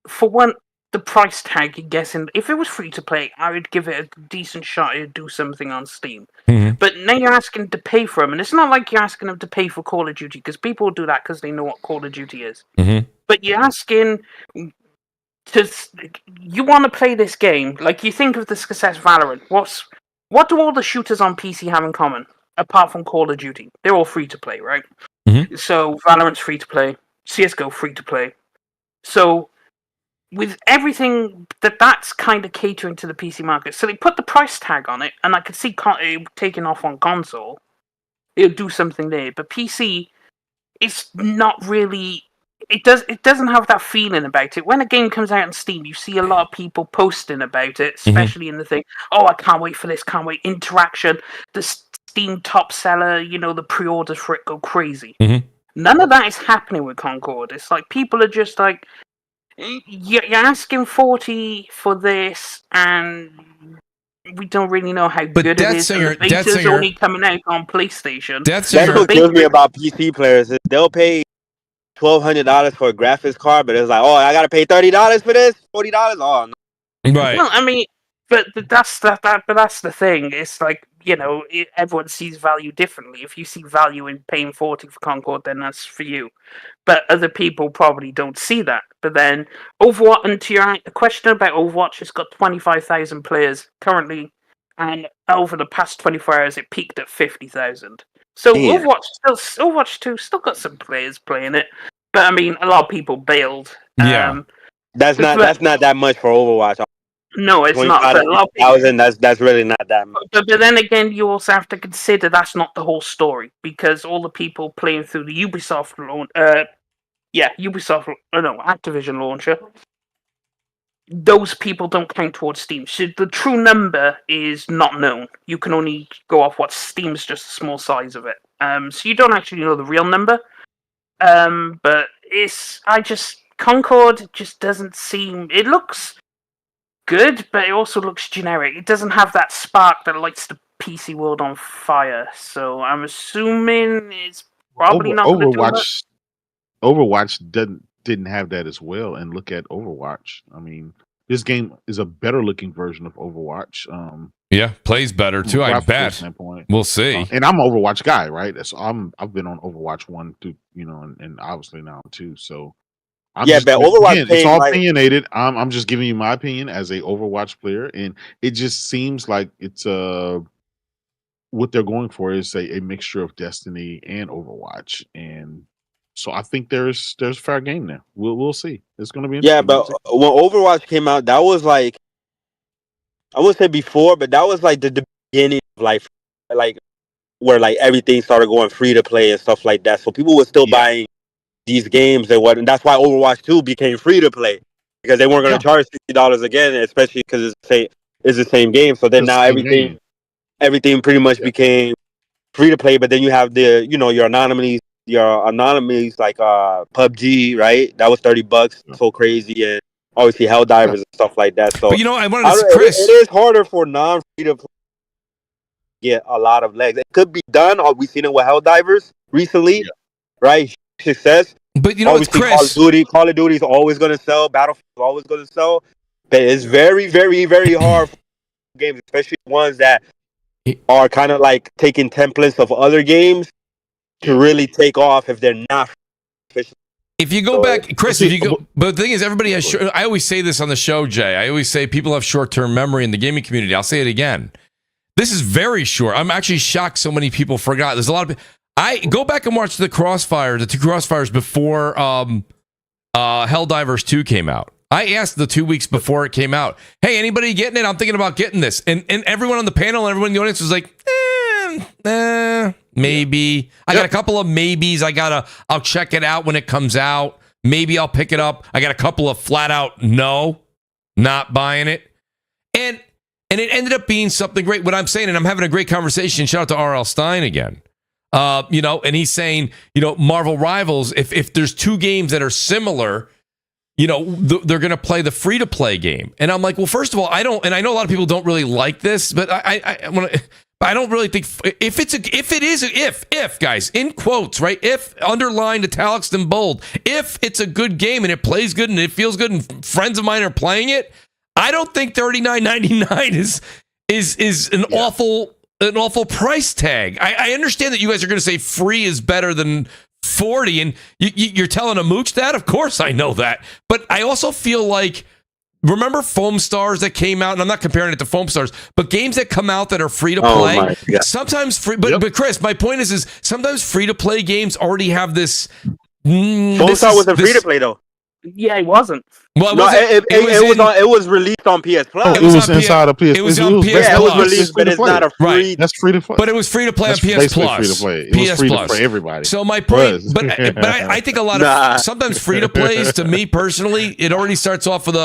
E: for one, the price tag. You're guessing if it was free to play, I would give it a decent shot. It'd do something on Steam. Mm-hmm. But now you're asking to pay for them, and it's not like you're asking them to pay for Call of Duty because people do that because they know what Call of Duty is. Mm-hmm. But you're asking you want to play this game, like you think of the success of Valorant. What do all the shooters on PC have in common, apart from Call of Duty? They're all free to play, right? Mm-hmm. So Valorant's free to play, CSGO free to play. So with everything that's kind of catering to the PC market, so they put the price tag on it, and I could see it taking off on console. It'll do something there, but PC, it's not really. It doesn't have that feeling about it. When a game comes out on Steam, you see a lot of people posting about it, especially in the thing. Oh, I can't wait for this! Can't wait! Interaction, the Steam top seller. The pre-orders for it go crazy. Mm-hmm. None of that is happening with Concord. It's like people are just like, you're asking 40 for this, and we don't really know how good it is. The beta's only coming out on PlayStation.
F: That's what kills me about PC players. Is they'll pay $1,200 for a graphics card, but it's like, oh, I gotta pay $30 for this, $40. Oh, no.
A: Right.
E: Well, I mean, but that's the thing. It's like everyone sees value differently. If you see value in paying 40 for Concord, then that's for you. But other people probably don't see that. But then Overwatch, and to your question about Overwatch, it's got 25,000 players currently, and over the past 24 hours, it peaked at 50,000. So Overwatch 2 still got some players playing it, but I mean, a lot of people bailed.
A: Yeah,
F: that's not that much for Overwatch.
E: No, it's not. But a lot of people,
F: that's really not that much.
E: But then again, you also have to consider that's not the whole story, because all the people playing through the Activision launcher, those people don't count towards Steam. So the true number is not known. You can only go off what Steam's just a small size of it. So you don't actually know the real number. But Concord just doesn't seem. It looks good, but it also looks generic. It doesn't have that spark that lights the PC world on fire. So I'm assuming it's probably not going to do that.
D: Overwatch didn't have that as well. And look at Overwatch. I mean, this game is a better looking version of Overwatch.
A: Yeah, plays better too. I bet. We'll see.
D: And I'm an Overwatch guy, right? So I've been on Overwatch 1 through, and obviously now 2. So
F: but Overwatch
D: it's all opinionated. I'm just giving you my opinion as a Overwatch player, and it just seems like it's what they're going for is a mixture of Destiny and Overwatch, and so I think there's fair game there. We'll see. It's going to be interesting.
F: Yeah, but when Overwatch came out, that was like, I wouldn't say before, but that was like the beginning of like where like everything started going free to play and stuff like that. So people were still buying these games and that's why Overwatch 2 became free to play, because they weren't going to charge $60 again, especially because it's is the same game. So then
D: It's the
F: now
D: same
F: everything pretty much became free to play. But then you have the your anonymous like PUBG, right? That was $30, so crazy, and obviously Helldivers and stuff like that. So
A: But I wanted to Chris.
F: It is harder for non-free to play get a lot of legs. It could be done. We've seen it with Helldivers recently, right? Success.
A: But it's Chris.
F: Call of Duty is always going to sell. Battlefield is always going to sell. But it's very, very, very hard for games, especially ones that are kind of like taking templates of other games to really take off if they're not efficient.
A: If you go back, Chris, but the thing is, everybody has. I always say this on the show, Jay. I always say people have short-term memory in the gaming community. I'll say it again. This is very short. I'm actually shocked so many people forgot. There's a lot of. I go back and watch the two Crossfires before Helldivers 2 came out. I asked the 2 weeks before it came out, hey, anybody getting it? I'm thinking about getting this. And everyone on the panel and everyone in the audience was like, maybe. I got a couple of maybes. I'll check it out when it comes out. Maybe I'll pick it up. I got a couple of flat out no, not buying it. And it ended up being something great. What I'm saying, and I'm having a great conversation. Shout out to R.L. Stein again. And he's saying, Marvel Rivals, if there's two games that are similar, they're going to play the free-to-play game. And I'm like, well, first of all, I know a lot of people don't really like this, but I don't really think if guys, in quotes, right? If underlined, italics, and bold, if it's a good game and it plays good and it feels good and friends of mine are playing it, I don't think $39.99 is an awful price tag. I understand that you guys are going to say free is better than 40, and you're telling a Mooch that? Of course I know that. But I also feel like, remember Foam Stars that came out? And I'm not comparing it to Foam Stars, but games that come out that are free to play. Sometimes free, but Chris, my point is sometimes free to play games already have this.
F: Foam Star wasn't free to play though.
E: Yeah, it wasn't.
F: Well, it was released on PS Plus.
D: Oh, it was inside of PS.
A: It was on PS Plus.
F: Yeah, it was released, but it's not a free.
D: Right. That's free to play.
A: But it was free to play on PS Plus.
D: Free to play. It was free to play everybody.
A: So my point, but I think a lot of sometimes free to plays, to me personally, it already starts off with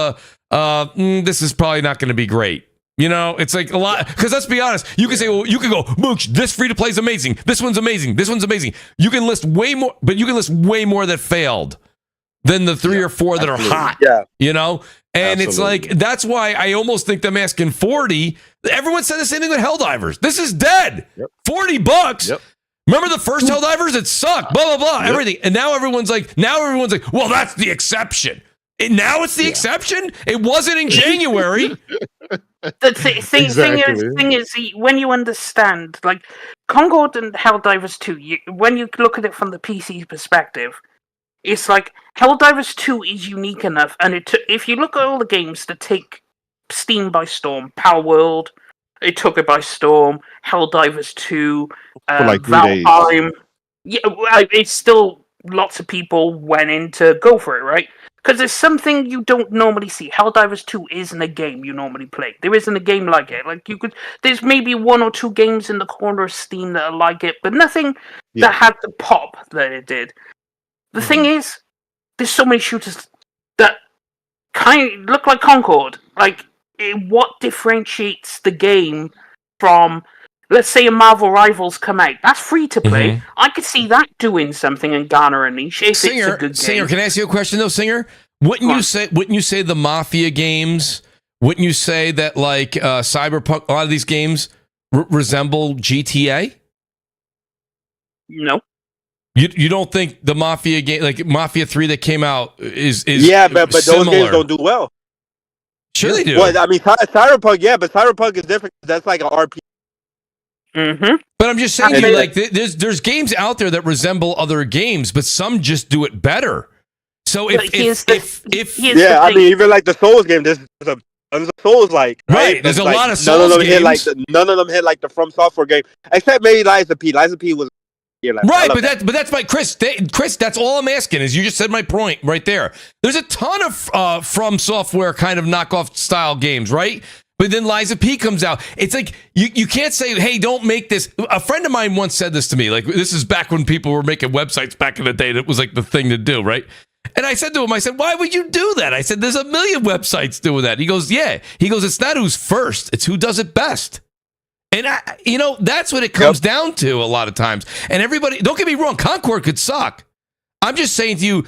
A: this is probably not going to be great. It's like a lot, because let's be honest, you can say, well, you can go, Mooch, this free to play is amazing. This one's amazing. This one's amazing. You can list way more, but you can list way more that failed than the 3 or 4 that are hot. Yeah. And it's like, that's why I almost think them asking 40. Everyone said the same thing with Helldivers. This is dead. Yep. $40. Yep. Remember the first Helldivers? It sucked. Blah, blah, blah. Yep. Everything. And now everyone's like, well, that's the exception. And now it's the exception? It wasn't in January.
E: The thing is, when you understand, like, Concord and Helldivers 2, when you look at it from the PC perspective, it's like Helldivers 2 is unique enough, and if you look at all the games that take Steam by storm, Power World, it took it by storm, Helldivers 2,
D: for like 3
E: Valheim, it's still lots of people went in to go for it, right? Because there's something you don't normally see. Helldivers 2 isn't a game you normally play. There isn't a game like it. Like there's maybe 1 or 2 games in the corner of Steam that are like it, but nothing that had the pop that it did. The thing is, there's so many shooters that kind of look like Concord. Like, what differentiates the game from, let's say, a Marvel Rivals come out? That's free to play. Mm-hmm. I could see that doing something and garner a niche if it's a good game.
A: Singer, can I ask you a question though, Singer? Wouldn't you say the Mafia games? Wouldn't you say that like Cyberpunk? A lot of these games resemble GTA?
E: No.
A: You don't think the Mafia game, like Mafia 3 that came out, is
F: but those games don't do well.
A: Sure they do.
F: Well, I mean, Cyberpunk, but Cyberpunk is different. That's like an RPG.
E: Mm-hmm.
A: But I'm just saying, there's games out there that resemble other games, but some just do it better. So I
F: mean, even like the Souls game, there's a Souls like
A: right. There's a lot of Souls games.
F: None of them hit like the From Software game, except maybe Liza P. Liza P was.
A: Right, but that's my Chris. Chris, that's all I'm asking is you just said my point right there. There's a ton of From Software kind of knockoff style games, right? But then Liza P comes out. It's like you can't say, hey, don't make this. A friend of mine once said this to me. Like, this is back when people were making websites back in the day. That was like the thing to do, right? And I said to him, I said, why would you do that? I said, there's a million websites doing that. He goes, yeah. He goes, it's not who's first, it's who does it best. And that's what it comes down to a lot of times. And everybody, don't get me wrong, Concord could suck. I'm just saying to you,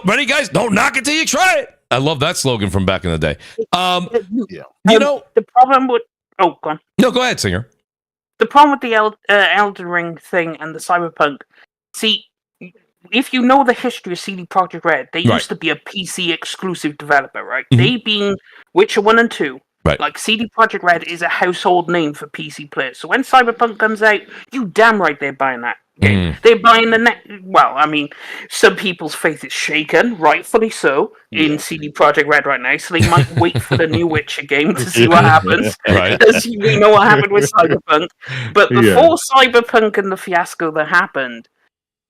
A: ready guys, don't knock it till you try it. I love that slogan from back in the day.
E: The problem with go on.
A: No, go ahead, Singer.
E: The problem with the Elden Ring thing and the Cyberpunk, see, if you know the history of CD Projekt Red, they used to be a PC exclusive developer, right? Mm-hmm. They being Witcher 1 and 2.
A: Right.
E: Like CD Projekt Red is a household name for PC players. So when Cyberpunk comes out, you damn right they're buying that game. They're buying the next. Well, I mean, some people's faith is shaken, rightfully so, in CD Projekt Red right now. So they might wait for the new Witcher game to see what happens. Because we know what happened with Cyberpunk. But before Cyberpunk and the fiasco that happened,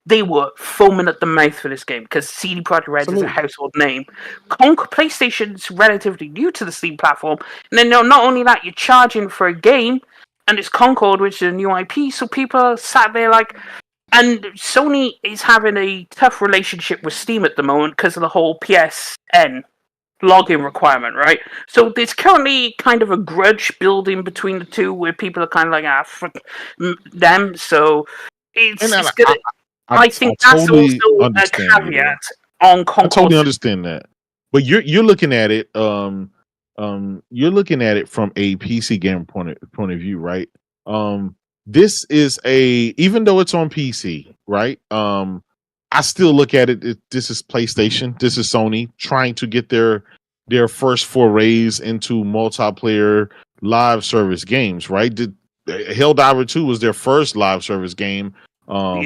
E: they were foaming at the mouth for this game because CD Projekt Red is a household name. PlayStation's relatively new to the Steam platform, and then not only that, you're charging for a game, and it's Concord, which is a new IP, so people are sat there like... And Sony is having a tough relationship with Steam at the moment because of the whole PSN login requirement, right? So there's currently kind of a grudge building between the two where people are kind of like, fuck them, so it's gonna... I think that's
D: totally
E: also a caveat on Concord.
D: I totally understand that, but you're looking at it. You're looking at it from a PC gamer point of view, right? This is even though it's on PC, right? I still look at it. This is PlayStation. This is Sony trying to get their first forays into multiplayer live service games, right? Helldiver 2 was their first live service game. On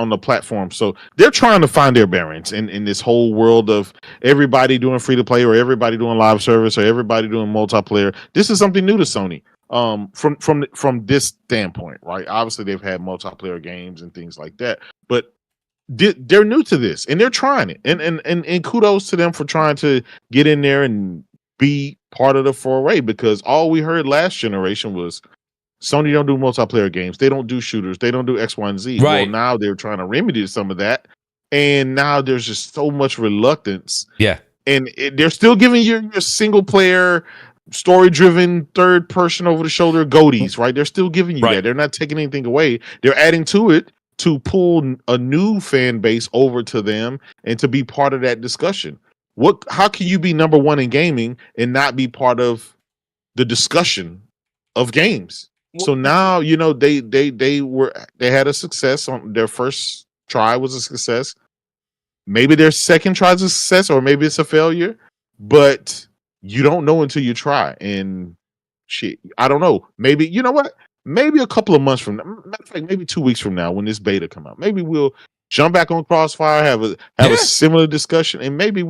D: the platform, so they're trying to find their bearings in this whole world of everybody doing free to play or everybody doing live service or everybody doing multiplayer. This is something new to Sony. From this standpoint, right? Obviously, they've had multiplayer games and things like that, but they're new to this and they're trying it. And kudos to them for trying to get in there and be part of the foray, because all we heard last generation was Sony don't do multiplayer games. They don't do shooters. They don't do X, Y, and Z.
A: Right.
D: Well, now they're trying to remedy some of that. And now there's just so much reluctance.
A: Yeah.
D: And they're still giving you your single player, story-driven, third-person over-the-shoulder goatees, right? They're still giving you that. They're not taking anything away. They're adding to it to pull a new fan base over to them and to be part of that discussion. How can you be number one in gaming and not be part of the discussion of games? So now, they had a success on their first try was a success. Maybe their second try is a success, or maybe it's a failure, but you don't know until you try. And shit, I don't know. Maybe, you know what? Maybe a couple of months from now, matter of fact, maybe 2 weeks from now when this beta come out, maybe we'll jump back on Crossfire, have a similar discussion, and maybe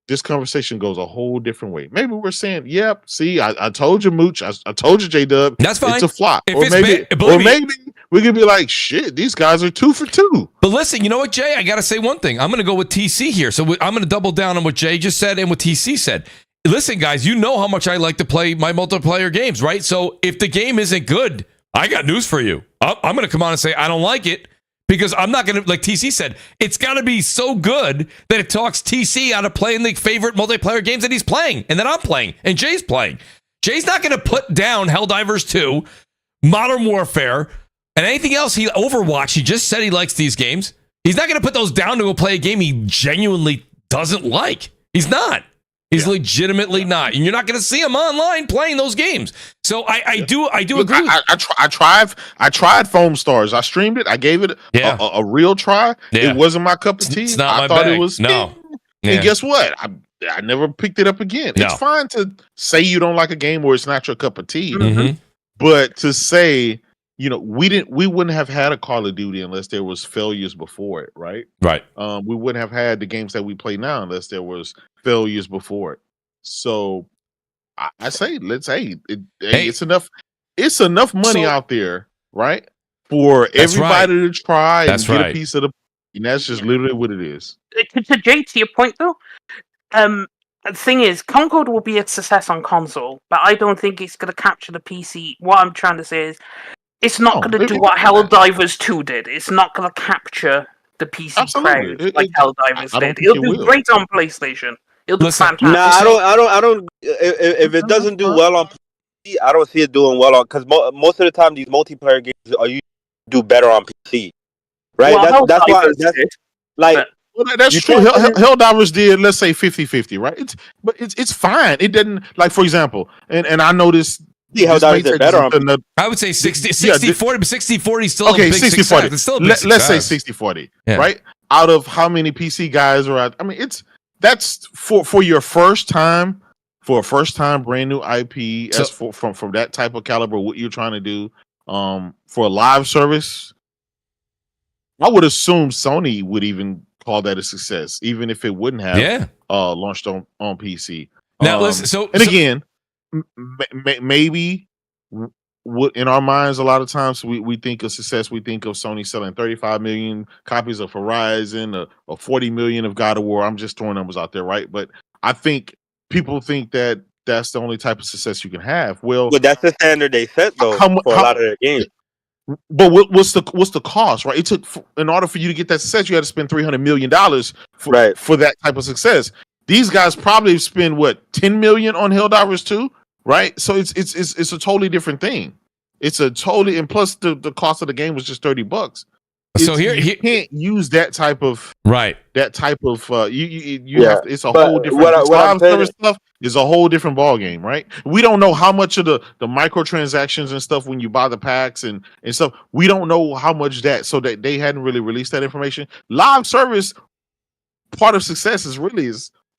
D: this conversation goes a whole different way. Maybe we're saying, yep, see, I told you, Mooch. I told you, J-Dub.
A: That's fine.
D: It's a flop.
A: If
D: or
A: it's
D: maybe we could be like, shit, these guys are 2 for 2.
A: But listen, you know what, Jay? I got to say one thing. I'm going to go with TC here. So I'm going to double down on what Jay just said and what TC said. Listen, guys, you know how much I like to play my multiplayer games, right? So if the game isn't good, I got news for you. I'm going to come on and say I don't like it. Because I'm not going to, like TC said, it's got to be so good that it talks TC out of playing the favorite multiplayer games that he's playing and that I'm playing and Jay's playing. Jay's not going to put down Helldivers 2, Modern Warfare, and anything else. Overwatch, he just said he likes these games. He's not going to put those down to go play a game he genuinely doesn't like. He's not. He's legitimately not. And you're not going to see him online playing those games. So I do
D: Look,
A: agree.
D: I tried Foam Stars. I streamed it. I gave it a real try.
A: Yeah.
D: It wasn't my cup of tea.
A: It's not
D: I
A: my
D: thought
A: bag.
D: it was.
A: No.
D: And guess what? I never picked it up again.
A: No.
D: It's fine to say you don't like a game or it's not your cup of tea.
A: Mm-hmm.
D: But to say, we wouldn't have had a Call of Duty unless there was failures before it, right?
A: Right.
D: We wouldn't have had the games that we play now unless there was failures before it. So I say, it's enough. It's enough money out there, right, for everybody to try and get a piece of the. And that's just literally what it is.
E: To Jay, to your point though, the thing is, Concord will be a success on console, but I don't think it's going to capture the PC. What I'm trying to say is, it's not going to do what Helldivers 2 did. It's not going to capture the PC
D: Absolutely.
E: crowd like Helldivers
D: I don't
E: did.
D: think
E: It'll
D: it
E: do
D: will.
E: great on PlayStation. It'll do
A: Listen,
E: fantastic.
F: Nah, I don't. If it doesn't do well on PC, I don't see it doing well on because most of the time these multiplayer games are you do better on PC, right?
E: Well,
F: That's why.
E: Helldivers
F: That's
E: did,
F: like
E: but-
D: Well, that's
F: You
D: true.
F: can't-
D: Helldivers did, let's say 50-50, right? It's fine. It didn't, like, for example, and I noticed
F: see Helldivers did better on.
D: another,
A: I would say 60,
D: Yeah,
A: 40, but 60-40 is still
D: okay,
A: a big
D: 60-40.
A: success. It's still a big
D: Let's say
A: success.
D: 60-40,
A: Yeah.
D: right? Out of how many PC guys are out? I mean, that's for your first time, for a first time brand new IP, as from that type of caliber, what you're trying to do, for a live service. I would assume Sony would even call that a success, even if it wouldn't have launched on PC.
A: Now listen,
D: again, maybe in our minds, a lot of times we think of success. We think of Sony selling 35 million copies of Horizon, or 40 million of God of War. I'm just throwing numbers out there, right? But I think people think that that's the only type of success you can have. Well,
F: But that's the standard they set though for a lot of their games.
D: But what's the cost, right? It took, in order for you to get that success, you had to spend $300 million for that type of success. These guys probably spend what, 10 million on Helldivers 2, right? So it's a totally different thing. It's a totally, and plus the cost of the game was just $30.
A: So
D: you can't use that type of
A: right.
D: That type of you
F: Yeah.
D: have to, it's a
F: But
D: whole different
F: what I'm
D: live
F: saying
D: service stuff is a whole different ball game, right? We don't know how much of the microtransactions and stuff when you buy the packs and stuff. We don't know how much that, so that they hadn't really released that information. Live service, part of success is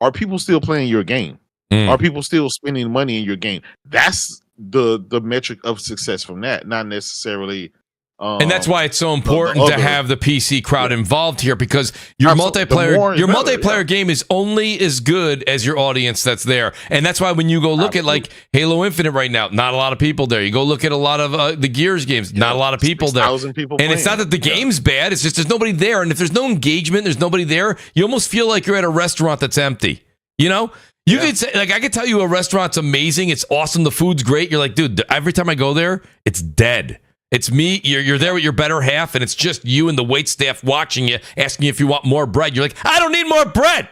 D: are people still playing your game? Are people still spending money in your game? That's the metric of success from that, not necessarily.
A: And that's why it's so important to have the PC crowd involved here, because your multiplayer game is only as good as your audience that's there. And that's why when you go look at like Halo Infinite right now, not a lot of people there. You go look at a lot of the Gears games, not a lot of people there.
D: People
A: and it's not that the game's bad, it's just there's nobody there. And if there's no engagement, there's nobody there, you almost feel like you're at a restaurant that's empty. You know? You could say, like, I could tell you a restaurant's amazing, it's awesome, the food's great. You're like, dude, every time I go there, it's dead. It's me. You're there with your better half, and it's just you and the wait staff watching you, asking you if you want more bread. You're like, I don't need more bread.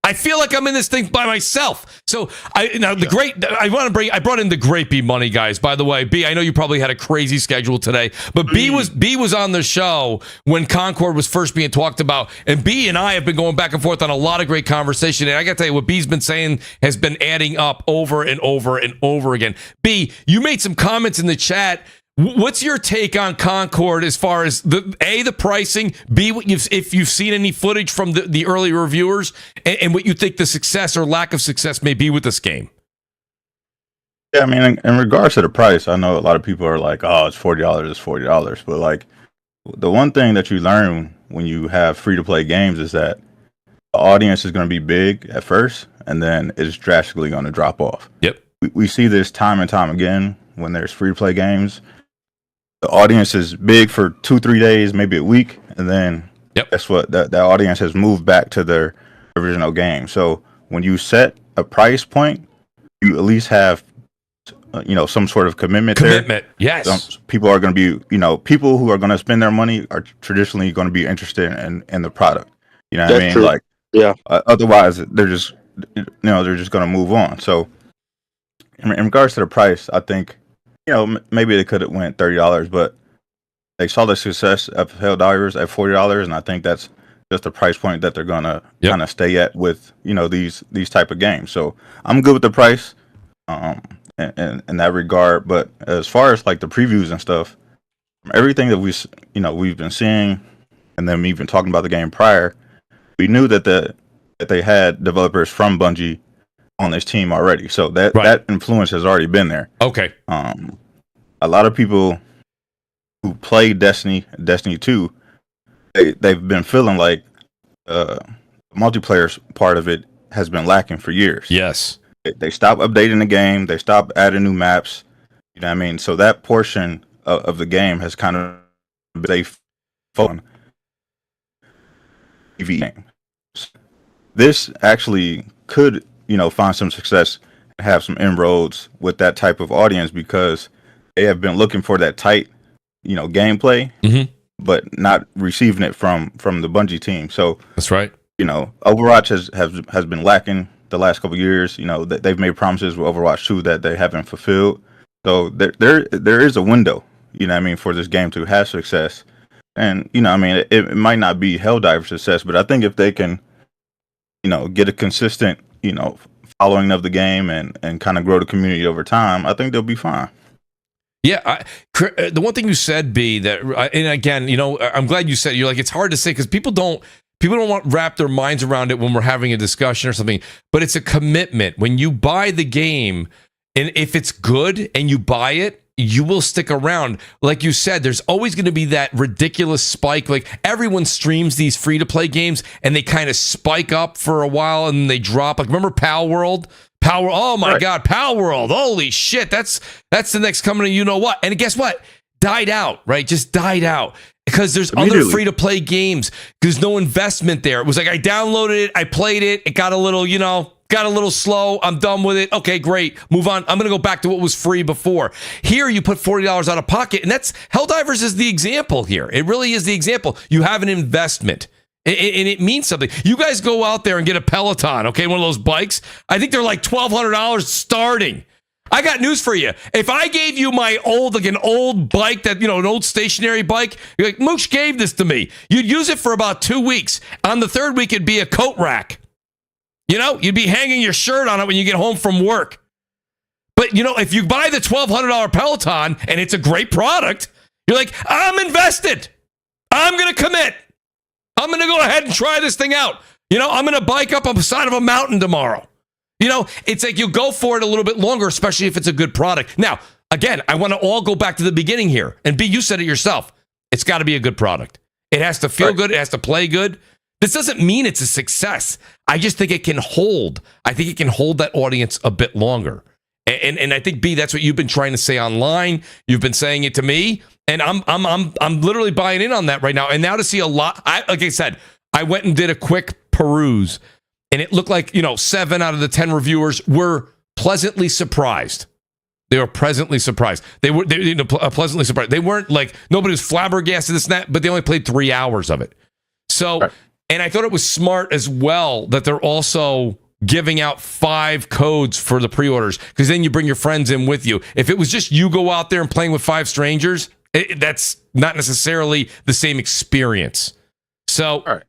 A: I feel like I'm in this thing by myself. So I brought in the great B Money guys. By the way, B, I know you probably had a crazy schedule today, but B was on the show when Concord was first being talked about, and B and I have been going back and forth on a lot of great conversation. And I got to tell you, what B's been saying has been adding up over and over and over again. B, you made some comments in the chat. What's your take on Concord as far as the pricing, B, if you've seen any footage from the early reviewers, and what you think the success or lack of success may be with this game?
G: Yeah, I mean, in regards to the price, I know a lot of people are like, oh, it's $40, it's $40. But like, the one thing that you learn when you have free-to-play games is that the audience is going to be big at first, and then it's drastically going to drop off.
A: Yep.
G: We see this time and time again when there's free-to-play games. The audience is big for 2-3 days, maybe a week, and then guess what? That audience has moved back to their original game. So when you set a price point, you at least have some sort of commitment there.
A: Yes.
G: People are going to be, people who are going to spend their money are traditionally going to be interested in the product. You know what I mean?
F: True.
G: Like,
F: yeah.
G: Otherwise, they're just going to move on. So in regards to the price, I think, maybe they could have went $30, but they saw the success of Helldivers at $40, and I think that's just the price point that they're gonna kind of stay at with these type of games. So I'm good with the price, in that regard. But as far as like the previews and stuff, everything that we've been seeing, and then we've been talking about the game prior, we knew that they had developers from Bungie on this team already, so that influence has already been there.
A: Okay.
G: A lot of people who play Destiny 2, they've been feeling like multiplayer part of it has been lacking for years.
A: Yes.
G: They stopped updating the game. They stopped adding new maps. You know what I mean? So that portion of the game has kind of been fun. TV game. This actually could find some success and have some inroads with that type of audience, because they have been looking for that tight, gameplay.
A: Mm-hmm.
G: but not receiving it from the Bungie team. So
A: That's right.
G: Overwatch has been lacking the last couple of years. They've made promises with Overwatch 2 that they haven't fulfilled. So there is a window, for this game to have success. And it might not be Helldiver success, but I think if they can, get a consistent, following of the game and kind of grow the community over time, I think they'll be fine.
A: Yeah, the one thing you said, B, that, and again, I'm glad you said it. You're like, it's hard to say because people don't want to wrap their minds around it when we're having a discussion or something. But it's a commitment. When you buy the game, and if it's good and you buy it, you will stick around. Like you said, there's always going to be that ridiculous spike. Like everyone streams these free-to-play games, and they kind of spike up for a while, and then they drop. Like remember Pal World? Oh my God, Pal World! Holy shit, that's the next coming to you know what? And guess what? Died out, right? Just died out because there's other free-to-play games. There's no investment there. It was like I downloaded it, I played it, it got a little slow. I'm done with it. Okay, great. Move on. I'm going to go back to what was free before. Here, you put $40 out of pocket, and that's Helldivers is the example here. It really is the example. You have an investment, and it means something. You guys go out there and get a Peloton, okay, one of those bikes. I think they're like $1,200 starting. I got news for you. If I gave you my old bike that, an old stationary bike, you're like, Mooch gave this to me. You'd use it for about 2 weeks. On the third week, it'd be a coat rack. You'd be hanging your shirt on it when you get home from work. But, if you buy the $1,200 Peloton and it's a great product, you're like, I'm invested. I'm going to commit. I'm going to go ahead and try this thing out. I'm going to bike up on the side of a mountain tomorrow. It's like you go for it a little bit longer, especially if it's a good product. Now, again, I want to all go back to the beginning here. And B, you said it yourself. It's got to be a good product. It has to feel good. It has to play good. This doesn't mean it's a success. I just think it can hold. I think it can hold that audience a bit longer. And I think, B, that's what you've been trying to say online. You've been saying it to me. And I'm literally buying in on that right now. And now to see a lot, like I said, I went and did a quick peruse. And it looked like, 7 out of the 10 reviewers were pleasantly surprised. They were pleasantly surprised. They were pleasantly surprised. They weren't like, nobody was flabbergasted, this and that, but they only played 3 hours of it. So, and I thought it was smart as well that they're also giving out 5 codes for the pre-orders, because then you bring your friends in with you. If it was just you go out there and playing with 5 strangers, that's not necessarily the same experience. So,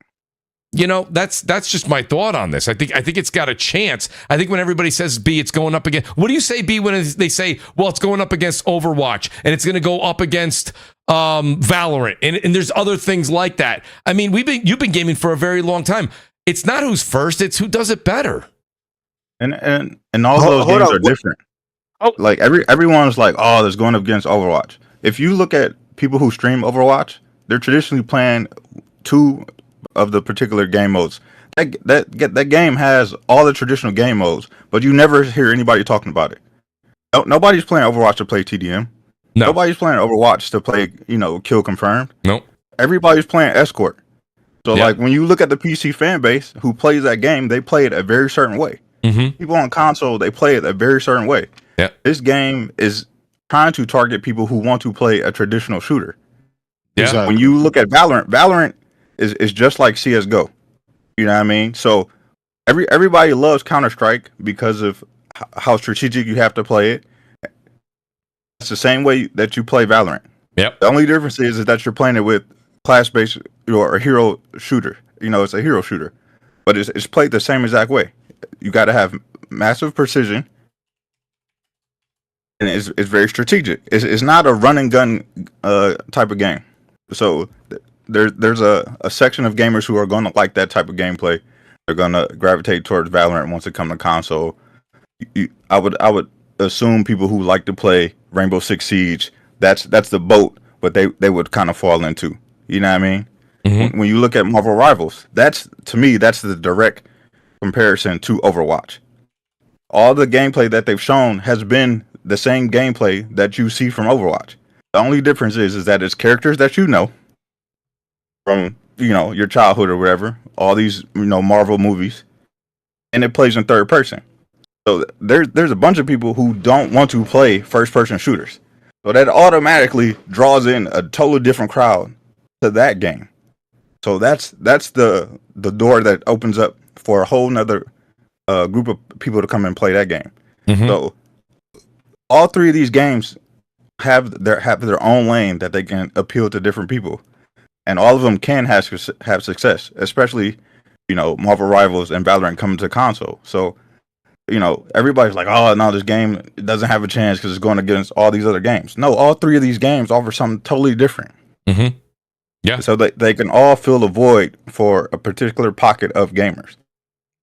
A: that's just my thought on this. I think it's got a chance. I think when everybody says, B, it's going up against, what do you say, B, when they say, well, it's going up against Overwatch and it's going to go up against Valorant and there's other things like that. I mean, you've been gaming for a very long time. It's not who's first, it's who does it better.
G: And all those games are different. Like everyone's like, oh, there's going up against Overwatch. If you look at people who stream Overwatch, they're traditionally playing 2 of the particular game modes. That game has all the traditional game modes, but you never hear anybody talking about it. Nobody's playing Overwatch to play TDM. No. Nobody's playing Overwatch to play, kill confirmed.
A: Nope.
G: Everybody's playing escort. So like when you look at the PC fan base who plays that game, they play it a very certain way. Mm-hmm. People on console, they play it a very certain way. Yeah. This game is trying to target people who want to play a traditional shooter. Yeah. Exactly. When you look at Valorant is just like CSGO. You know what I mean? So everybody loves Counter-Strike because of how strategic you have to play it. It's the same way that you play Valorant. Yep. The only difference is that you're playing it with class-based or a hero shooter. It's a hero shooter. But it's played the same exact way. You got to have massive precision. And it's very strategic. It's not a run and gun type of game. So there's a section of gamers who are going to like that type of gameplay. They're going to gravitate towards Valorant once it comes to console. I would assume people who like to play Rainbow Six Siege, that's the boat, but they would kind of fall into. You know what I mean? Mm-hmm. When you look at Marvel Rivals, to me that's the direct comparison to Overwatch. All the gameplay that they've shown has been the same gameplay that you see from Overwatch. The only difference is that it's characters that you know from your childhood or whatever, all these Marvel movies, and it plays in third person. So there's a bunch of people who don't want to play first person shooters. So that automatically draws in a totally different crowd to that game. So that's the door that opens up for a whole nother group of people to come and play that game. So all three of these games have their own lane that they can appeal to different people, and all of them can have success, especially Marvel Rivals and Valorant coming to console. So everybody's like, oh no, this game doesn't have a chance because it's going against all these other games. No, all three of these games offer something totally different.
A: Yeah.
G: So they can all fill a void for a particular pocket of gamers.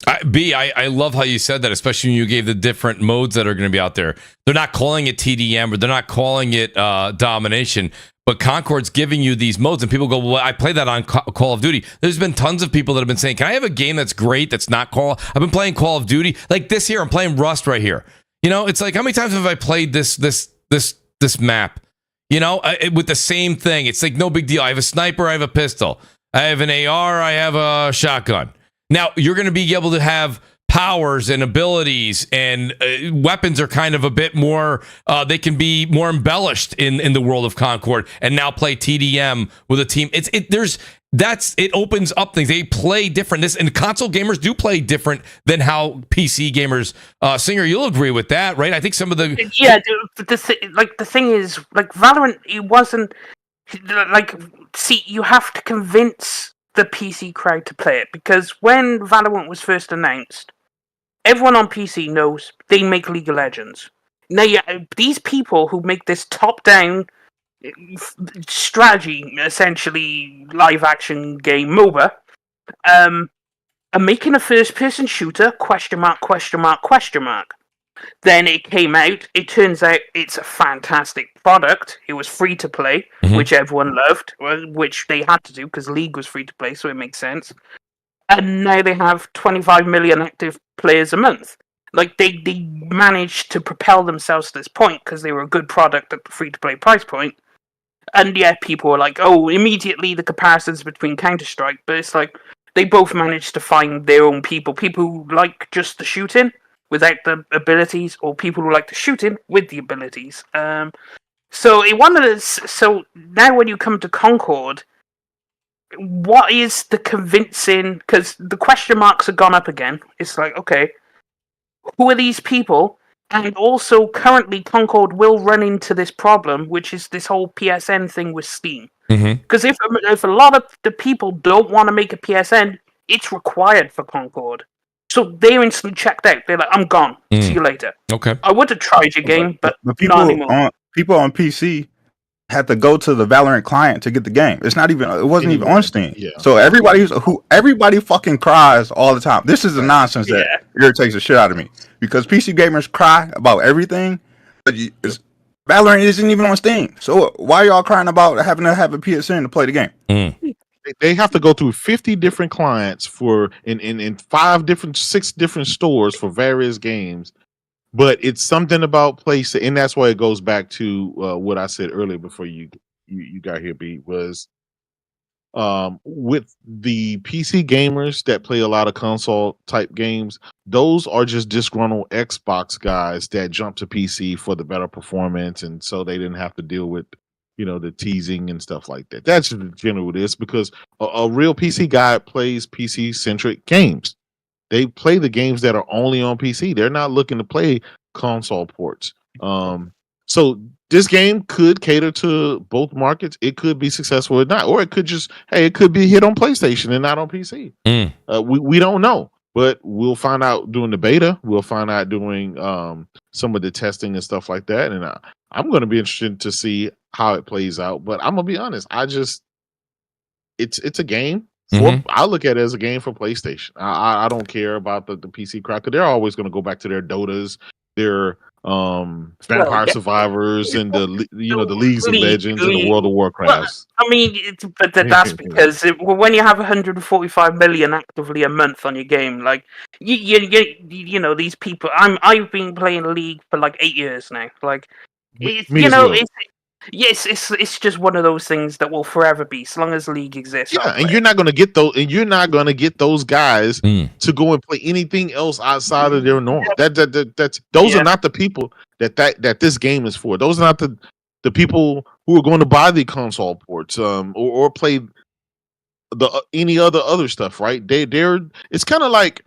A: I love how you said that, especially when you gave the different modes that are going to be out there. They're not calling it TDM, or they're not calling it domination, but Concord's giving you these modes, and people go, well, I play that on Call of Duty. There's been tons of people that have been saying, can I have a game that's great that's not Call? I've been playing Call of Duty. Like this here, I'm playing Rust right here. It's like, how many times have I played this map? With the same thing. It's like no big deal. I have a sniper, I have a pistol. I have an AR, I have a shotgun. Now, you're going to be able to have powers and abilities, and weapons are kind of a bit more, they can be more embellished in the world of Concord, and now play TDM with a team. It opens up things. They play different. And console gamers do play different than how PC gamers, Singer, you'll agree with that, right? I think some of the...
E: Yeah, the thing is, like, Valorant, it wasn't, like, see, you have to convince the PC crowd to play it, because when Valorant was first announced, everyone on PC knows they make League of Legends. Now, these people who make this top-down strategy, essentially live-action game MOBA, are making a first-person shooter, ? Then it came out. It turns out it's a fantastic product. It was free to play, which everyone loved, which they had to do because League was free to play, so it makes sense. And now they have 25 million active players a month. Like, they managed to propel themselves to this point because they were a good product at the free to play price point. And yeah, people were like, oh, immediately the comparisons between Counter-Strike, but it's like they both managed to find their own people who like just the shooting without the abilities, or people who like the shooting with the abilities. So now when you come to Concord, what is the convincing? Because the question marks have gone up again. It's like, okay, who are these people? And also, currently, Concord will run into this problem, which is this whole PSN thing with Steam. Because if a lot of the people don't want to make a PSN, it's required for Concord. So they're instantly checked out. They're like, I'm gone. See you later.
A: Okay.
E: I would have tried your game, but
G: people
E: not anymore.
G: People on PC had to go to the Valorant client to get the game. It wasn't even on Steam. Yeah. So everybody fucking cries all the time. This is the nonsense that irritates the shit out of me, because PC gamers cry about everything, but Valorant isn't even on Steam. So why are y'all crying about having to have a PSN to play the game?
D: They have to go through 50 different clients in 6 different stores for various games. But it's something about place, and that's why it goes back to what I said earlier before you got here, B, was with the PC gamers that play a lot of console type games, those are just disgruntled Xbox guys that jump to PC for the better performance, and so they didn't have to deal with the teasing and stuff like that. That's generally what it is, because a real PC guy plays PC centric games. They play the games that are only on PC. They're not looking to play console ports. So this game could cater to both markets. It could be successful or not, or it could it could be hit on PlayStation and not on PC. We don't know, but we'll find out during the beta. We'll find out doing some of the testing and stuff like that. And I'm going to be interested to see how it plays out. But I'm gonna be honest. It's a game. I look at it as a game for PlayStation. I don't care about the PC crowd, because they're always going to go back to their Dotas, their Vampire Survivors, and the Leagues of Legends and the World of Warcrafts.
E: Well, I mean, but that's because when you have 145 million actively a month on your game, like these people. I've been playing League for like 8 years now. Like, it's just one of those things that will forever be, so long as League exists.
D: Yeah, and you're not going to get those. And you're not going to get those guys to go and play anything else outside of their norm. Those are not the people that this game is for. Those are not the people who are going to buy the console ports, or play the any other stuff, right? They're it's kind of like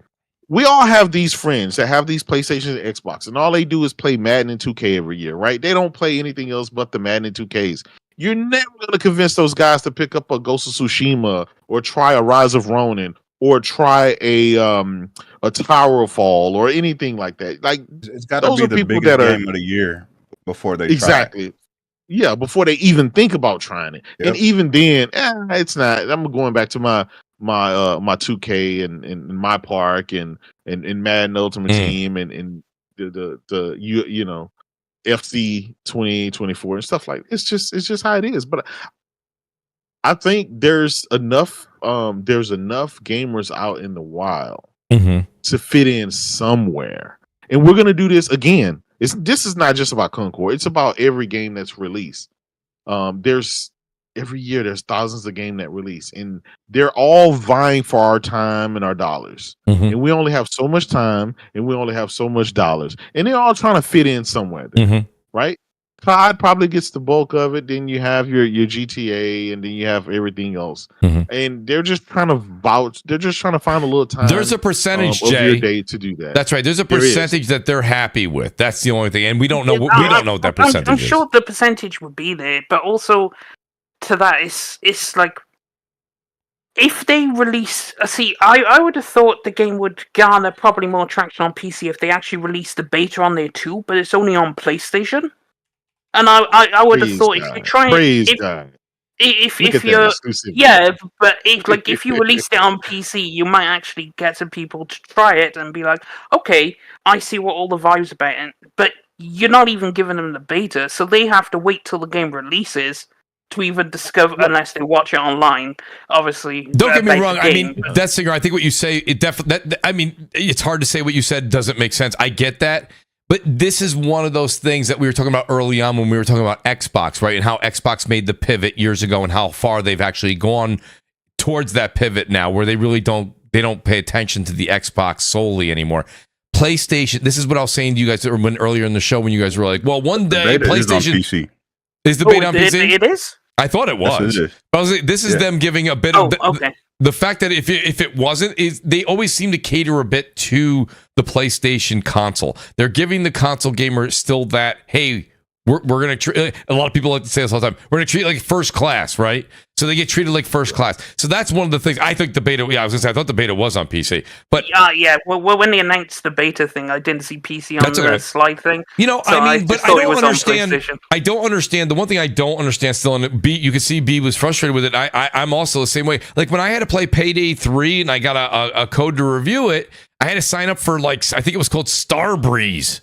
D: we all have these friends that have these PlayStations and Xbox, and all they do is play Madden and 2K every year, right? They don't play anything else but the Madden and 2Ks. You're never going to convince those guys to pick up a Ghost of Tsushima or try a Rise of Ronin or try a Towerfall or anything like that. Like,
G: it's got to be the biggest game of the year before they
D: exactly. Yeah, before they even think about trying it. Yep. And even then, it's not. I'm going back to my 2K and my park and Madden Ultimate Team and the you know FC 2024 and stuff like that. It's just how it is. But I think there's enough gamers out in the wild to fit in somewhere, and we're gonna do this again. This is not just about Concord. It's about every game that's released. There's every year there's thousands of games that release, and they're all vying for our time and our dollars. And we only have so much time, and we only have so much dollars, and they're all trying to fit in somewhere, there, right? COD probably gets the bulk of it. Then you have your GTA, and then you have everything else. And they're just trying to vouch. They're just trying to find a little time.
A: There's a percentage,
D: of
A: Jay,
D: your day to do that.
A: That's right. There's a percentage that they're happy with. That's the only thing, and we don't know. We don't know what that percentage
E: I'm
A: is.
E: sure the percentage would be there, but also to that, it's like if they release. See, I would have thought the game would garner probably more traction on PC if they actually released the beta on there too, but it's only on PlayStation. And I would have thought if you try if you're but if you released it on PC, you might actually get some people to try it and be like, okay, I see what all the vibes about it. But you're not even giving them the beta, so they have to wait till the game releases to even discover, unless they watch it online. Obviously,
A: don't get me wrong. I mean, that's Singer. I think what you say, it definitely. I mean, it's hard to say what you said doesn't make sense. I get that. But this is one of those things that we were talking about early on when we were talking about Xbox, right? And how Xbox made the pivot years ago and how far they've actually gone towards that pivot now, where they really don't pay attention to the Xbox solely anymore. PlayStation, this is what I was saying to you guys earlier in the show when you guys were like, well, one day PlayStation is the beta on PC.
E: It is?
A: I thought it was. Yes, it is. I was like, this is them giving a bit of the fact that if it wasn't, is they always seem to cater a bit to the PlayStation console. They're giving the console gamer still that, hey, we're going to treat, a lot of people like to say this all the time, we're going to treat it like first class, right? So they get treated like first class. So that's one of the things. I think the beta, I was going to say, I thought the beta was on PC. But
E: well, when they announced the beta thing, I didn't see PC on the slide thing.
A: You know, so I mean, but I don't understand. I don't understand. The one thing I don't understand still, and B, you can see B was frustrated with it. I'm also the same way. Like when I had to play Payday 3 and I got a code to review it, I had to sign up for like, I think it was called Starbreeze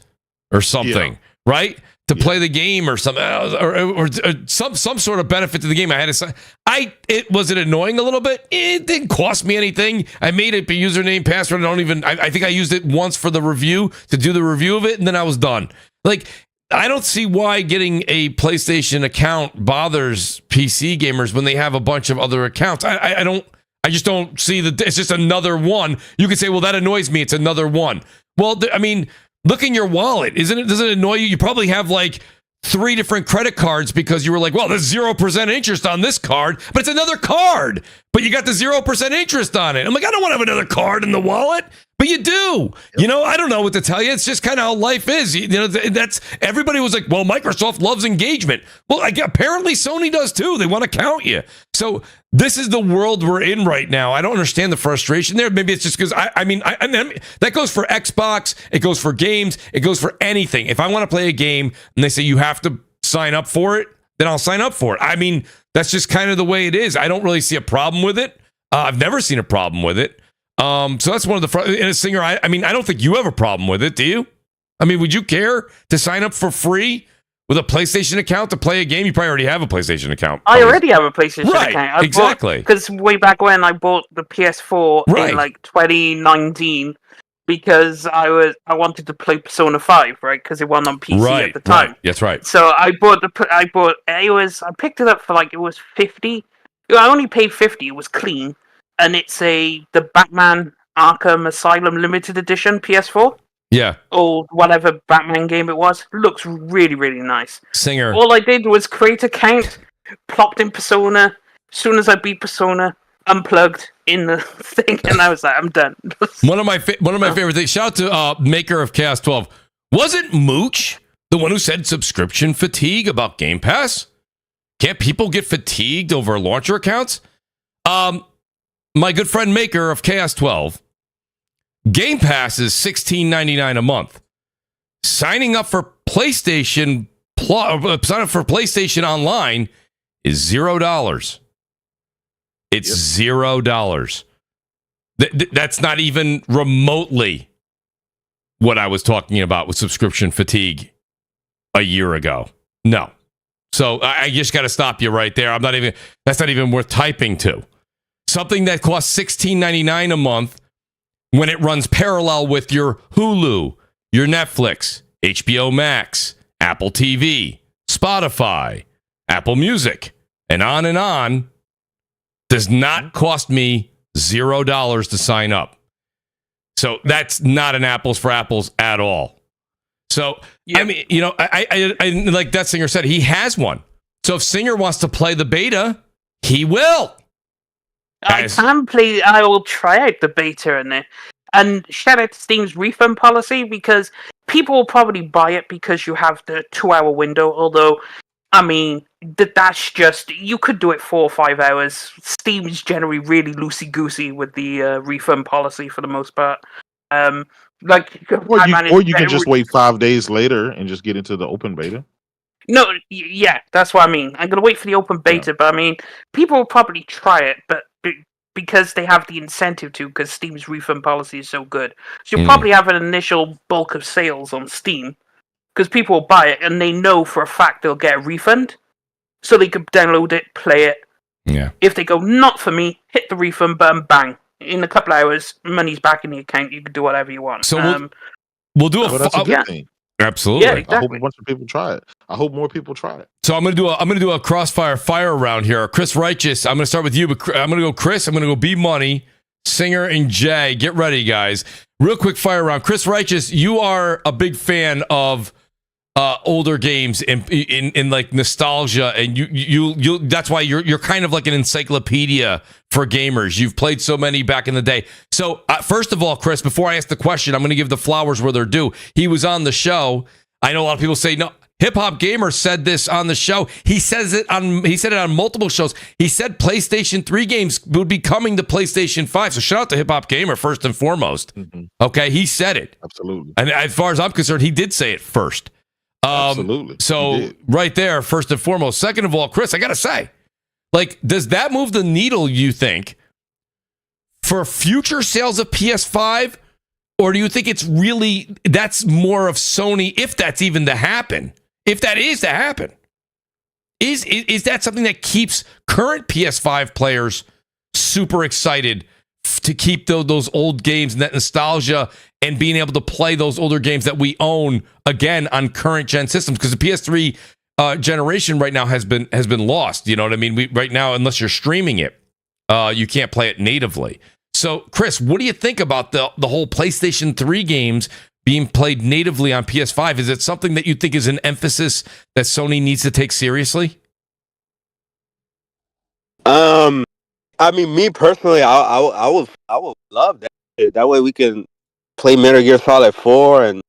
A: or something, right? To play the game or something, or some sort of benefit to the game. I had to. Was it annoying a little bit? It didn't cost me anything. I made it a username, password. I think I used it once for the review to do the review of it, and then I was done. Like, I don't see why getting a PlayStation account bothers PC gamers when they have a bunch of other accounts. I just don't see that. It's just another one. You could say, well, that annoys me. It's another one. Well, I mean. Look in your wallet. Doesn't it annoy you? You probably have like 3 different credit cards because you were like, well, there's 0% interest on this card, but it's another card. But you got the 0% interest on it. I'm like, I don't want to have another card in the wallet. But you do. You know, I don't know what to tell you. It's just kind of how life is. You know, that's everybody was like, well, Microsoft loves engagement. Well, apparently Sony does too. They want to count you. So this is the world we're in right now. I don't understand the frustration there. Maybe it's just because I mean, that goes for Xbox. It goes for games. It goes for anything. If I want to play a game and they say you have to sign up for it, then I'll sign up for it. I mean, that's just kind of the way it is. I don't really see a problem with it. I've never seen a problem with it. So that's one of the in a Singer. I mean, I don't think you have a problem with it, do you? I mean, would you care to sign up for free with a PlayStation account to play a game? You probably already have a PlayStation account.
E: I already have a PlayStation account.
A: Exactly.
E: Because way back when I bought the PS4 in like 2019 because I wanted to play Persona 5, right? Because it wasn't on PC at the time.
A: Right. That's right.
E: So I picked it up for like it was $50. I only paid $50. It was clean. And it's the Batman Arkham Asylum Limited Edition PS4.
A: Yeah.
E: or whatever Batman game it was. Looks really, really nice.
A: Singer.
E: All I did was create a account, plopped in Persona. As soon as I beat Persona, unplugged in the thing, and I was like, I'm done.
A: One of my favorite things. Shout out to maker of Chaos 12. Wasn't Mooch the one who said subscription fatigue about Game Pass? Can't people get fatigued over launcher accounts? My good friend maker of Chaos 12. Game Pass is $16.99 a month. Signing up for PlayStation Online is $0. It's $0. That's not even remotely what I was talking about with subscription fatigue a year ago. No. So I just got to stop you right there. That's not even worth typing to. Something that costs $16.99 a month when it runs parallel with your Hulu, your Netflix, HBO Max, Apple TV, Spotify, Apple Music, and on, does not cost me $0 to sign up. So that's not an apples for apples at all. So, I mean, you know, I like that Singer said, he has one. So if Singer wants to play the beta, he will.
E: I can play. I will try out the beta in there. And shout out to Steam's refund policy, because people will probably buy it because you have the 2-hour window. Although, I mean, that's just, you could do it 4 or 5 hours. Steam's generally really loosey-goosey with the refund policy for the most part. Or you
D: can just wait 5 days later and just get into the open beta.
E: No, yeah, that's what I mean. I'm going to wait for the open beta, but I mean, people will probably try it, but because they have the incentive to, because Steam's refund policy is so good. So you'll probably have an initial bulk of sales on Steam, because people will buy it, and they know for a fact they'll get a refund, so they could download it, play it.
A: Yeah.
E: If they go, not for me, hit the refund button, bang. In a couple of hours, money's back in the account, you can do whatever you want.
A: So we'll do
D: that's a good thing.
A: Absolutely.
E: Yeah, exactly.
D: I hope a bunch of people try it. I hope more people try it.
A: So I'm gonna do a crossfire fire round here. Chris Righteous, I'm gonna start with you, but I'm gonna go Chris. I'm gonna go B Money, Singer, and Jay. Get ready, guys. Real quick fire round. Chris Righteous, you are a big fan of older games in like nostalgia, and you that's why you're kind of like an encyclopedia for gamers. You've played so many back in the day. So first of all, Chris, before I ask the question, I'm going to give the flowers where they're due. He was on the show. I know a lot of people say no. Hip Hop Gamer said this on the show. He said it on multiple shows. He said PlayStation 3 games would be coming to PlayStation 5. So shout out to Hip Hop Gamer first and foremost. Okay, he said it.
D: Absolutely.
A: And as far as I'm concerned, he did say it first.
D: Absolutely.
A: So right there, first and foremost. Second of all, Chris, I got to say, like, does that move the needle, you think, for future sales of PS5? Or do you think that's more of Sony, if that's even to happen? If that is to happen, is that something that keeps current PS5 players super excited to keep those old games and that nostalgia and being able to play those older games that we own again on current gen systems? Because the PS3 generation right now has been lost. You know what I mean? Right now, unless you're streaming it, you can't play it natively. So, Chris, what do you think about the whole PlayStation 3 games being played natively on PS5? Is it something that you think is an emphasis that Sony needs to take seriously?
F: I mean, me personally, I would love that. That way we can play Metal Gear Solid 4 and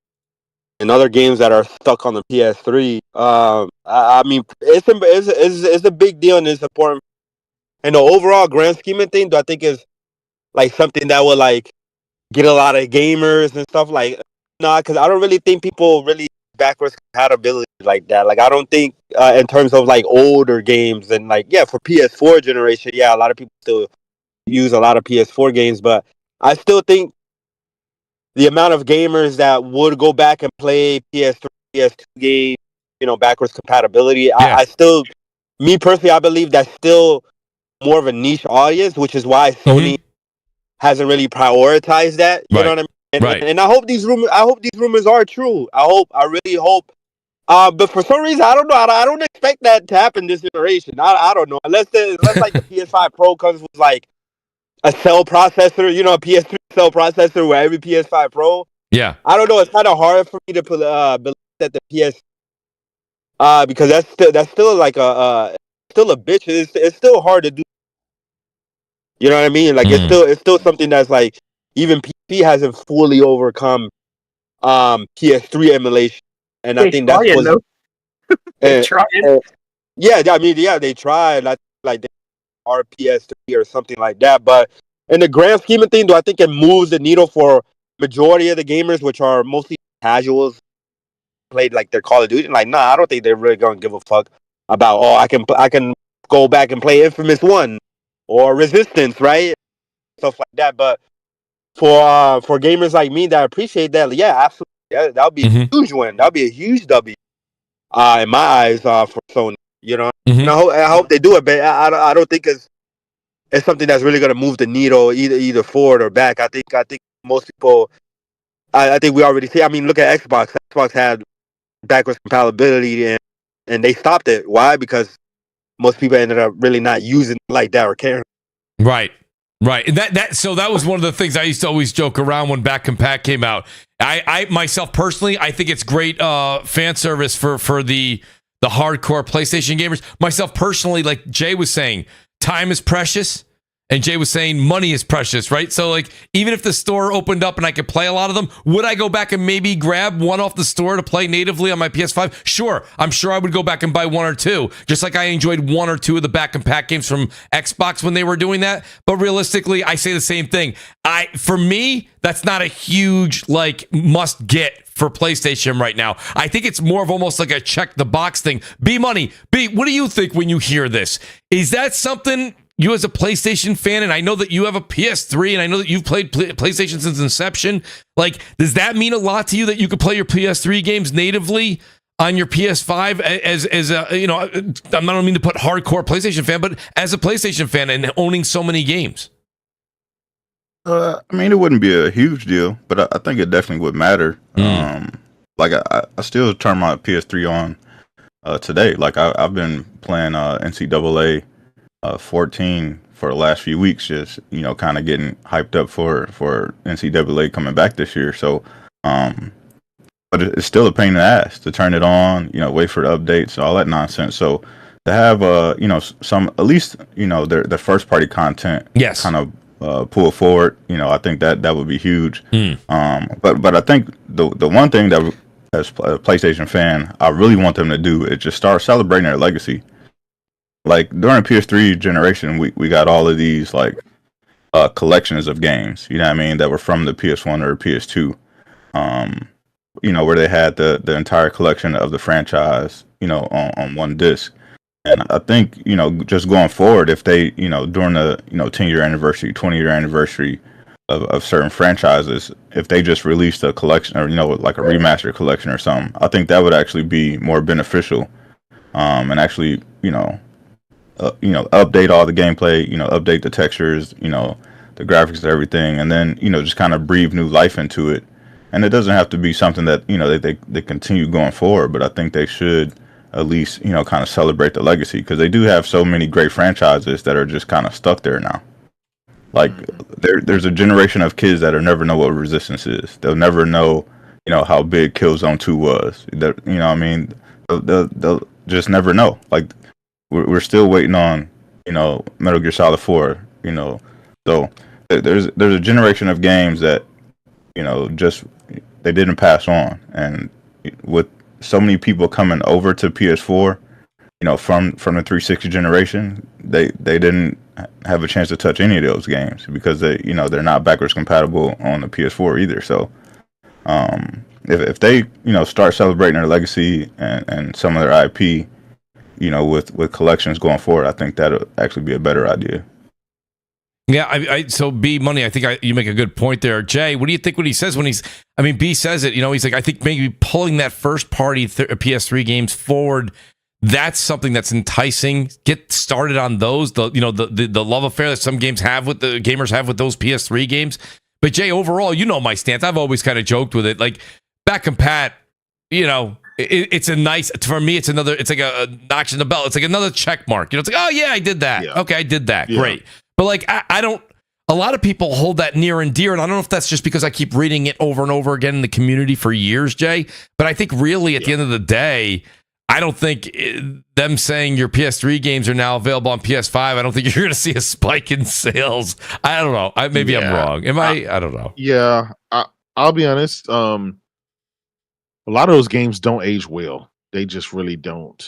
F: other games that are stuck on the PS3. I mean, it's a big deal and it's important. And the overall grand scheme of things, I think is like something that would like get a lot of gamers and stuff like. No, because I don't really think people really backwards compatibility like that. Like, I don't think in terms of like older games and like, yeah, for PS4 generation, yeah, a lot of people still use a lot of PS4 games, but I still think the amount of gamers that would go back and play PS3, PS2 games, you know, backwards compatibility, I still, me personally, I believe that's still more of a niche audience, which is why Sony hasn't really prioritized that. You know what I mean? And I hope these rumors are true. I really hope. But for some reason, I don't know. I don't expect that to happen this generation. I don't know. Unless like the PS5 Pro comes with like a cell processor, you know, a PS3 cell processor where every PS5 Pro
A: Yeah.
F: I don't know. It's kind of hard for me to believe that the PS because that's still like still a bitch. It's still hard to do. You know what I mean? Like it's still something that's like even PC hasn't fully overcome PS3 emulation, and I think that's what
E: They're trying.
F: yeah. I mean, yeah, they tried like they are PS3 or something like that. But in the grand scheme of things, do I think it moves the needle for majority of the gamers, which are mostly casuals, played like their Call of Duty? Like, nah, I don't think they're really gonna give a fuck about. Oh, I can go back and play Infamous 1 or Resistance, right? Stuff like that. But for gamers like me that appreciate that, yeah, absolutely, that would be a huge win. That would be a huge W. In my eyes, for Sony, you know, and I hope they do it, but I don't think it's something that's really gonna move the needle either forward or back. I think most people, I think we already see. I mean, look at Xbox. Xbox had backwards compatibility, and they stopped it. Why? Because most people ended up really not using it like that or caring.
A: Right. And that was one of the things I used to always joke around when Back Compat came out. I myself personally, I think it's great fan service for the hardcore PlayStation gamers. Myself personally, like Jay was saying, time is precious. And Jay was saying money is precious, right? So, like, even if the store opened up and I could play a lot of them, would I go back and maybe grab one off the store to play natively on my PS5? Sure. I'm sure I would go back and buy one or two, just like I enjoyed one or two of the Back Compat games from Xbox when they were doing that. But realistically, I say the same thing. For me, that's not a huge, like, must get for PlayStation right now. I think it's more of almost like a check the box thing. B Money, what do you think when you hear this? Is that something you as a PlayStation fan, and I know that you have a PS3, and I know that you've played PlayStation since inception, like, does that mean a lot to you that you could play your PS3 games natively on your PS5 as a, you know, I don't mean to put hardcore PlayStation fan, but as a PlayStation fan and owning so many games?
G: I mean, it wouldn't be a huge deal, but I think it definitely would matter. Like, I still turn my PS3 on today. Like, I've been playing NCAA 14 for the last few weeks, just, you know, kind of getting hyped up for NCAA coming back this year. So, but it's still a pain in the ass to turn it on, you know, wait for the updates, all that nonsense. So to have, you know, some, at least, you know, their first party content,
A: yes,
G: kind of pull forward, you know, I think that would be huge. But I think the one thing that as a PlayStation fan, I really want them to do is just start celebrating their legacy. Like, during the PS3 generation, we got all of these, like, collections of games, you know what I mean, that were from the PS1 or PS2, you know, where they had the entire collection of the franchise, you know, on one disc. And I think, you know, just going forward, if they, you know, during the, you know, 10-year anniversary, 20-year anniversary of certain franchises, if they just released a collection or, you know, like a remastered collection or something, I think that would actually be more beneficial, and actually, you know, update all the gameplay, you know, update the textures, you know, the graphics and everything, and then, you know, just kind of breathe new life into it. And it doesn't have to be something that, you know, they continue going forward, but I think they should at least, you know, kind of celebrate the legacy, because they do have so many great franchises that are just kind of stuck there now. Like, there's a generation of kids that'll never know what Resistance is. They'll never know, you know, how big Killzone 2 was. You know what I mean? They'll just never know. Like, we're still waiting on, you know, Metal Gear Solid 4, you know. So there's a generation of games that, you know, just they didn't pass on. And with so many people coming over to PS4, you know, from the 360 generation, they didn't have a chance to touch any of those games because they, you know, they're not backwards compatible on the PS4 either. So if they, you know, start celebrating their legacy and some of their IP, you know, with collections going forward, I think that'll actually be a better idea.
A: Yeah, so B Money, I think you make a good point there. Jay, what do you think when he says B says it, you know, he's like, I think maybe pulling that first party PS3 games forward, that's something that's enticing. Get started on those, the love affair that some games have with the gamers have with those PS3 games. But Jay, overall, you know my stance. I've always kind of joked with it. Like, Back Compat, you know, it's a nice, for me, it's like a notch in the belt. It's like another check mark. You know, it's like, oh yeah, I did that. Yeah. Okay, I did that. Yeah. Great. But like, a lot of people hold that near and dear, and I don't know if that's just because I keep reading it over and over again in the community for years, Jay, but I think really at the end of the day, I don't think them saying your PS3 games are now available on PS5, I don't think you're going to see a spike in sales. I don't know. Maybe I'm wrong. I don't know.
D: Yeah, I'll be honest. A lot of those games don't age well. They just really don't.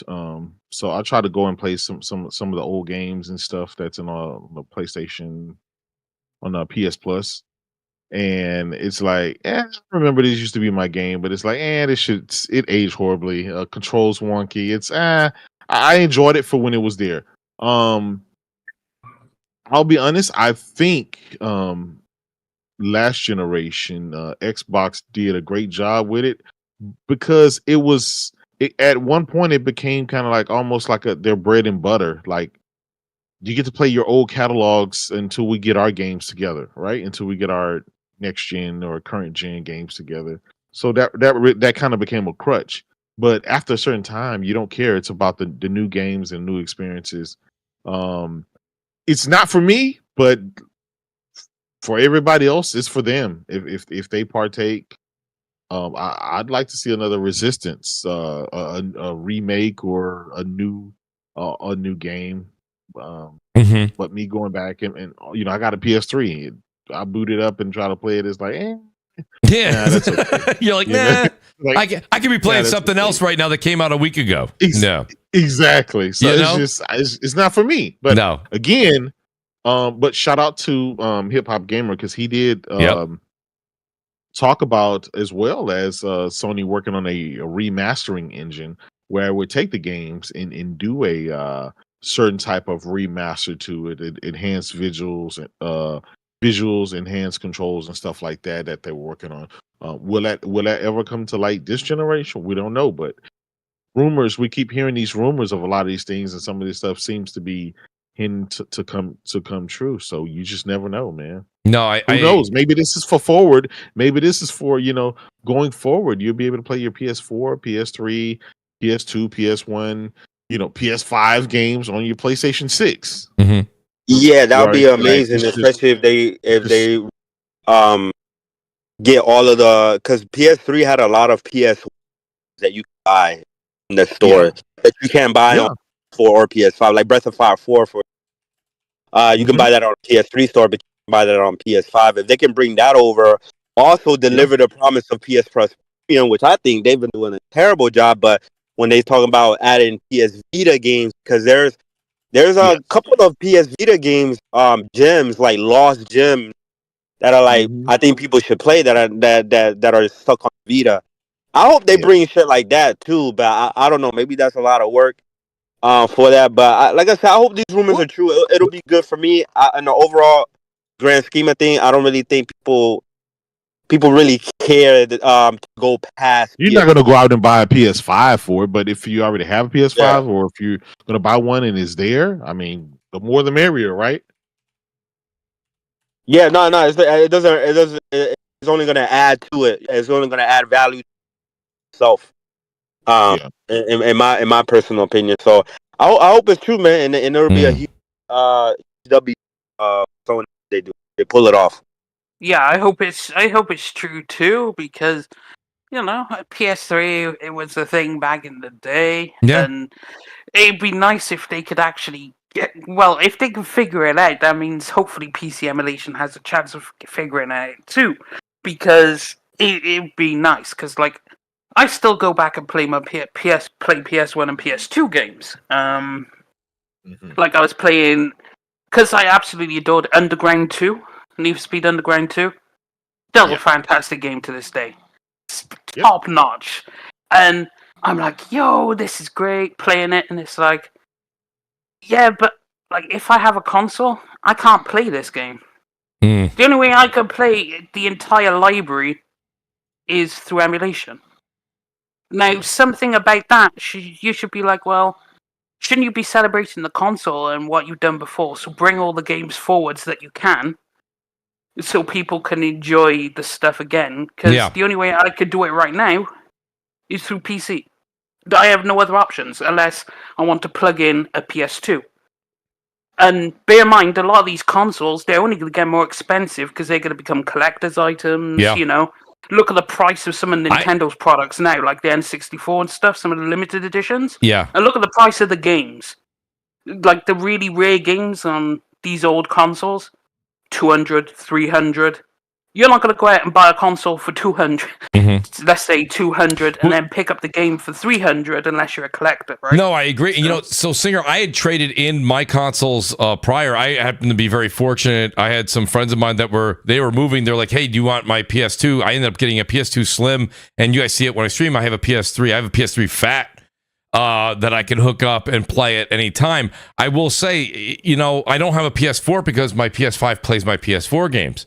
D: So I try to go and play some of the old games and stuff that's in the PlayStation on PS Plus, and it's like, I remember this used to be my game, but it's like, it aged horribly. Controls wonky. It's I enjoyed it for when it was there. I'll be honest. I think last generation Xbox did a great job with it because at one point it became kind of like almost like their bread and butter. Like, you get to play your old catalogs until we get our games together, right? Until we get our next gen or current gen games together. So that kind of became a crutch. But after a certain time, you don't care. It's about the new games and new experiences. It's not for me, but for everybody else, it's for them. If they partake, I'd like to see another Resistance, a remake or a new game. But me going back and I got a PS3. I boot it up and try to play it. It's like, that's okay.
A: You're like,
D: nah.
A: Like, I could be playing something else right now that came out a week ago. No,
D: exactly. So it's not for me. But
A: no,
D: again, but shout out to Hip Hop Gamer because he did talk about, as well as Sony working on a remastering engine where it would take the games and do a certain type of remaster to it, enhanced visuals, enhanced controls, and stuff like that they're working on. Will that ever come to light this generation? We don't know, but we keep hearing these rumors of a lot of these things, and some of this stuff seems to be hinting to come true. So you just never know, man.
A: No,
D: who knows? Maybe this is for forward. Maybe this is for going forward. You'll be able to play your PS4, PS3, PS2, PS1. PS5 games on your PlayStation 6.
A: Mm-hmm.
F: Yeah, that would be amazing, especially if they get all of because PS3 had a lot of PS that you can buy in the store that you can't buy on 4 or PS5, like Breath of Fire 4 for. You can buy that on PS3 store, but you can buy that on PS5. If they can bring that over, also deliver the promise of PS Plus Premium, which I think they've been doing a terrible job, but when they talk about adding PS Vita games, because there's a couple of PS Vita games, gems like lost gems that are like I think people should play that are stuck on Vita. I hope they bring shit like that too, but I don't know. Maybe that's a lot of work for that. But like I said, I hope these rumors are true. It'll be good for me. In the overall grand scheme of things, I don't really think people really care to go past.
D: You're not going to go out and buy a PS5 for it, but if you already have a PS5 or if you're going to buy one and it's there, I mean, the more the merrier, right?
F: Yeah, no, it doesn't. It's only going to add to it. It's only going to add value to itself. In my personal opinion. So I hope it's true, man, and it'll be a huge W. So they pull it off.
E: Yeah, I hope it's true too, because PS3, it was a thing back in the day, and it'd be nice if they could actually if they can figure it out. That means hopefully PC emulation has a chance of figuring it out too, because it'd be nice. Because I still go back and play my PS1 and PS2 games. Like I was playing, because I absolutely adored Underground 2. Need for Speed Underground 2. Still a fantastic game to this day. Top notch. And I'm like, yo, this is great, playing it, and it's like, yeah, but if I have a console, I can't play this game. The only way I can play the entire library is through emulation. Now, something about that, you should be like, well, shouldn't you be celebrating the console and what you've done before? So bring all the games forwards that you can, so people can enjoy the stuff again. Because the only way I could do it right now is through PC. I have no other options unless I want to plug in a PS2. And bear in mind, a lot of these consoles, they're only going to get more expensive because they're going to become collector's items,
A: Yeah.
E: you know. Look at the price of some of Nintendo's products now, like the N64 and stuff, some of the limited editions.
A: Yeah.
E: And look at the price of the games. Like the really rare games on these old consoles, 200, 300. You're not going to go out and buy a console for 200, let's say 200, and then pick up the game for 300 unless you're a collector, right?
A: No, I agree. You know, so Singer, I had traded in my consoles prior. I happened to be very fortunate. I had some friends of mine that were moving. They're like, hey, do you want my PS2? I ended up getting a PS2 Slim, and you guys see it when I stream. I have a PS3. I have a PS3 Fat that I can hook up and play at any time. I will say, you know, I don't have a PS4 because my PS5 plays my PS4 games.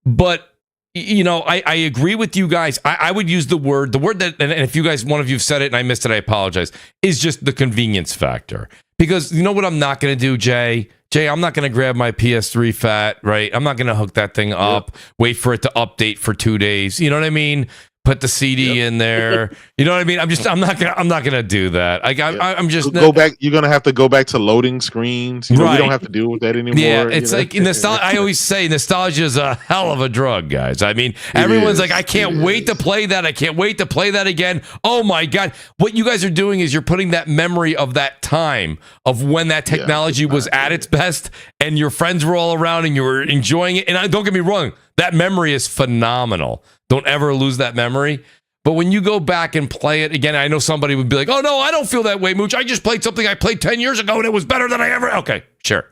A: But you know, I agree with you guys. I would use the word that, and if you guys, one of you have said it and I missed it, I apologize, is just the convenience factor. Because you know what I'm not going to do, Jay? I'm not going to grab my PS3 Fat, right? I'm not going to hook that thing up, wait for it to update for 2 days. You know what I mean? Put the CD in there. You know what I mean? I'm not gonna do that. I'm just
D: go back. You're gonna have to go back to loading screens. You know, we don't have to deal with that anymore.
A: Yeah, it's like nostalgia. I always say nostalgia is a hell of a drug, guys. I mean, everyone's like, I can't wait to play that. I can't wait to play that again. Oh my god! What you guys are doing is you're putting that memory of that time of when that technology was at its best, and your friends were all around, and you were enjoying it. And don't get me wrong, that memory is phenomenal. Don't ever lose that memory. But when you go back and play it again, I know somebody would be like, oh, no, I don't feel that way, Mooch. I just played something I played 10 years ago, and it was better than I ever... Okay, sure.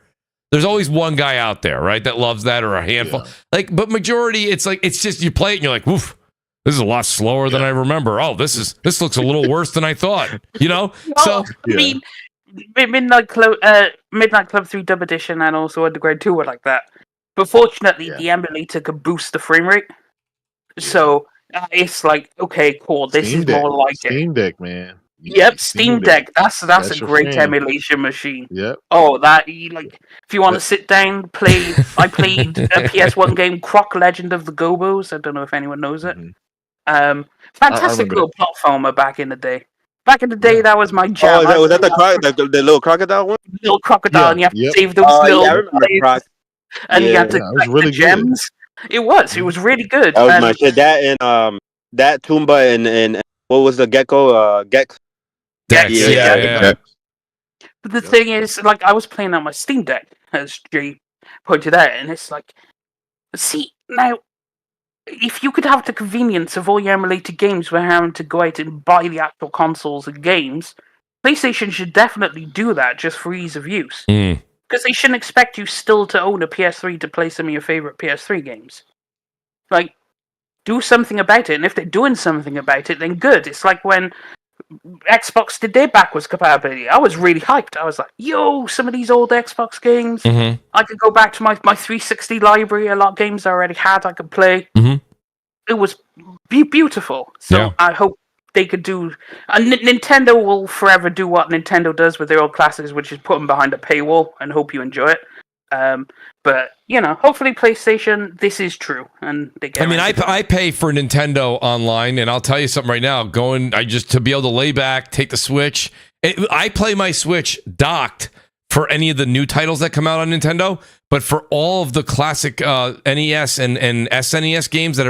A: There's always one guy out there, right, that loves that, or a handful. But majority, it's like, it's just you play it, and you're like, woof, this is a lot slower than I remember. Oh, this looks a little worse than I thought, you know?
E: Well, I mean, Midnight Club 3 Dub Edition and also Underground 2 were like that. But fortunately, the emulator could boost the frame rate. So it's like, okay, cool. This Steam is Deck. More like
D: Steam Deck, man.
E: Yep, Steam Deck. That's a great emulation machine.
D: Yep.
E: Oh, that like if you want to sit down, play. I played a PS1 game, Croc Legend of the Gobos. I don't know if anyone knows it. Fantastic little platformer back in the day. Back in the day, that was my jam.
F: Oh, was that the little crocodile one?
E: Little crocodile, and you have to save those little. I remember Croc. And you have to collect really the gems. It was really good.
F: That was my shit. That and that Toomba and what was the gecko? Gex.
E: Yeah. But the thing is, like, I was playing on my Steam Deck, as Jay pointed out, and it's like, see now, if you could have the convenience of all your emulated games without having to go out and buy the actual consoles and games, PlayStation should definitely do that just for ease of use. Because they shouldn't expect you still to own a PS3 to play some of your favorite PS3 games. Like, do something about it, and if they're doing something about it, then good. It's like when Xbox did their backwards compatibility. I was really hyped. I was like, yo, some of these old Xbox games, I could go back to my 360 library. A lot of games I already had I could play. It was beautiful. So I hope they could do... Nintendo will forever do what Nintendo does with their old classics, which is put them behind a paywall and hope you enjoy it. But, you know, hopefully PlayStation, this is true. And they get
A: I pay for Nintendo online, and I'll tell you something right now. To be able to lay back, take the Switch. I play my Switch docked for any of the new titles that come out on Nintendo, but for all of the classic NES and SNES games that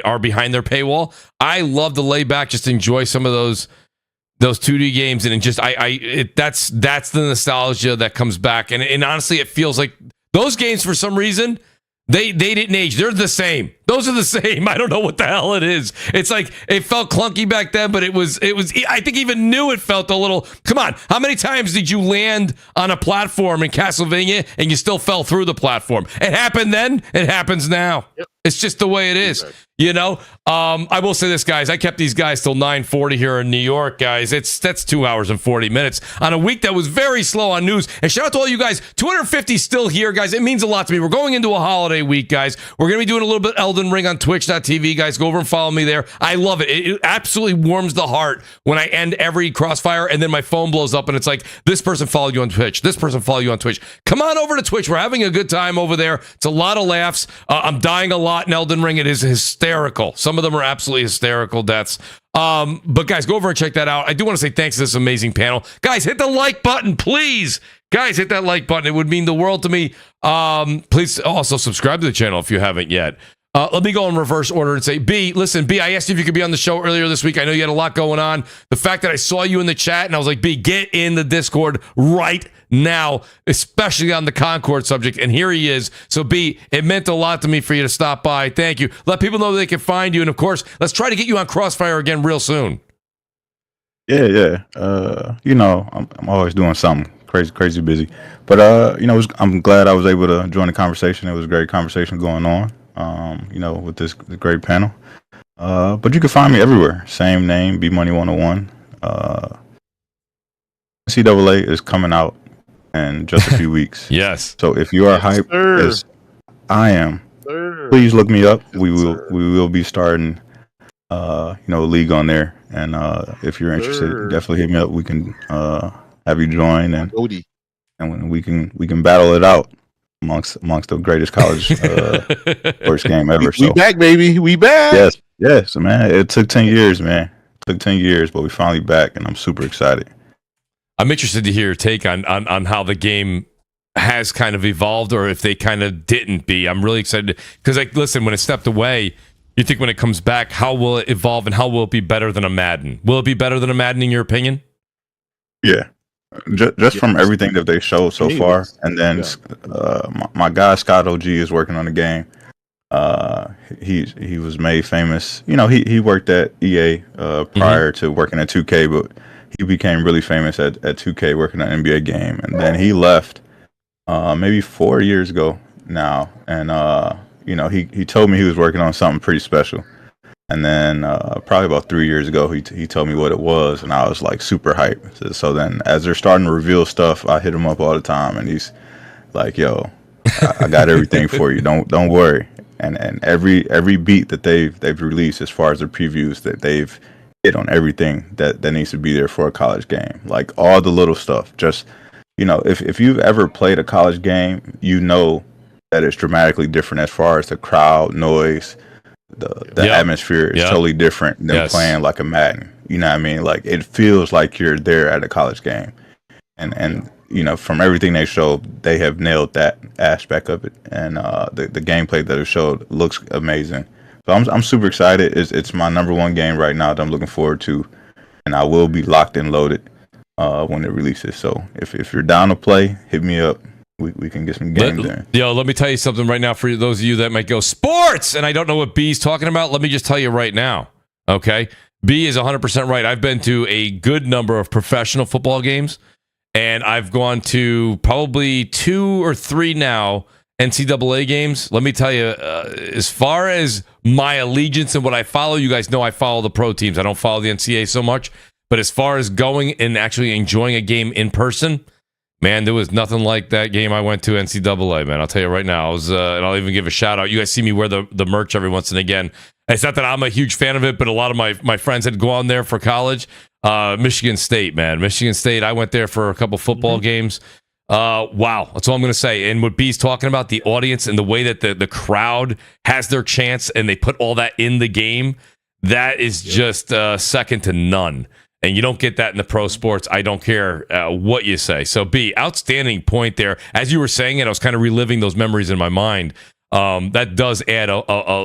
A: are behind their paywall, I love to lay back, just enjoy some of those 2D games, and that's the nostalgia that comes back, and honestly, it feels like those games for some reason they didn't age. They're the same. Those are the same. I don't know what the hell it is. It's like it felt clunky back then, but it was. I think even new it felt a little. Come on, how many times did you land on a platform in Castlevania and you still fell through the platform? It happened then. It happens now. Yep. It's just the way it is. Exactly. You know, I will say this, guys. I kept these guys till 9:40 here in New York, guys. That's 2 hours and 40 minutes on a week that was very slow on news. And shout out to all you guys. 250 still here, guys. It means a lot to me. We're going into a holiday week, guys. We're going to be doing a little bit Elden Elden Ring on twitch.tv, guys. Go over and follow me there. I love it. It absolutely warms the heart when I end every Crossfire and then my phone blows up and it's like, this person followed you on Twitch. This person followed you on Twitch. Come on over to Twitch. We're having a good time over there. It's a lot of laughs. I'm dying a lot in Elden Ring. It is hysterical. Some of them are absolutely hysterical deaths. But guys, go over and check that out. I do want to say thanks to this amazing panel. Guys, hit the like button, please. Guys, hit that like button. It would mean the world to me. Please also subscribe to the channel if you haven't yet. Let me go in reverse order and say, B, listen, B, I asked you if you could be on the show earlier this week. I know you had a lot going on. The fact that I saw you in the chat and I was like, B, get in the Discord right now, especially on the Concord subject. And here he is. So, B, it meant a lot to me for you to stop by. Thank you. Let people know they can find you. And, of course, let's try to get you on Crossfire again real soon.
G: Yeah. I'm always doing something crazy busy. But, I'm glad I was able to join the conversation. It was a great conversation going on. With this great panel. But you can find me everywhere. Same name, B Money 101. NCAA is coming out in just a few weeks.
A: Yes.
G: So if you are hyped as I am, please look me up. We will be starting a league on there. And if you're interested, definitely hit me up. We can have you join and we can battle it out amongst the greatest college first game ever.
D: We back, baby. We back.
G: Yes, man. It took 10 years, man. It took 10 years, but we finally back, and I'm super excited.
A: I'm interested to hear your take on how the game has kind of evolved, or if they kind of didn't be. I'm really excited because, listen, when it stepped away, you think when it comes back, how will it evolve and how will it be better than a Madden? Will it be better than a Madden in your opinion?
G: Yeah. Just from everything that they showed so far, and then my guy Scott OG is working on the game. He was made famous. He worked at EA prior to working at 2K, but he became really famous at 2K working on an NBA game, and then he left maybe 4 years ago now, and he told me he was working on something pretty special. And then probably about 3 years ago, he told me what it was, and I was like super hyped. So then, as they're starting to reveal stuff, I hit him up all the time, and he's like, "Yo, I got everything for you. Don't worry." And every beat that they've released as far as their previews, that they've hit on everything that needs to be there for a college game, like all the little stuff. Just if you've ever played a college game, you know that it's dramatically different as far as the crowd noise. The atmosphere is totally different than playing like a Madden. You know what I mean? Like it feels like you're there at a college game, and from everything they showed, they have nailed that aspect of it. And the gameplay that it showed looks amazing. So I'm super excited. It's my number one game right now that I'm looking forward to, and I will be locked and loaded when it releases. So if you're down to play, hit me up. We can get some games in.
A: Let me tell you something right now for those of you that might go, sports! And I don't know what B's talking about. Let me just tell you right now, okay? B is 100% right. I've been to a good number of professional football games, and I've gone to probably 2 or 3 now NCAA games. Let me tell you, as far as my allegiance and what I follow, you guys know I follow the pro teams. I don't follow the NCAA so much. But as far as going and actually enjoying a game in person, man, there was nothing like that game I went to NCAA, man. I'll tell you right now. I was, and I'll even give a shout out. You guys see me wear the merch every once and again. It's not that I'm a huge fan of it, but a lot of my friends had gone there for college. Michigan State, man. Michigan State, I went there for a couple football games. Wow. That's all I'm going to say. And what B's talking about, the audience and the way that the crowd has their chance and they put all that in the game, that is just second to none. And you don't get that in the pro sports. I don't care what you say. So, B, outstanding point there. As you were saying it, I was kind of reliving those memories in my mind. That does add a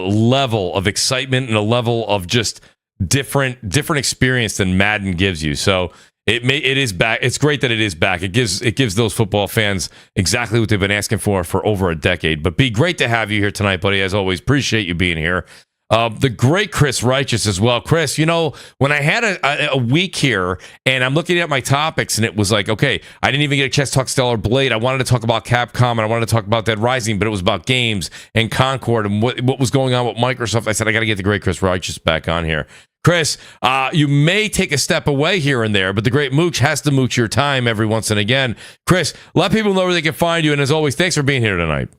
A: level of excitement and a level of just different experience than Madden gives you. So it is back. It's great that it is back. It gives those football fans exactly what they've been asking for over a decade. But B, great to have you here tonight, buddy. As always, appreciate you being here. The great Chris Righteous as well. Chris, when I had a week here and I'm looking at my topics and it was like, okay, I didn't even get a chance to talk Stellar Blade. I wanted to talk about Capcom and I wanted to talk about Dead Rising, but it was about games and Concord and what was going on with Microsoft. I said, I got to get the great Chris Righteous back on here. Chris, you may take a step away here and there, but the great Mooch has to mooch your time every once and again. Chris, let people know where they can find you. And as always, thanks for being here tonight.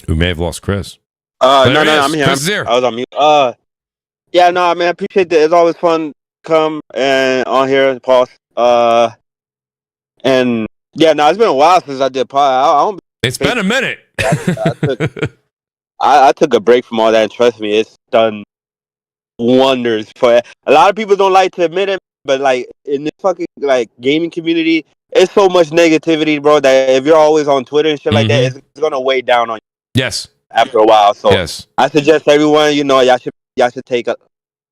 A: We may have lost Chris.
F: No,
A: There he is.
F: I'm here.
A: Chris is here.
F: I was on mute. Yeah, no, man, I appreciate that. It's always fun to come and on here, pause. And yeah, no, it's been a while since I did pod.
A: It's been a minute.
F: I took a break from all that, and trust me, it's done wonders for a lot of people. Don't like to admit it, but like in this fucking like gaming community, it's so much negativity, bro, that if you're always on Twitter and shit like that, it's gonna weigh down on you.
A: Yes.
F: After a while, so
A: yes.
F: I suggest everyone, y'all should take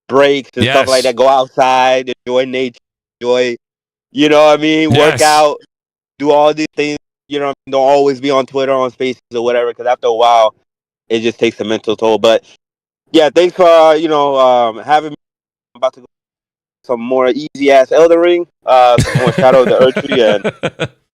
F: breaks and stuff like that. Go outside, enjoy nature, enjoy, you know what I mean, work out, do all these things. You know, don't always be on Twitter, on Spaces or whatever, because after a while, it just takes a mental toll. But yeah, thanks for having me. I'm about to go some more easy ass Elden Ring, some more Shadow of the Earth Tree,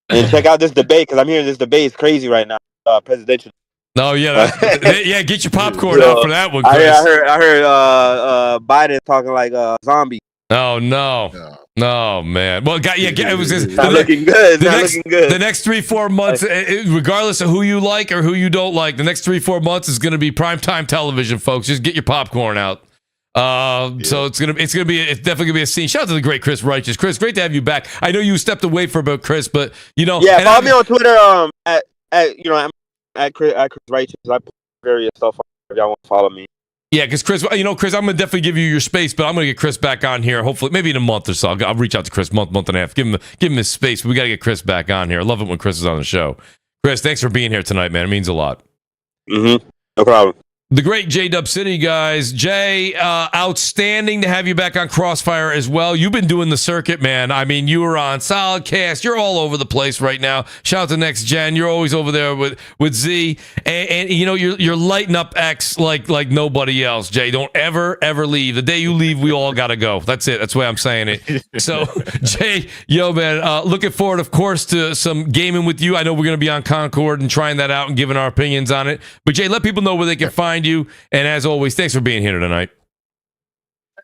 F: and check out this debate, because I'm hearing this debate is crazy right now, presidential.
A: Oh yeah, yeah. Get your popcorn out for that one, Chris.
F: I heard Biden talking like a zombie.
A: Oh no. No, man. Well, it was just
F: not looking good. Looking good.
A: The next 3-4 months, regardless of who you like or who you don't like, the next 3-4 months is going to be primetime television, folks. Just get your popcorn out. So it's definitely gonna be a scene. Shout out to the great Chris Righteous. Chris, great to have you back. I know you stepped away for a bit, Chris, but
F: follow me on Twitter. At Chris Righteous. I put various stuff on if y'all want to follow me.
A: Yeah, because Chris, Chris, I'm going to definitely give you your space, but I'm going to get Chris back on here. Hopefully, maybe in a month or so. I'll reach out to Chris month and a half. Give him his space. But we got to get Chris back on here. I love it when Chris is on the show. Chris, thanks for being here tonight, man. It means a lot.
F: No problem.
A: The great J-Dub City, guys. Jay, outstanding to have you back on Crossfire as well. You've been doing the circuit, man. I mean, you were on Solidcast. You're all over the place right now. Shout out to Next Gen. You're always over there with Z. And you're lighting up X like nobody else, Jay. Don't ever leave. The day you leave, we all got to go. That's it. That's the way I'm saying it. So, Jay, man, looking forward, of course, to some gaming with you. I know we're going to be on Concord and trying that out and giving our opinions on it. But, Jay, let people know where they can find you, and as always, thanks for being here tonight.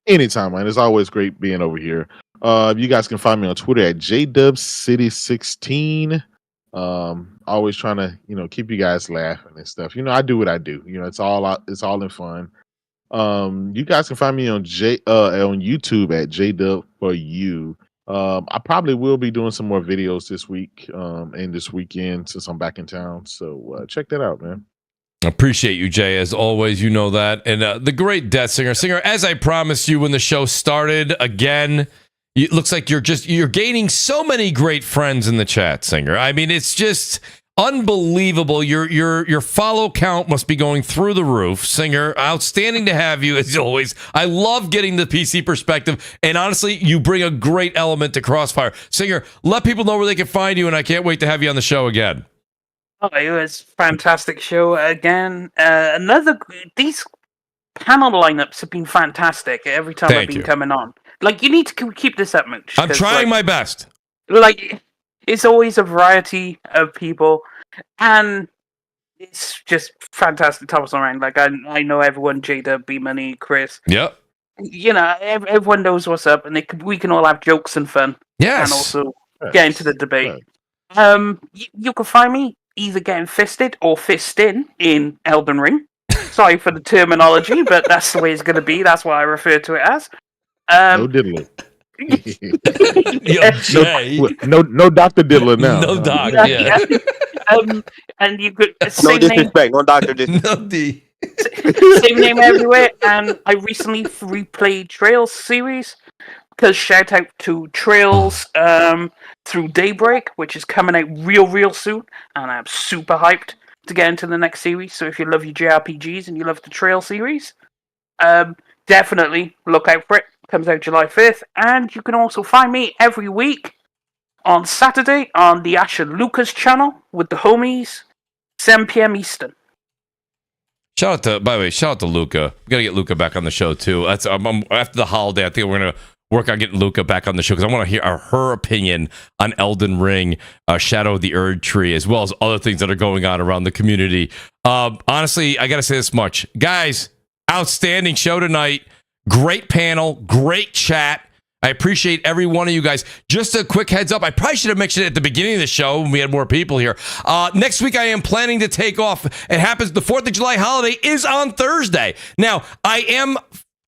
D: Anytime, man. It's always great being over here. You guys can find me on Twitter at JDubCity16. Always trying to keep you guys laughing and stuff. I do what I do. It's all in fun. You guys can find me on YouTube at JDub for you. I probably will be doing some more videos this week and this weekend since I'm back in town. So check that out, man.
A: Appreciate you, Jay, as always. You know that. And the great Death Singer, as I promised you when the show started, again, it looks like you're gaining so many great friends in the chat, Singer. I mean, it's just unbelievable. Your follow count must be going through the roof. Singer, outstanding to have you, as always. I love getting the PC perspective. And honestly, you bring a great element to Crossfire. Singer, let people know where they can find you, and I can't wait to have you on the show again.
E: Oh, it was a fantastic show again. These panel lineups have been fantastic every time I've been coming on. Like, you need to keep this up, Mooch.
A: I'm trying my best.
E: Like, it's always a variety of people, and it's just fantastic topics around. Like, I know everyone, Jada, B-Money, Chris.
A: Yep.
E: Everyone knows what's up, and we can all have jokes and fun.
A: Yes.
E: And also get into the debate. You can find me either getting fisted or fisting in Elden Ring. Sorry for the terminology, but that's the way it's going to be. That's what I refer to it as.
D: No diddler.
A: Yo, Jay.
D: No Dr. Diddler now.
A: No doc,
E: yeah. And you could...
F: No disrespect, no Dr. Disrespect.
A: No D.
E: Same name everywhere. And I recently replayed Trails series. Because shout out to Trails through Daybreak, which is coming out real soon, and I'm super hyped to get into the next series. So if you love your JRPGs and you love the Trail series, definitely look out for it. Comes out July 5th, and you can also find me every week on Saturday on the Ash and Lucas channel with the homies, 7 p.m. Eastern.
A: By the way, shout out to Luca. We got to get Luca back on the show too. That's after the holiday. I think we're gonna work on getting Luca back on the show because I want to hear her opinion on Elden Ring, Shadow of the Erd Tree, as well as other things that are going on around the community. Honestly, I got to say this much. Guys, outstanding show tonight. Great panel, great chat. I appreciate every one of you guys. Just a quick heads up. I probably should have mentioned it at the beginning of the show when we had more people here. Next week, I am planning to take off. It happens, the 4th of July holiday is on Thursday. Now, I am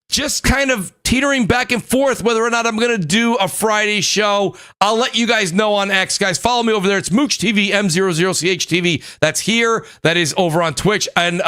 A: just kind of teetering back and forth whether or not I'm going to do a Friday show. I'll let you guys know on X. Guys, follow me over there. It's Mooch TV, M00CHTV. That's here. That is over on Twitch. And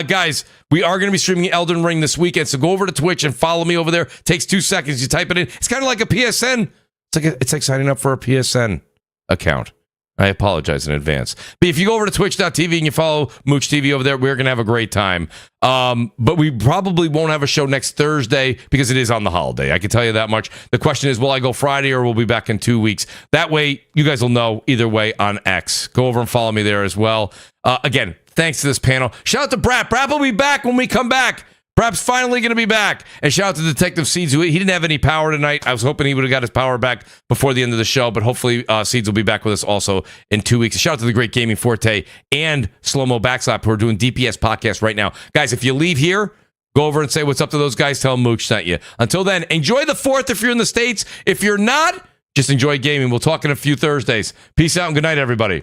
A: guys, we are going to be streaming Elden Ring this weekend. So go over to Twitch and follow me over there. Takes 2 seconds. You type it in. It's kind of like a PSN. It's like signing up for a PSN account. I apologize in advance. But if you go over to twitch.tv and you follow Mooch TV over there, we're going to have a great time. But we probably won't have a show next Thursday because it is on the holiday. I can tell you that much. The question is, will I go Friday or will we be back in 2 weeks? That way, you guys will know either way on X. Go over and follow me there as well. Again, thanks to this panel. Shout out to BRAP. BRAP will be back when we come back. BRAP's finally going to be back. And shout out to Detective Seeds, who he didn't have any power tonight. I was hoping he would have got his power back before the end of the show, but hopefully Seeds will be back with us also in 2 weeks. Shout out to the Great Gaming Forte and Slow Mo Backslap, who are doing DPS podcasts right now. Guys, if you leave here, go over and say what's up to those guys. Tell them Mooch sent you. Until then, enjoy the 4th if you're in the States. If you're not, just enjoy gaming. We'll talk in a few Thursdays. Peace out and good night, everybody.